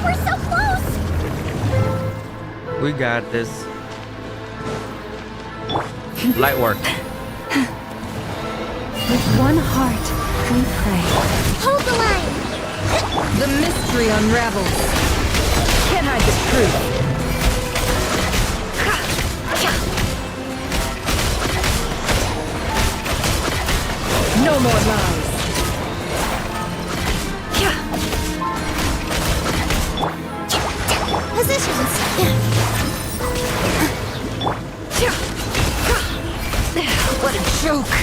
We're so close! We got this. Light work. With one heart, we pray. Hold the line! The mystery unravels. Can't hide the truth. No more lies. Positions! What a joke.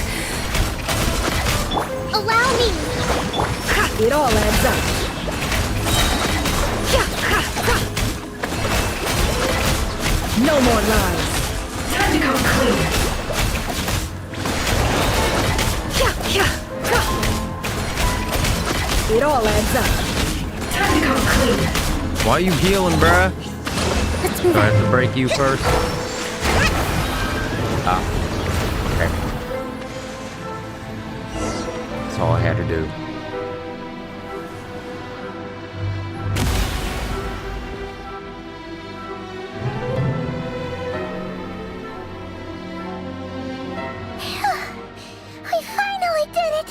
Allow me! It all adds up. No more lies. Time to come clean. It all adds up. Time to come clean. Why you healing, bruh? Do I have to break you first? Ah. Okay. That's all I had to do. We finally did it!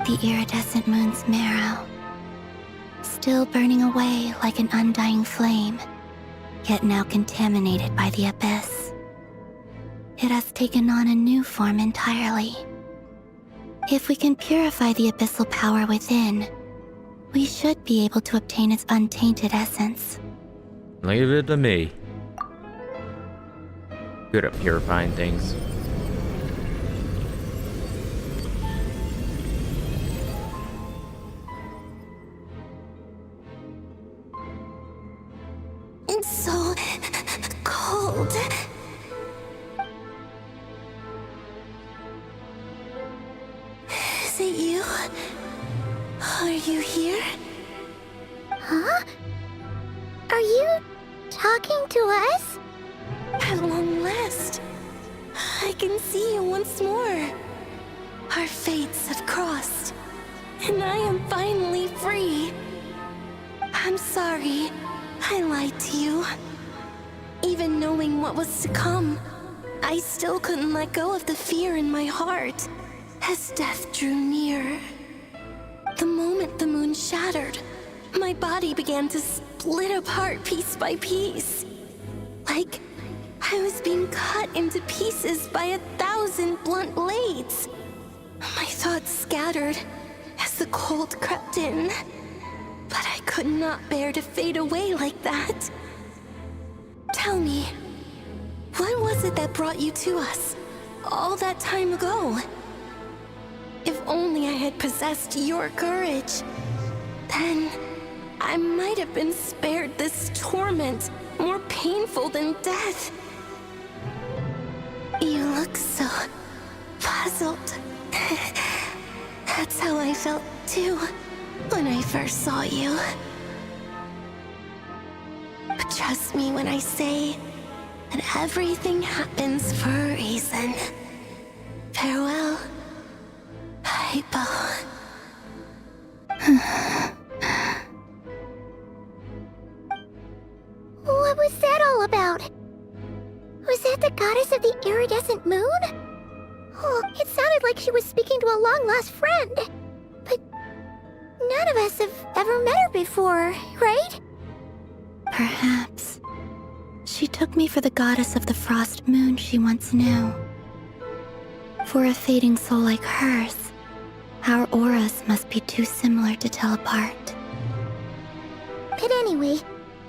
The iridescent moon's marrow, still burning away like an undying flame, yet now contaminated by the abyss. It has taken on a new form entirely. If we can purify the abyssal power within, we should be able to obtain its untainted essence. Leave it to me. Good at purifying things. It's so cold. Is it you? Are you here? Huh? Are you talking to us? At long last, I can see you once more. Our fates have crossed, and I am finally free. I'm sorry, I lied to you. Even knowing what was to come, I still couldn't let go of the fear in my heart as death drew near. The moment the moon shattered, my body began to split apart piece by piece. Like I was being cut into pieces by 1,000 blunt blades. My thoughts scattered as the cold crept in. But I could not bear to fade away like that. Tell me, what was it that brought you to us all that time ago? If only I had possessed your courage, then I might have been spared this torment more painful than death. You look so puzzled. That's how I felt too when I first saw you. But trust me when I say that everything happens for a reason. Farewell, Hypo. What was that all about? Was that the goddess of the iridescent moon? Oh, it sounded like she was speaking to a long-lost friend. But none of us have ever met her before, right? Perhaps. She took me for the goddess of the frost moon she once knew. For a fading soul like hers, Our auras must be too similar to tell apart. But anyway,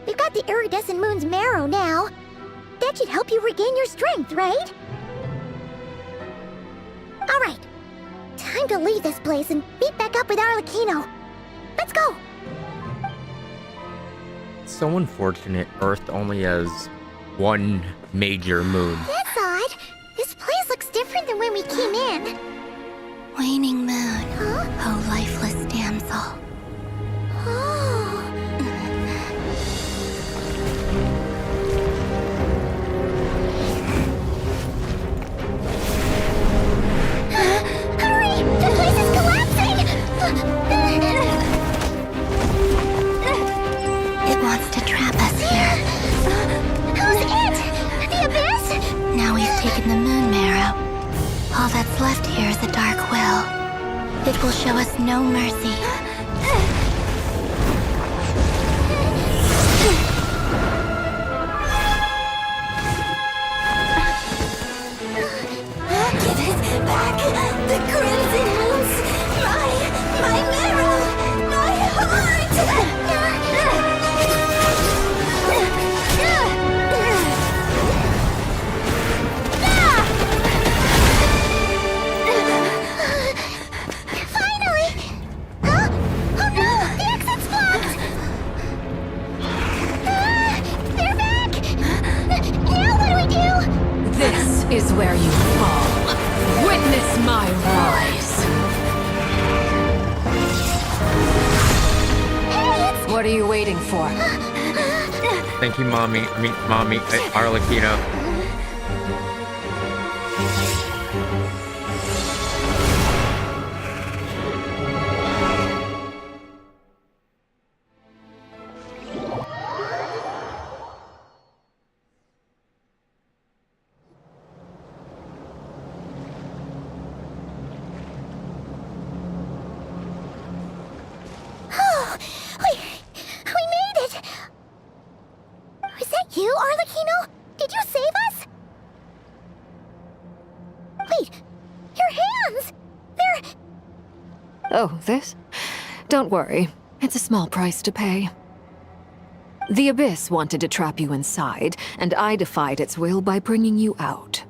we've got the iridescent moon's marrow now. That should help you regain your strength, right? Alright, time to leave this place and meet back up with Arlecchino. Let's go! It's so unfortunate Earth only has one major moon. That's odd. This place looks different than when we came in. Waning moon. Huh? Oh, lifeless damsel. Oh. Hurry! The place is collapsing! It wants to trap us here. Who's it? The Abyss? Now we've taken the moon marrow. All that's left here is a dark will. It will show us no mercy. Give it back! The crimson moons! My marrow! My heart! Finally! Huh? Oh no! The exit's blocked! They're back! Now what do we do? This is where you fall. Witness my rise. What are you waiting for? Thank you, Mommy. Arlecchino. Oh, we made it! Was that you, Arlecchino? Did you save us? Wait, your hands! They're... Oh, this? Don't worry. It's a small price to pay. The Abyss wanted to trap you inside, and I defied its will by bringing you out.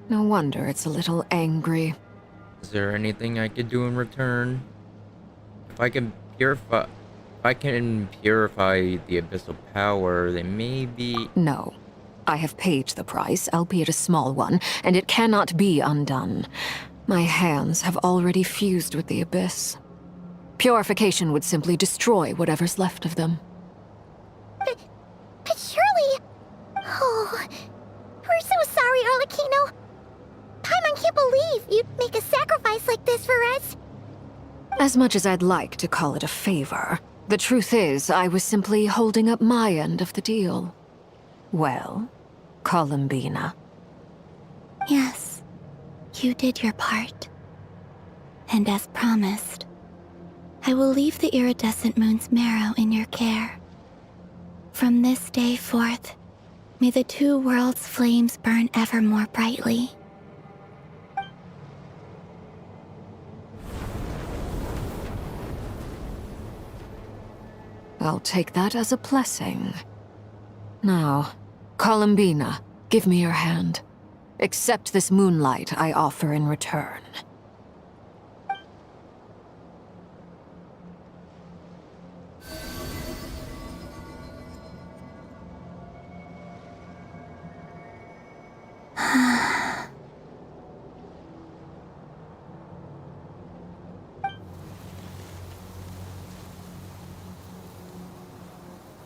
No wonder it's a little angry. Is there anything I could do in return? If I can purify the abyssal power, then maybe... No. I have paid the price, albeit a small one, and it cannot be undone. My hands have already fused with the Abyss. Purification would simply destroy whatever's left of them. But surely... Oh... We're so sorry, Arlecchino. Paimon can't believe you'd make a sacrifice like this for us. As much as I'd like to call it a favor, the truth is I was simply holding up my end of the deal. Well, Columbina. Yes, you did your part. And as promised, I will leave the iridescent moon's marrow in your care. From this day forth, may the two worlds' flames burn ever more brightly. I'll take that as a blessing. Now, Columbina, give me your hand. Accept this moonlight I offer in return.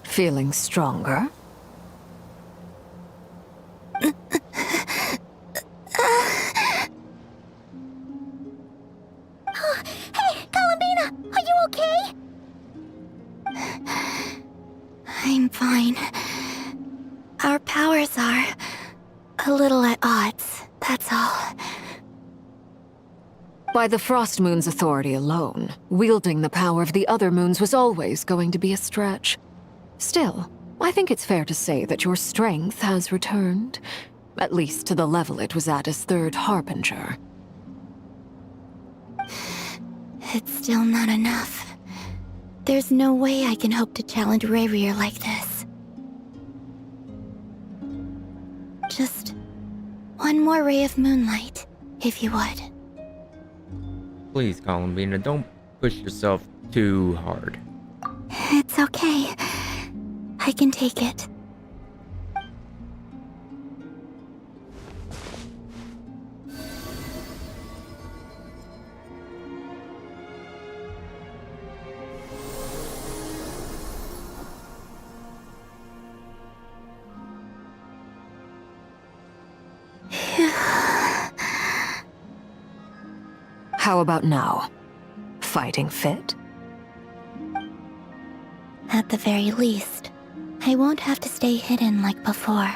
Feeling stronger? Hey, Columbina! Are you okay? I'm fine. Our powers are a little at odds, that's all. By the Frost Moon's authority alone, wielding the power of the other moons was always going to be a stretch. Still, I think it's fair to say that your strength has returned, at least to the level it was at as Third Harbinger. It's still not enough. There's no way I can hope to challenge Rayrir like this. Just one more ray of moonlight, if you would. Please, Columbina, don't push yourself too hard. It's okay. I can take it. How about now? Fighting fit? At the very least, I won't have to stay hidden like before.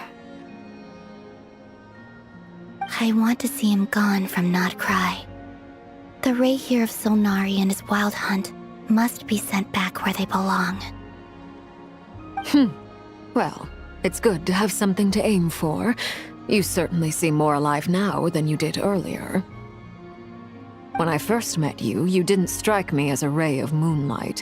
I want to see him gone from nod-krai. The Rayhir of Solnari and his wild hunt must be sent back where they belong. Well, it's good to have something to aim for. You certainly seem more alive now than you did earlier. When I first met you, you didn't strike me as a ray of moonlight.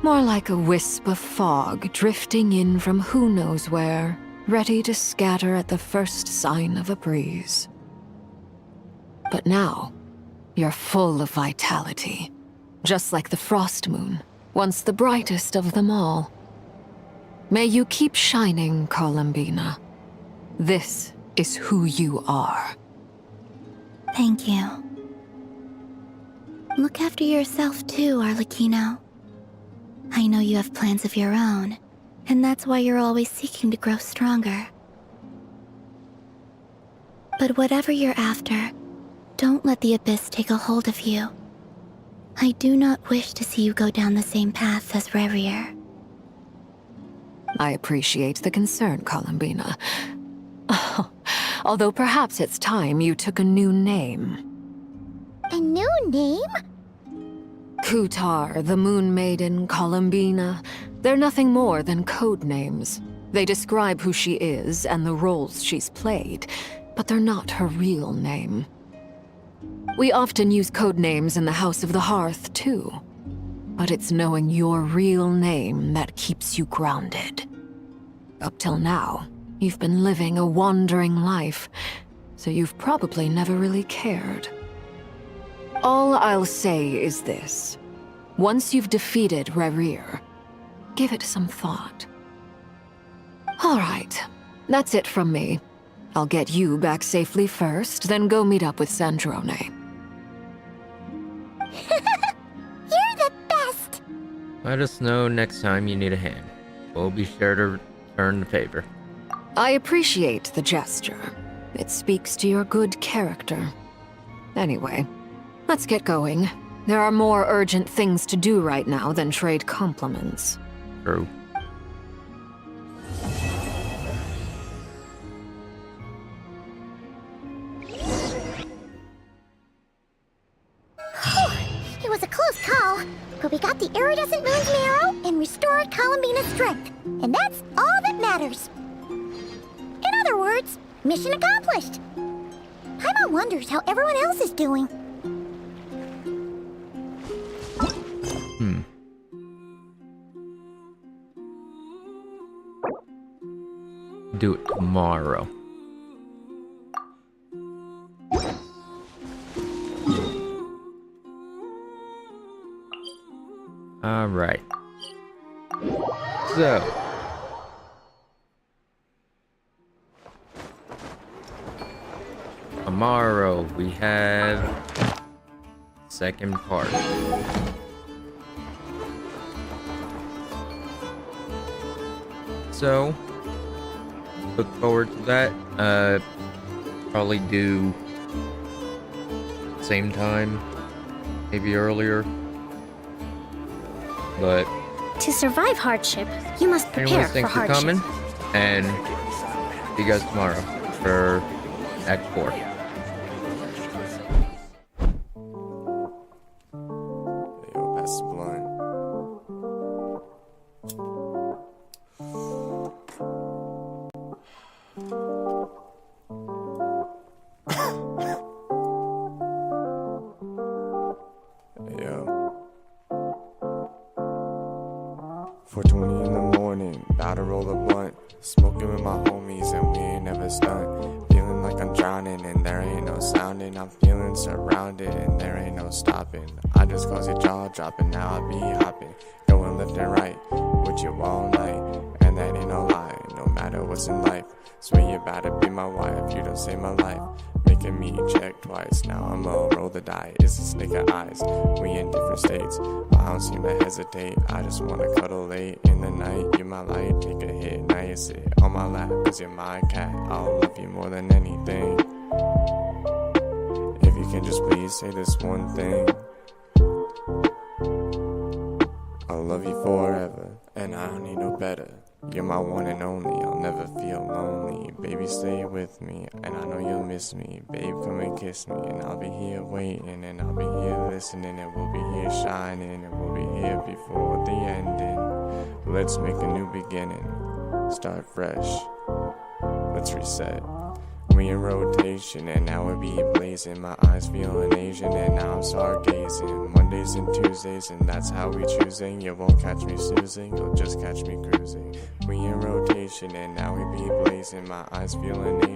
More like a wisp of fog drifting in from who knows where, ready to scatter at the first sign of a breeze. But now, you're full of vitality, just like the frost moon, once the brightest of them all. May you keep shining, Columbina. This is who you are. Thank you. Look after yourself too, Arlecchino. I know you have plans of your own, and that's why you're always seeking to grow stronger. But whatever you're after, don't let the Abyss take a hold of you. I do not wish to see you go down the same path as Rayrir. I appreciate the concern, Columbina. Although perhaps it's time you took a new name. A new name? Kutar, the Moon Maiden, Columbina. They're nothing more than code names. They describe who she is and the roles she's played, but they're not her real name. We often use code names in the House of the Hearth, too. But it's knowing your real name that keeps you grounded. Up till now, you've been living a wandering life, so you've probably never really cared. All I'll say is this. Once you've defeated Rayrir, give it some thought. All right, that's it from me. I'll get you back safely first, then go meet up with Sandrone. You're the best! Let us know next time you need a hand. We'll be sure to return the favor. I appreciate the gesture. It speaks to your good character. Anyway, let's get going. There are more urgent things to do right now than trade compliments. True. It was a close call, but we got the iridescent moon's marrow and restored Columbina's strength, and that's all that matters. In other words, mission accomplished. Paimon wonders how everyone else is doing. Do it tomorrow. All right. So. Tomorrow we have second part. So look forward to that. Probably do same time, maybe earlier. But To survive hardship, you must prepare anyways, for thanks for hardship. coming, and see you guys tomorrow for Act 4. Yo, pass the blind. Yo. 4:20 in the morning, about to roll a blunt. Smoking with my homies and we ain't never stunt. Feeling like I'm drowning and there ain't no sounding. I'm feeling surrounded and there ain't no stopping. I just cause your jaw dropping, now I be hopping. Going left and right with you all night. And that ain't no lie, no matter what's in life. Swear you better be my wife, you don't save my life. Making me check twice, now I'ma roll the die. It's a snake of eyes, we in different states, but I don't seem to hesitate. I just wanna cuddle late in the night. You're my light, take a hit, now you sit on my lap, cause you're my cat. I'll love you more than anything. If you can just please say this one thing. I'll love you forever, and I don't need no better. You're my one and only, I'll never feel lonely. Baby, stay with me, and I know you'll miss me. Babe, come and kiss me, and I'll be here waiting, and I'll be here listening, and we'll be here shining, and we'll be here before the ending. Let's make a new beginning, start fresh, let's reset. We in rotation, and now we be blazing. My eyes feeling Asian, and now I'm stargazing. Mondays and Tuesdays, and that's how we choosing. You won't catch me snoozing, you'll just catch me cruising. We in rotation, and now we be blazing. My eyes feeling Asian.